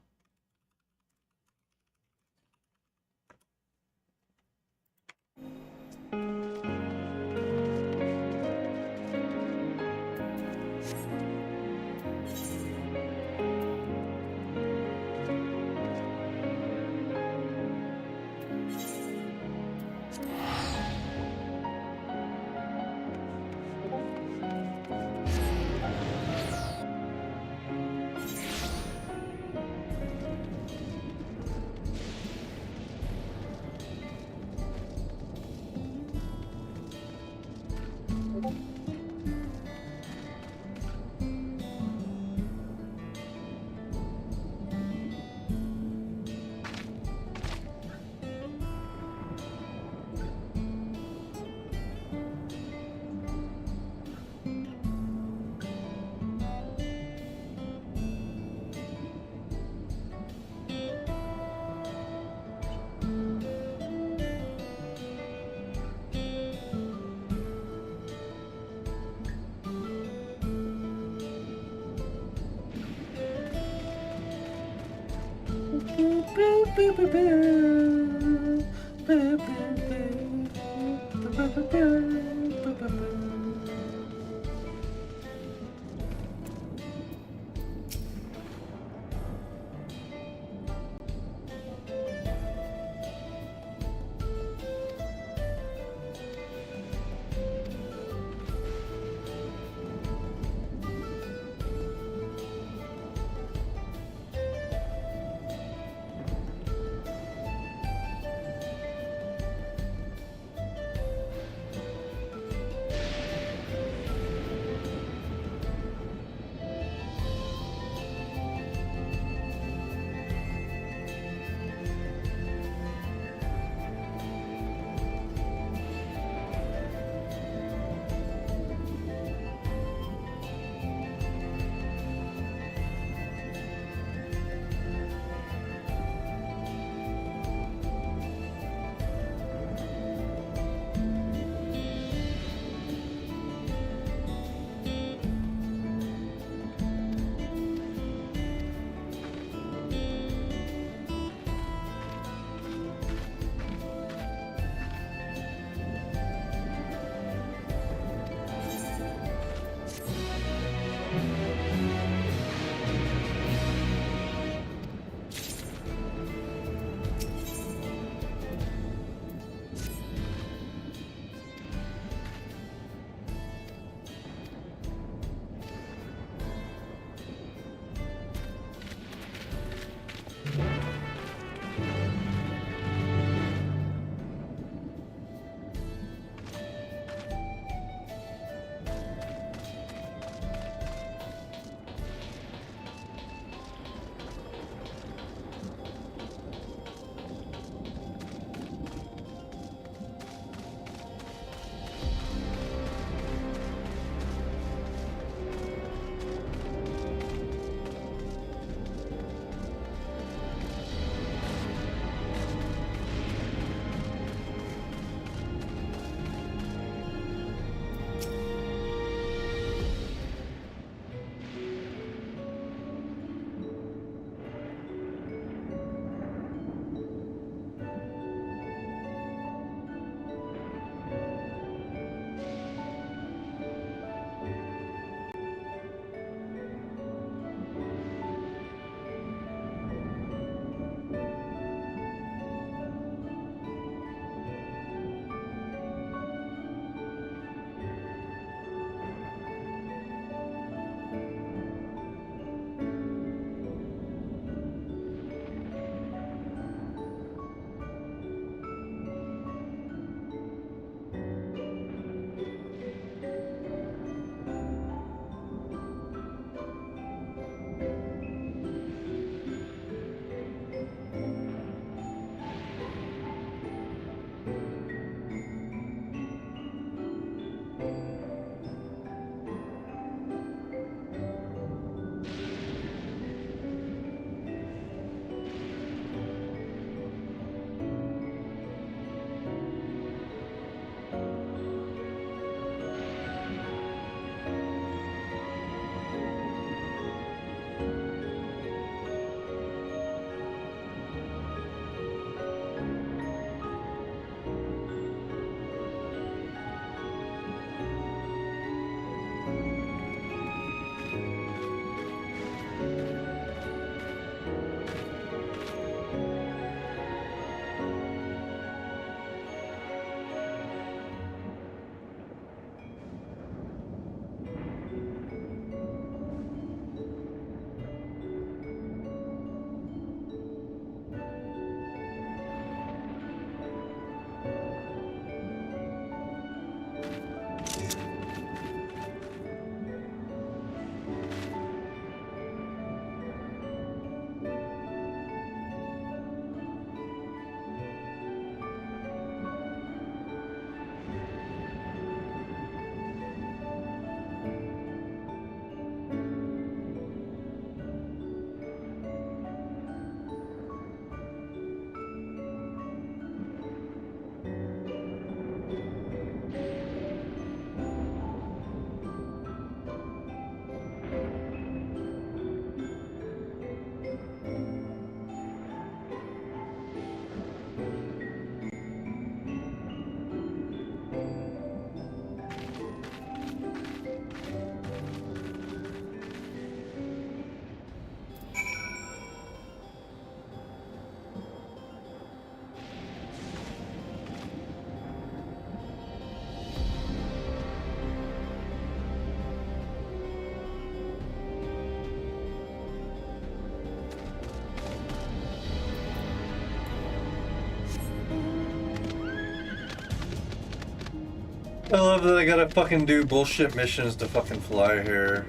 I love that I gotta fucking do bullshit missions to fucking fly here.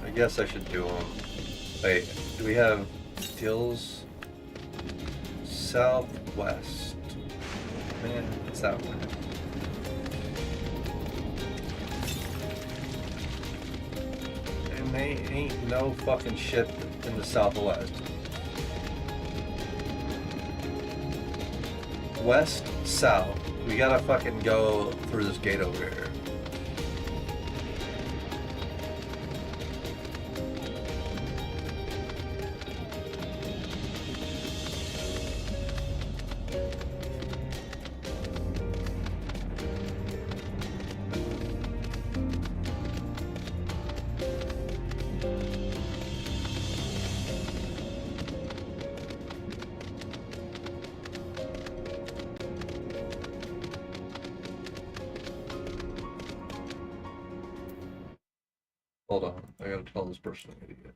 I guess I should do them. Wait, do we have deals? Southwest. Man, it's that way. And they ain't no fucking shit in the Southwest. West, south. We gotta fucking go through this gate over here. Hold on, I gotta tell this person an idiot.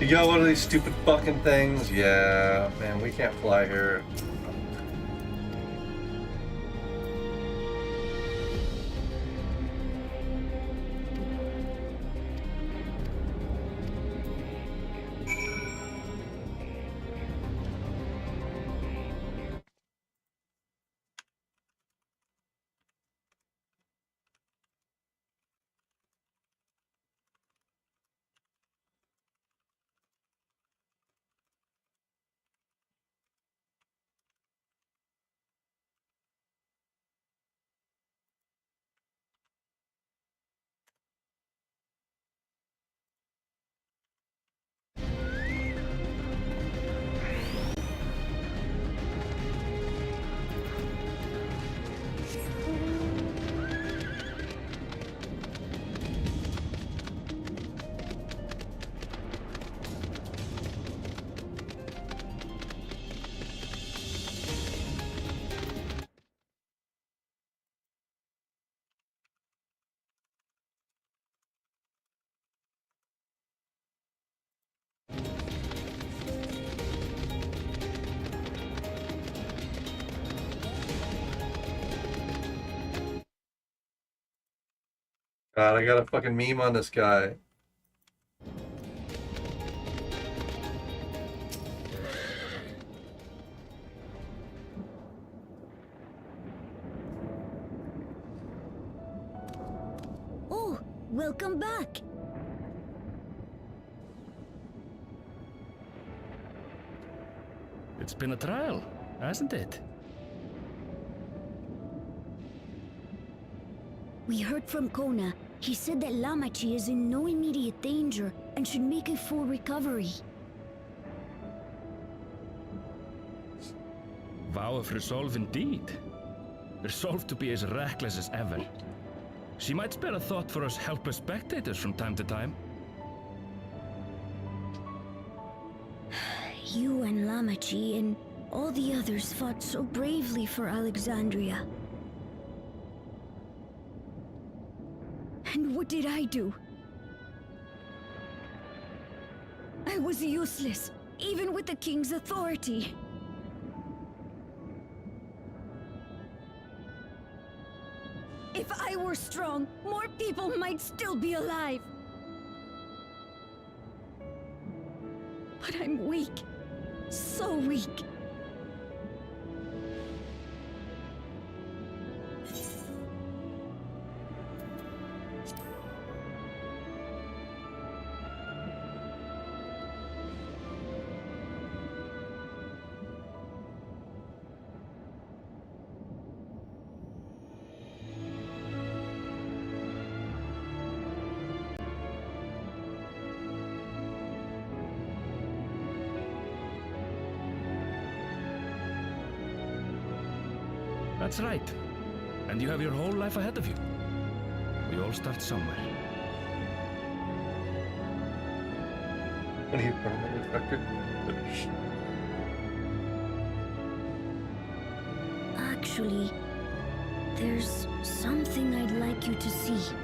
You got one of these stupid fucking things? Yeah, man, we can't fly here. God, I got a fucking meme on this guy. Oh, welcome back. It's been a trial, hasn't it? We heard from Kona. He said that Lamachi is in no immediate danger and should make a full recovery. Vow of resolve indeed. Resolved to be as reckless as ever. She might spare a thought for us helpless spectators from time to time. You and Lamachi and all the others fought so bravely for Alexandria. And what did I do? I was useless, even with the king's authority. If I were strong, more people might still be alive. But I'm weak. So weak. That's right. And you have your whole life ahead of you. We all start somewhere. And he permanently fucking Actually, there's something I'd like you to see.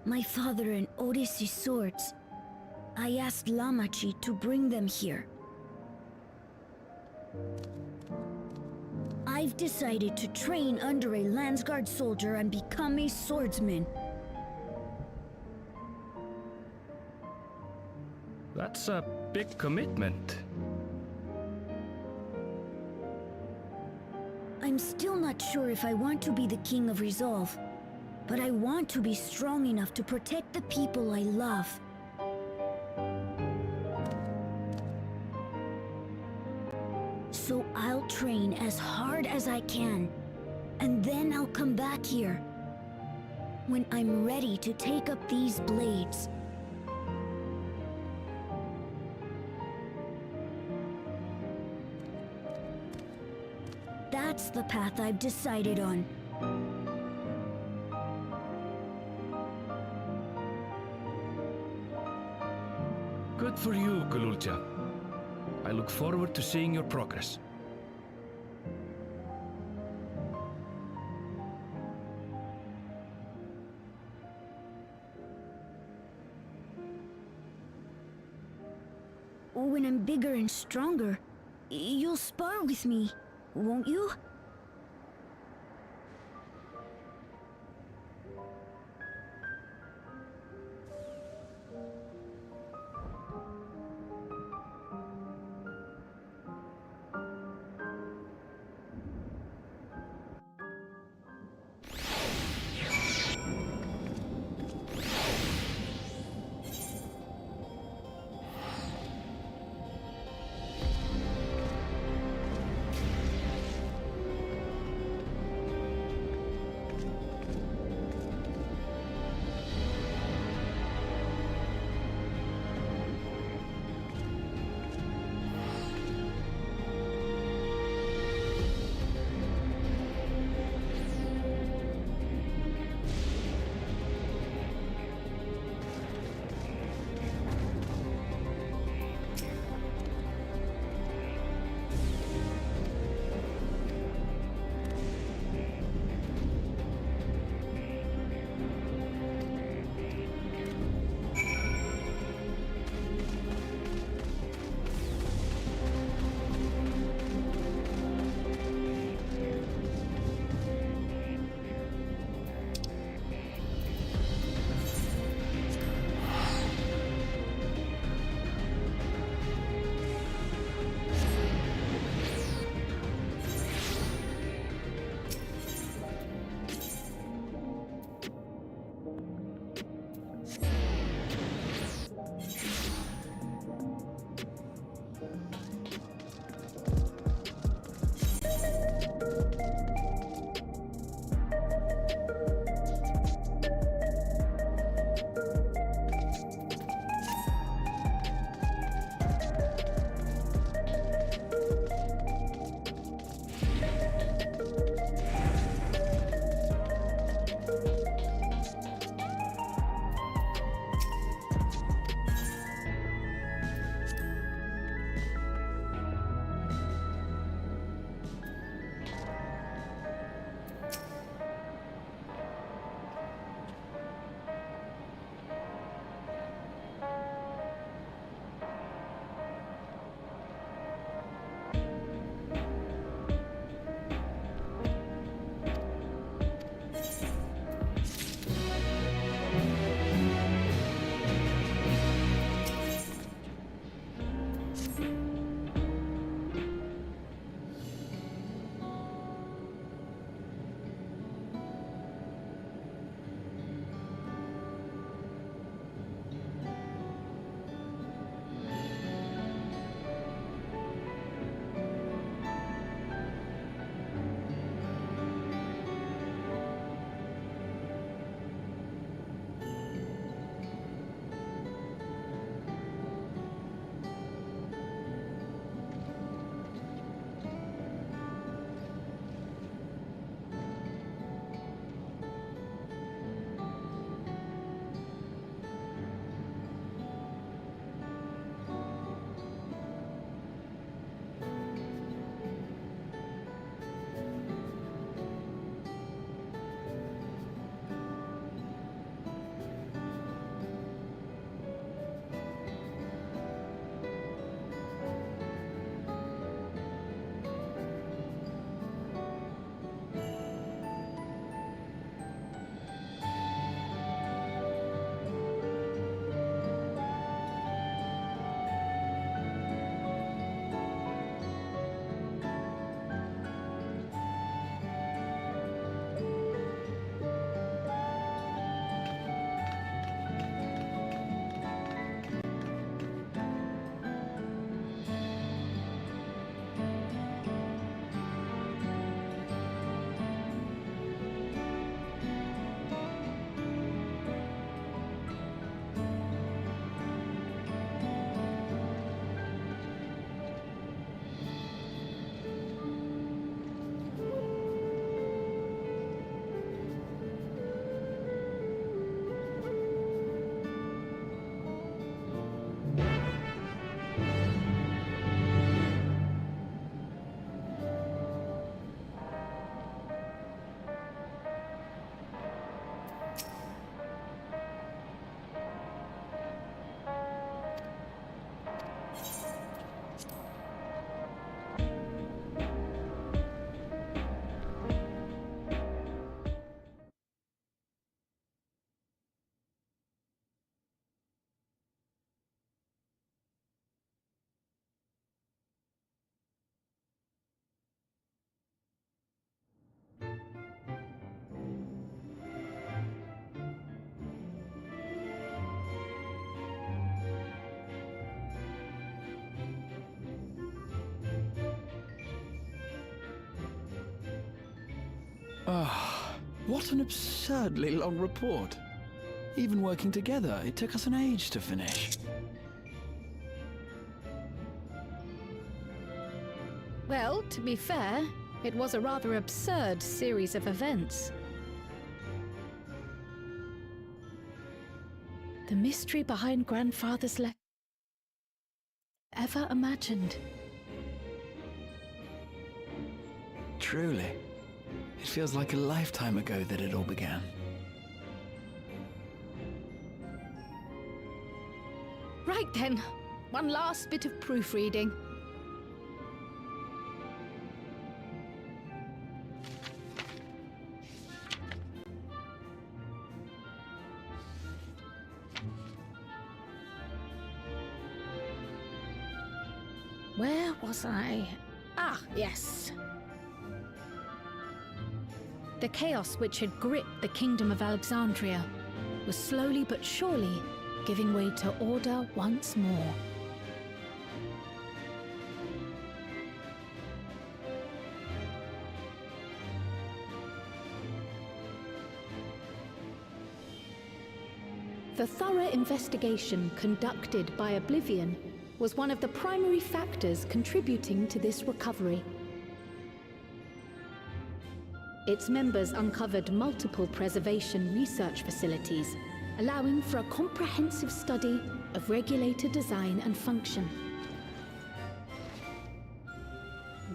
My father and Odyssey's swords. I asked Lamachi to bring them here. I've decided to train under a Landsguard soldier and become a swordsman. That's a big commitment. I'm still not sure if I want to be the King of Resolve, but I want to be strong enough to protect the people I love. So I'll train as hard as I can, and then I'll come back here when I'm ready to take up these blades. That's the path I've decided on. Good for you, Kululja. I look forward to seeing your progress. When I'm bigger and stronger, you'll spar with me, won't you? Ah, what an absurdly long report. Even working together, it took us an age to finish. Well, to be fair, it was a rather absurd series of events. The mystery behind Grandfather's letter ever imagined. Truly. It feels like a lifetime ago that it all began. Right then, one last bit of proofreading. Where was I? Ah, yes. The chaos which had gripped the kingdom of Alexandria was slowly but surely giving way to order once more. The thorough investigation conducted by Oblivion was one of the primary factors contributing to this recovery. Its members uncovered multiple preservation research facilities, allowing for a comprehensive study of regulator design and function.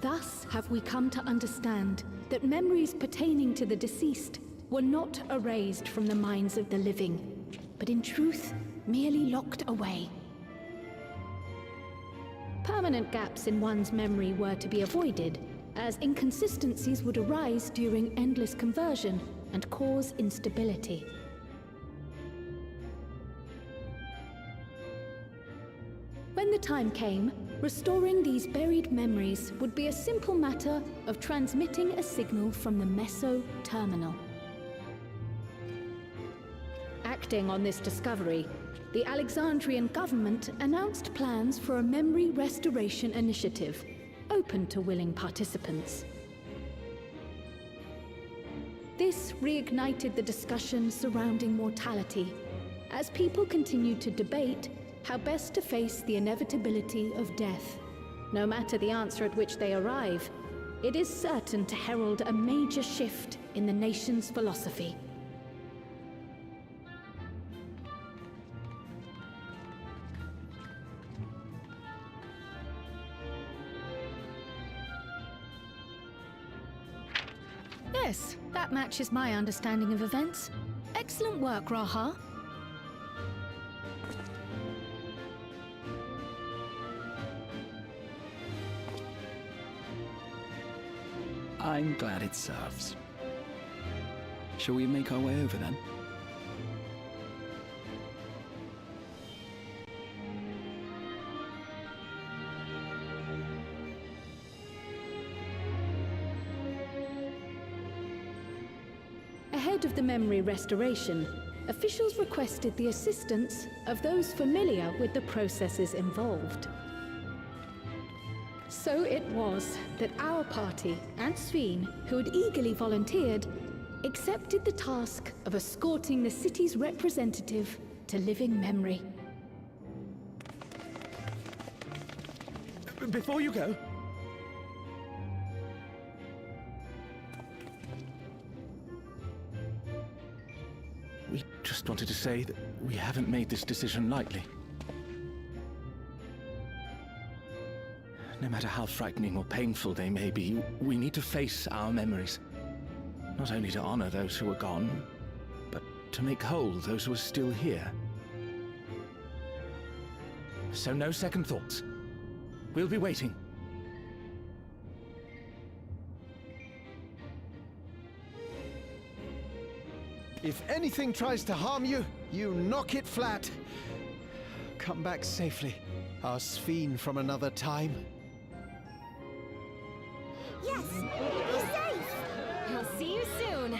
Thus have we come to understand that memories pertaining to the deceased were not erased from the minds of the living, but in truth, merely locked away. Permanent gaps in one's memory were to be avoided, as inconsistencies would arise during endless conversion and cause instability. When the time came, restoring these buried memories would be a simple matter of transmitting a signal from the Meso terminal. Acting on this discovery, the Alexandrian government announced plans for a memory restoration initiative, open to willing participants. This reignited the discussion surrounding mortality, as people continued to debate how best to face the inevitability of death. No matter the answer at which they arrive, it is certain to herald a major shift in the nation's philosophy. Yes, that matches my understanding of events. Excellent work, Raha. I'm glad it serves. Shall we make our way over then? Ahead of the memory restoration, officials requested the assistance of those familiar with the processes involved. So it was that our party and Sveen, who had eagerly volunteered, accepted the task of escorting the city's representative to living memory. Before you go, we just wanted to say that we haven't made this decision lightly. No matter how frightening or painful they may be, we need to face our memories. Not only to honor those who are gone, but to make whole those who are still here. So no second thoughts. We'll be waiting. If anything tries to harm you, you knock it flat. Come back safely, our Sveen from another time. Yes! Be safe! I'll see you soon!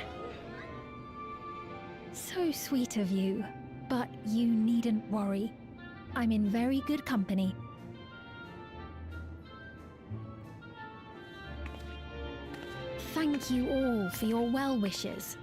So sweet of you, but you needn't worry. I'm in very good company. Thank you all for your well wishes.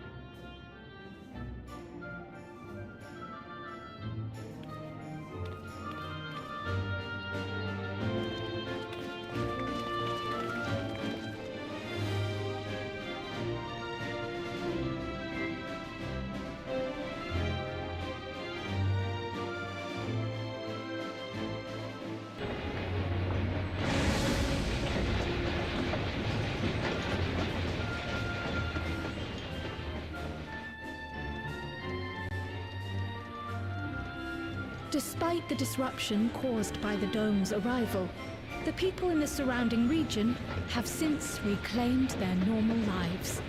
Despite the disruption caused by the dome's arrival, the people in the surrounding region have since reclaimed their normal lives.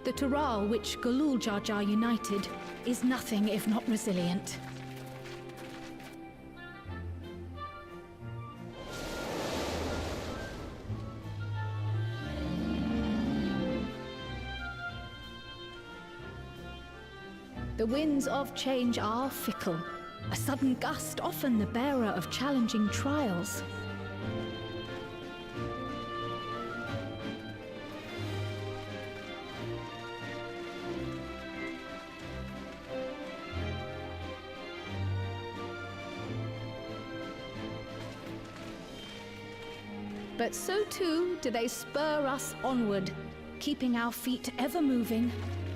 The Taral which Galul Jar Jar united is nothing if not resilient. The winds of change are fickle. A sudden gust often the bearer of challenging trials. But so too do they spur us onward, keeping our feet ever moving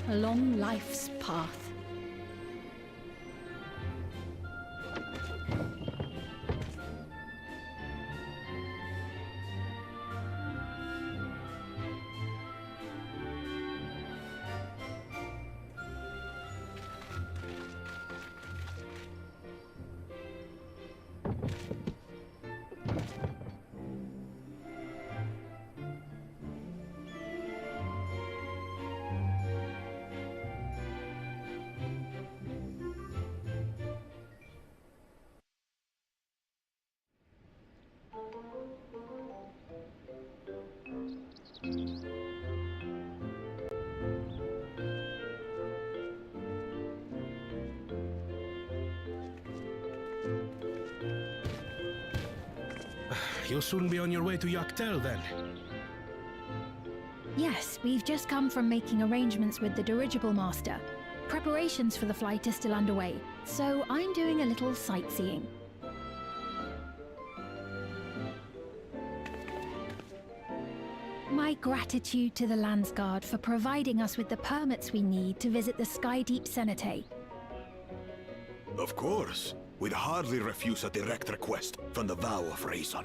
along life's path. You'll soon be on your way to Yaktel, then? Yes, we've just come from making arrangements with the dirigible master. Preparations for the flight are still underway, so I'm doing a little sightseeing. My gratitude to the Landsguard for providing us with the permits we need to visit the Skydeep Cenotaph. Of course. We'd hardly refuse a direct request from the Vow of Reason.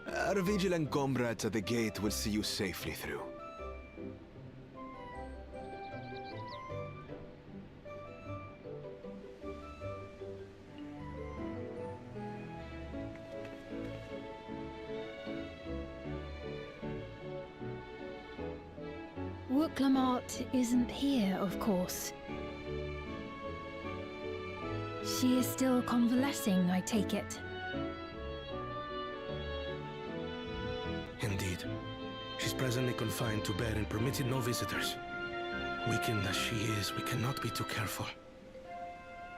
Our vigilant comrades at the gate will see you safely through. Wooklamart isn't here, of course. She is still convalescing, I take it. Indeed. She's presently confined to bed and permitted no visitors. Weakened as she is, we cannot be too careful.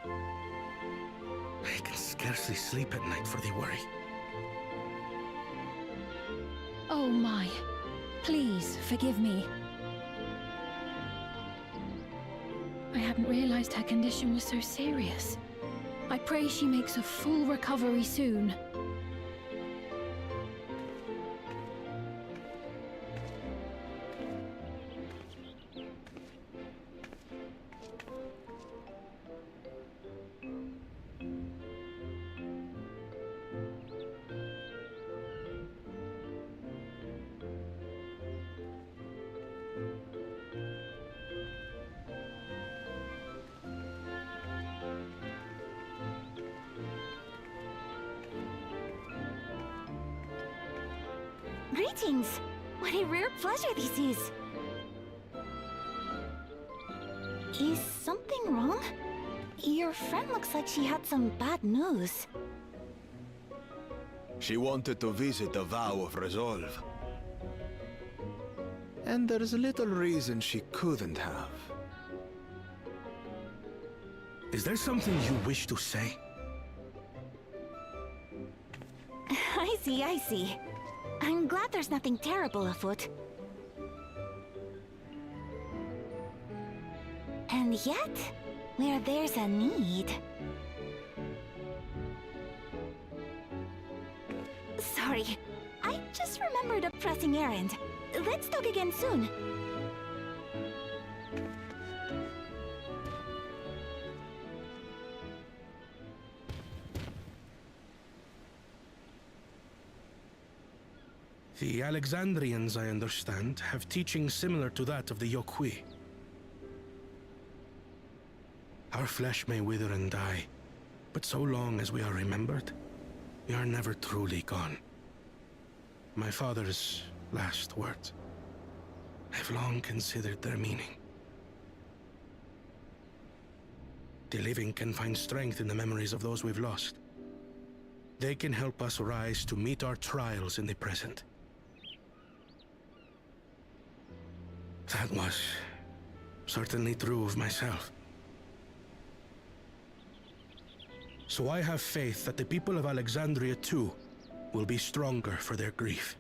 I can scarcely sleep at night for the worry. Oh my. Please, forgive me. I hadn't realized her condition was so serious. I pray she makes a full recovery soon. Greetings! What a rare pleasure this is! Is something wrong? Your friend looks like she had some bad news. She wanted to visit the Vow of Resolve. And there's little reason she couldn't have. Is there something you wish to say? I see. I'm glad there's nothing terrible afoot. And yet, where there's a need... Sorry, I just remembered a pressing errand. Let's talk again soon. The Alexandrians, I understand, have teaching similar to that of the Yokui. Our flesh may wither and die, but so long as we are remembered, we are never truly gone. My father's last words. I've long considered their meaning. The living can find strength in the memories of those we've lost. They can help us rise to meet our trials in the present. That was certainly true of myself. So I have faith that the people of Alexandria too will be stronger for their grief.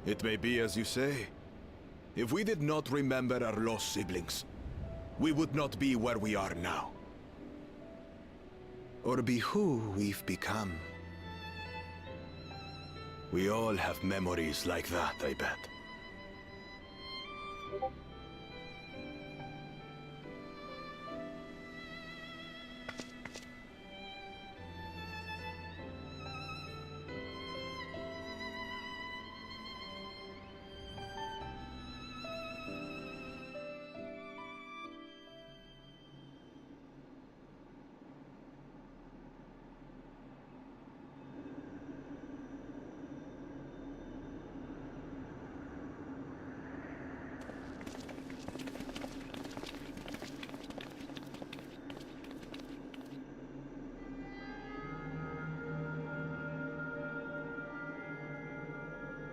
It may be as you say. If we did not remember our lost siblings, we would not be where we are now. Or be who we've become. We all have memories like that, I bet.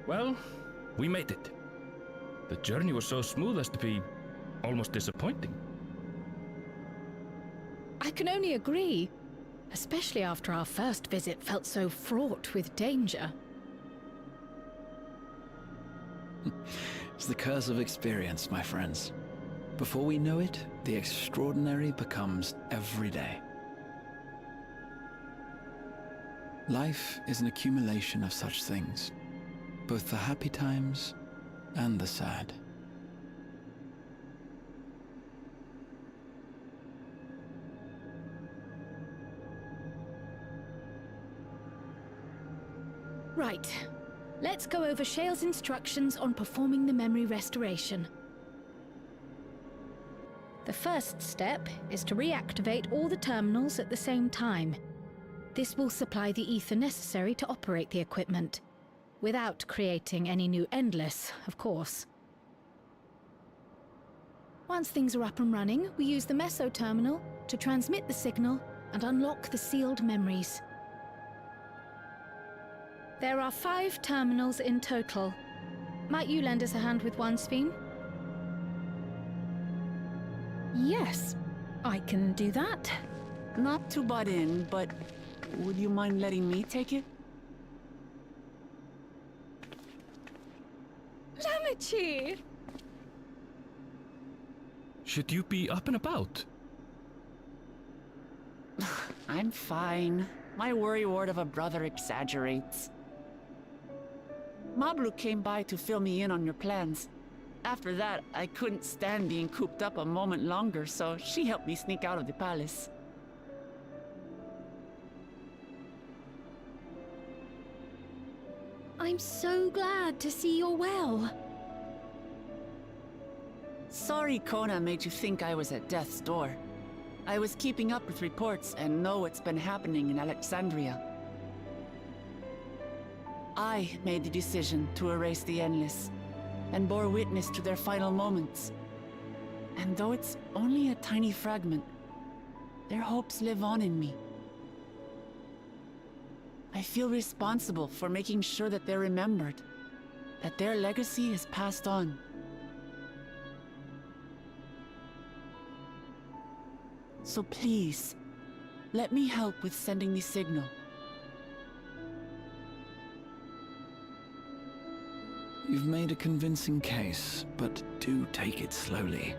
Well, we made it. The journey was so smooth as to be almost disappointing. I can only agree. Especially after our first visit felt so fraught with danger. It's the curse of experience, my friends. Before we know it, the extraordinary becomes every day. Life is an accumulation of such things, both the happy times and the sad. Right. Let's go over Shale's instructions on performing the memory restoration. The first step is to reactivate all the terminals at the same time. This will supply the ether necessary to operate the equipment, without creating any new Endless, of course. Once things are up and running, we use the Meso terminal to transmit the signal and unlock the sealed memories. There are 5 terminals in total. Might you lend us a hand with one, Sphene? Yes, I can do that. Not to butt in, but would you mind letting me take it? Lamichi! Should you be up and about? I'm fine. My worrywart of a brother exaggerates. Mablu came by to fill me in on your plans. After that, I couldn't stand being cooped up a moment longer, so she helped me sneak out of the palace. I'm so glad to see you're well. Sorry Kona made you think I was at death's door. I was keeping up with reports and know what's been happening in Alexandria. I made the decision to erase the Endless, and bore witness to their final moments. And though it's only a tiny fragment, their hopes live on in me. I feel responsible for making sure that they're remembered, that their legacy is passed on. So please, let me help with sending the signal. You've made a convincing case, but do take it slowly.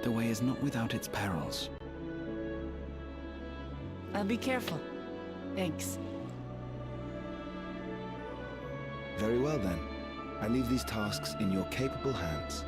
The way is not without its perils. I'll be careful. Thanks. Very well then. I leave these tasks in your capable hands.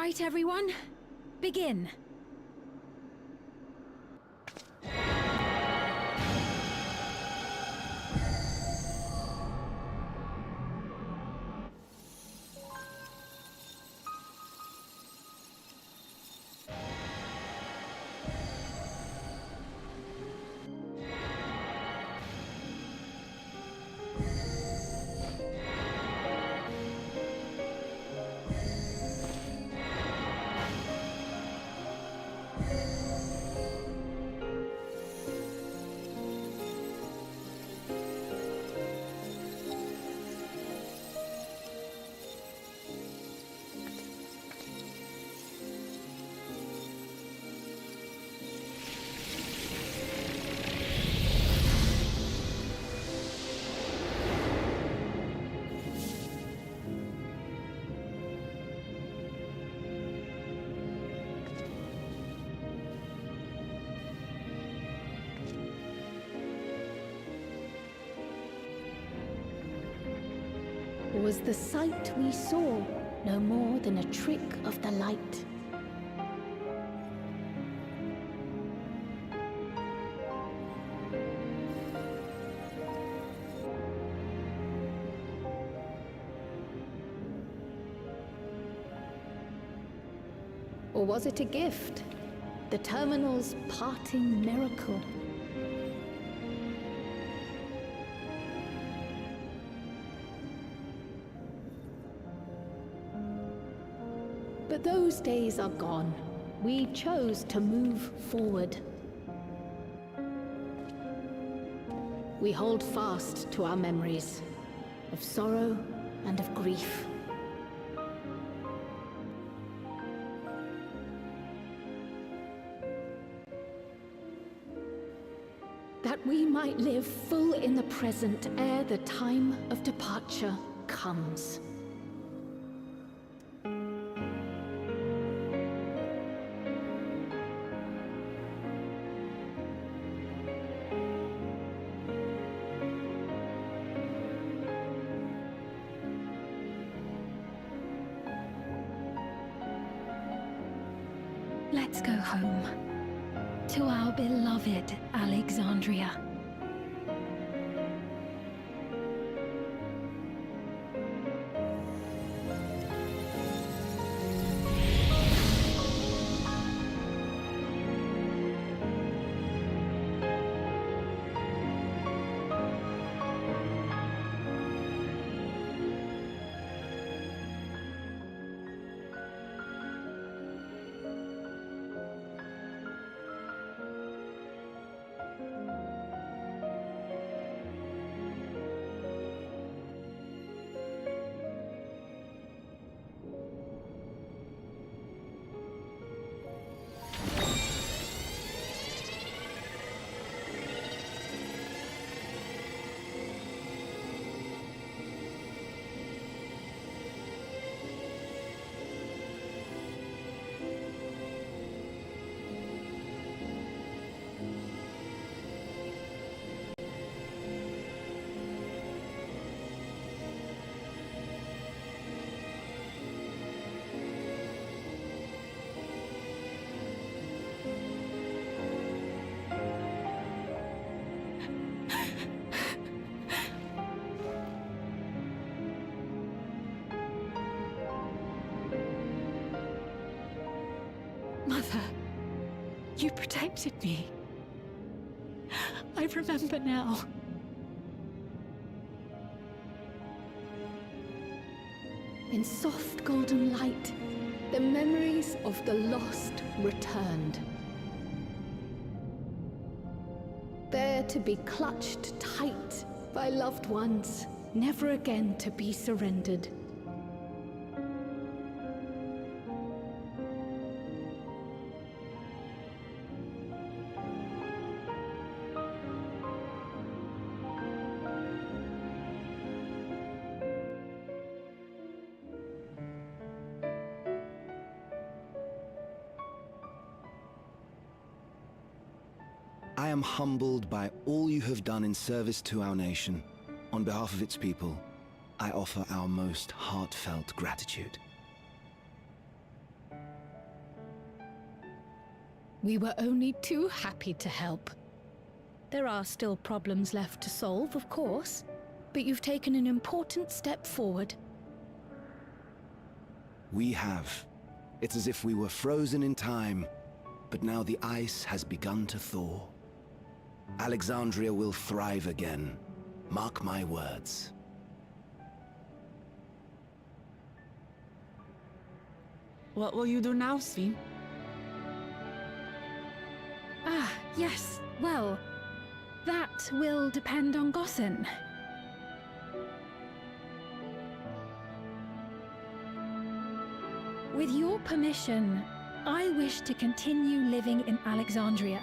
right, everyone. Begin. Was the sight we saw no more than a trick of the light? Or was it a gift? The Terminal's parting miracle? But those days are gone. We chose to move forward. We hold fast to our memories of sorrow and of grief. That we might live full in the present ere the time of departure comes. Let's go home. To our beloved Alexandria. Mother, you protected me. I remember now. In soft golden light, the memories of the lost returned. There to be clutched tight by loved ones, never again to be surrendered. I am humbled by all you have done in service to our nation. On behalf of its people, I offer our most heartfelt gratitude. We were only too happy to help. There are still problems left to solve, of course, but you've taken an important step forward. We have. It's as if we were frozen in time, but now the ice has begun to thaw. Alexandria will thrive again. Mark my words. What will you do now, Sven? Ah, yes. Well, that will depend on Gossen. With your permission, I wish to continue living in Alexandria.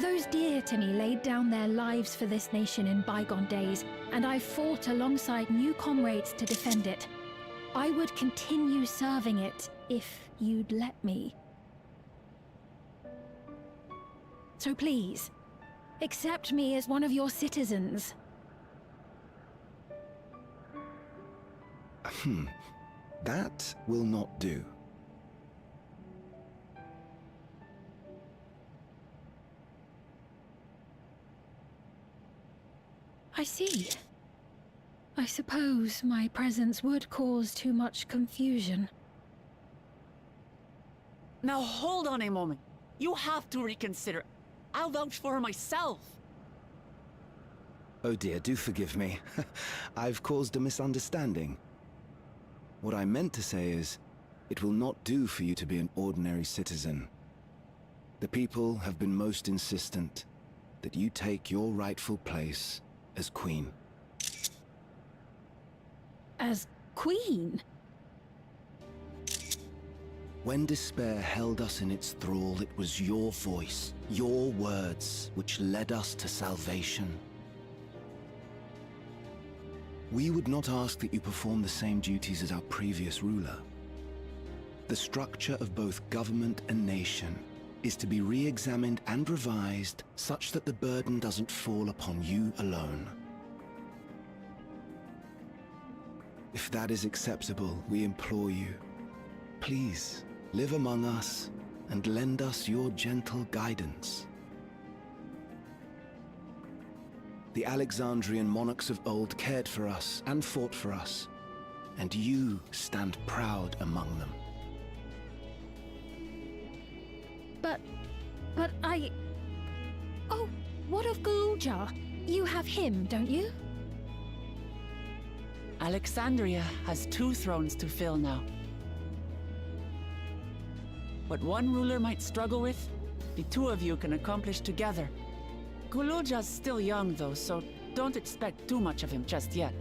Those dear to me laid down their lives for this nation in bygone days, and I fought alongside new comrades to defend it. I would continue serving it if you'd let me. So please, accept me as one of your citizens. That will not do. I see. I suppose my presence would cause too much confusion. Now hold on a moment. You have to reconsider. I'll vouch for her myself. Oh dear, do forgive me. I've caused a misunderstanding. What I meant to say is, it will not do for you to be an ordinary citizen. The people have been most insistent that you take your rightful place as queen. As queen? When despair held us in its thrall, it was your voice, your words, which led us to salvation. We would not ask that you perform the same duties as our previous ruler. The structure of both government and nation is to be re-examined and revised such that the burden doesn't fall upon you alone. If that is acceptable, we implore you, please live among us and lend us your gentle guidance. The Alexandrian monarchs of old cared for us and fought for us, and you stand proud among them. But I... Oh, what of Galuja? You have him, don't you? Alexandria has 2 thrones to fill now. What one ruler might struggle with, the 2 of you can accomplish together. Galuja's still young though, so don't expect too much of him just yet.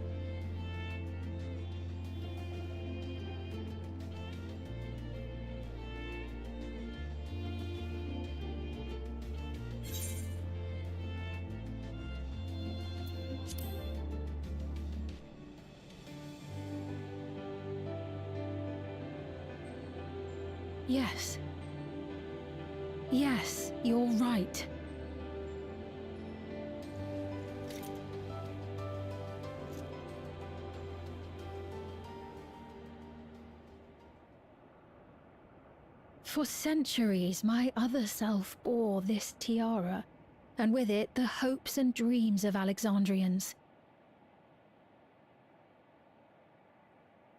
Yes. Yes, you're right. For centuries, my other self bore this tiara, and with it the hopes and dreams of Alexandrians.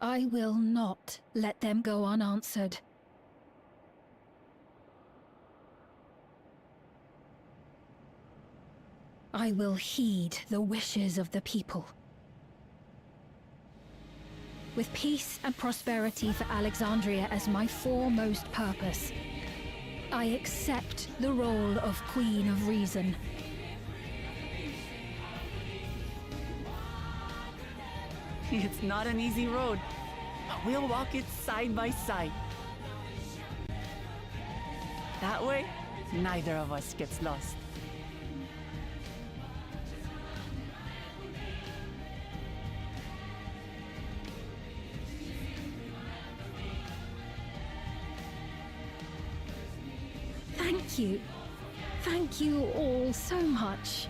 I will not let them go unanswered. I will heed the wishes of the people. With peace and prosperity for Alexandria as my foremost purpose, I accept the role of Queen of Reason. It's not an easy road, but we'll walk it side by side. That way, neither of us gets lost. Thank you. Thank you all so much.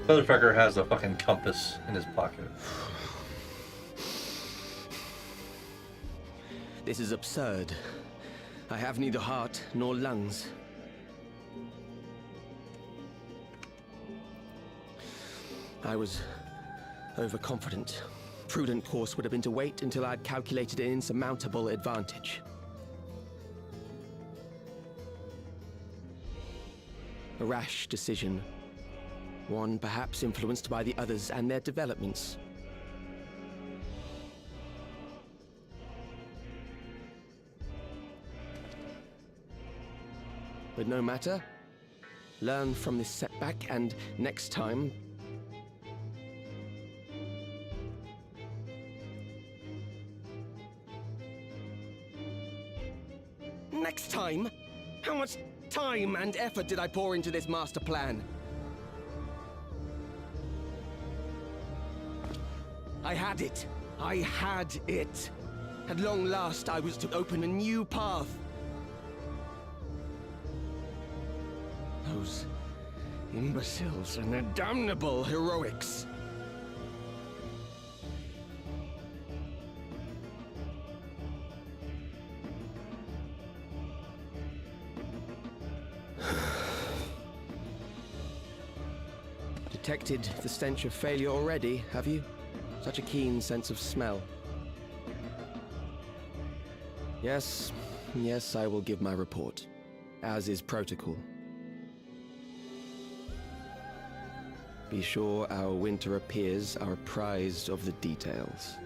Motherfucker has a fucking compass in his pocket. This is absurd. I have neither heart nor lungs. I was overconfident. Prudent course would have been to wait until I'd calculated an insurmountable advantage. A rash decision. One perhaps influenced by the others and their developments. But no matter. Learn from this setback and next time... Next time? How much time and effort did I pour into this master plan? I had it. I had it. At long last, I was to open a new path. Those imbeciles and their damnable heroics. Detected the stench of failure already, have you? Such a keen sense of smell. Yes, I will give my report, as is protocol. Be sure our winter peers are apprised of the details.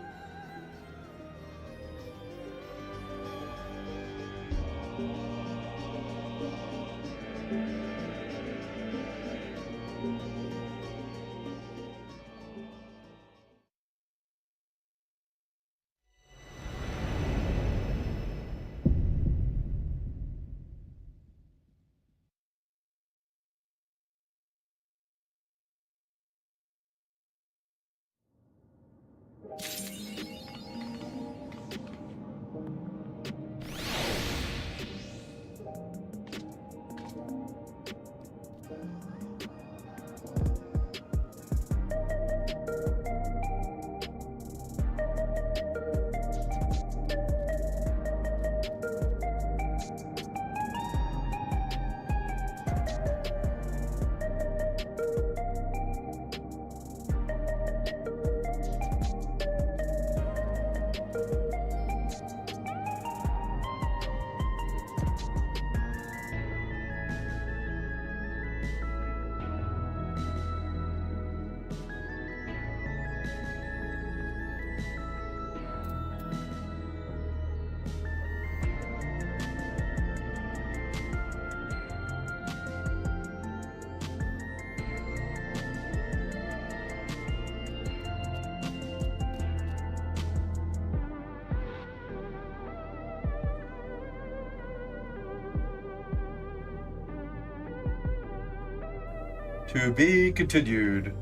To be continued.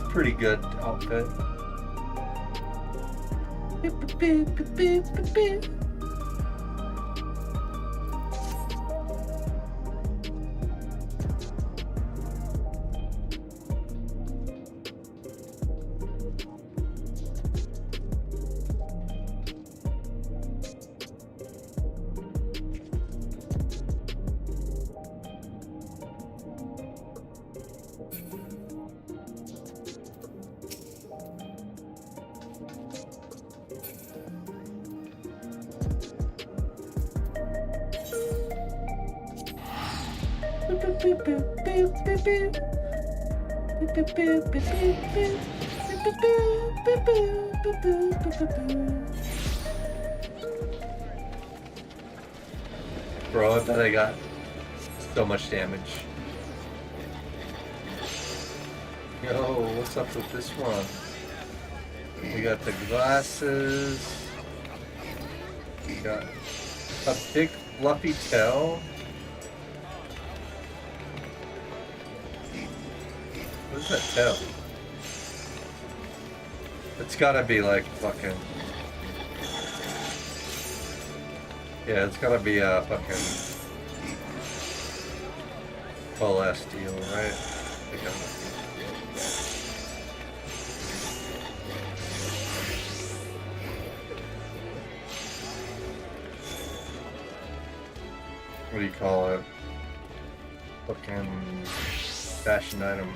Pretty good outfit. Bro, I bet I got so much damage. Yo, what's up with this one? We got the glasses. We got a big fluffy tail. What is that tail? It's gotta be like fucking... Yeah, it's gotta be a fucking... tall ass steel, right? What do you call it? Fucking fashion item.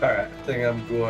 Alright, I think I'm going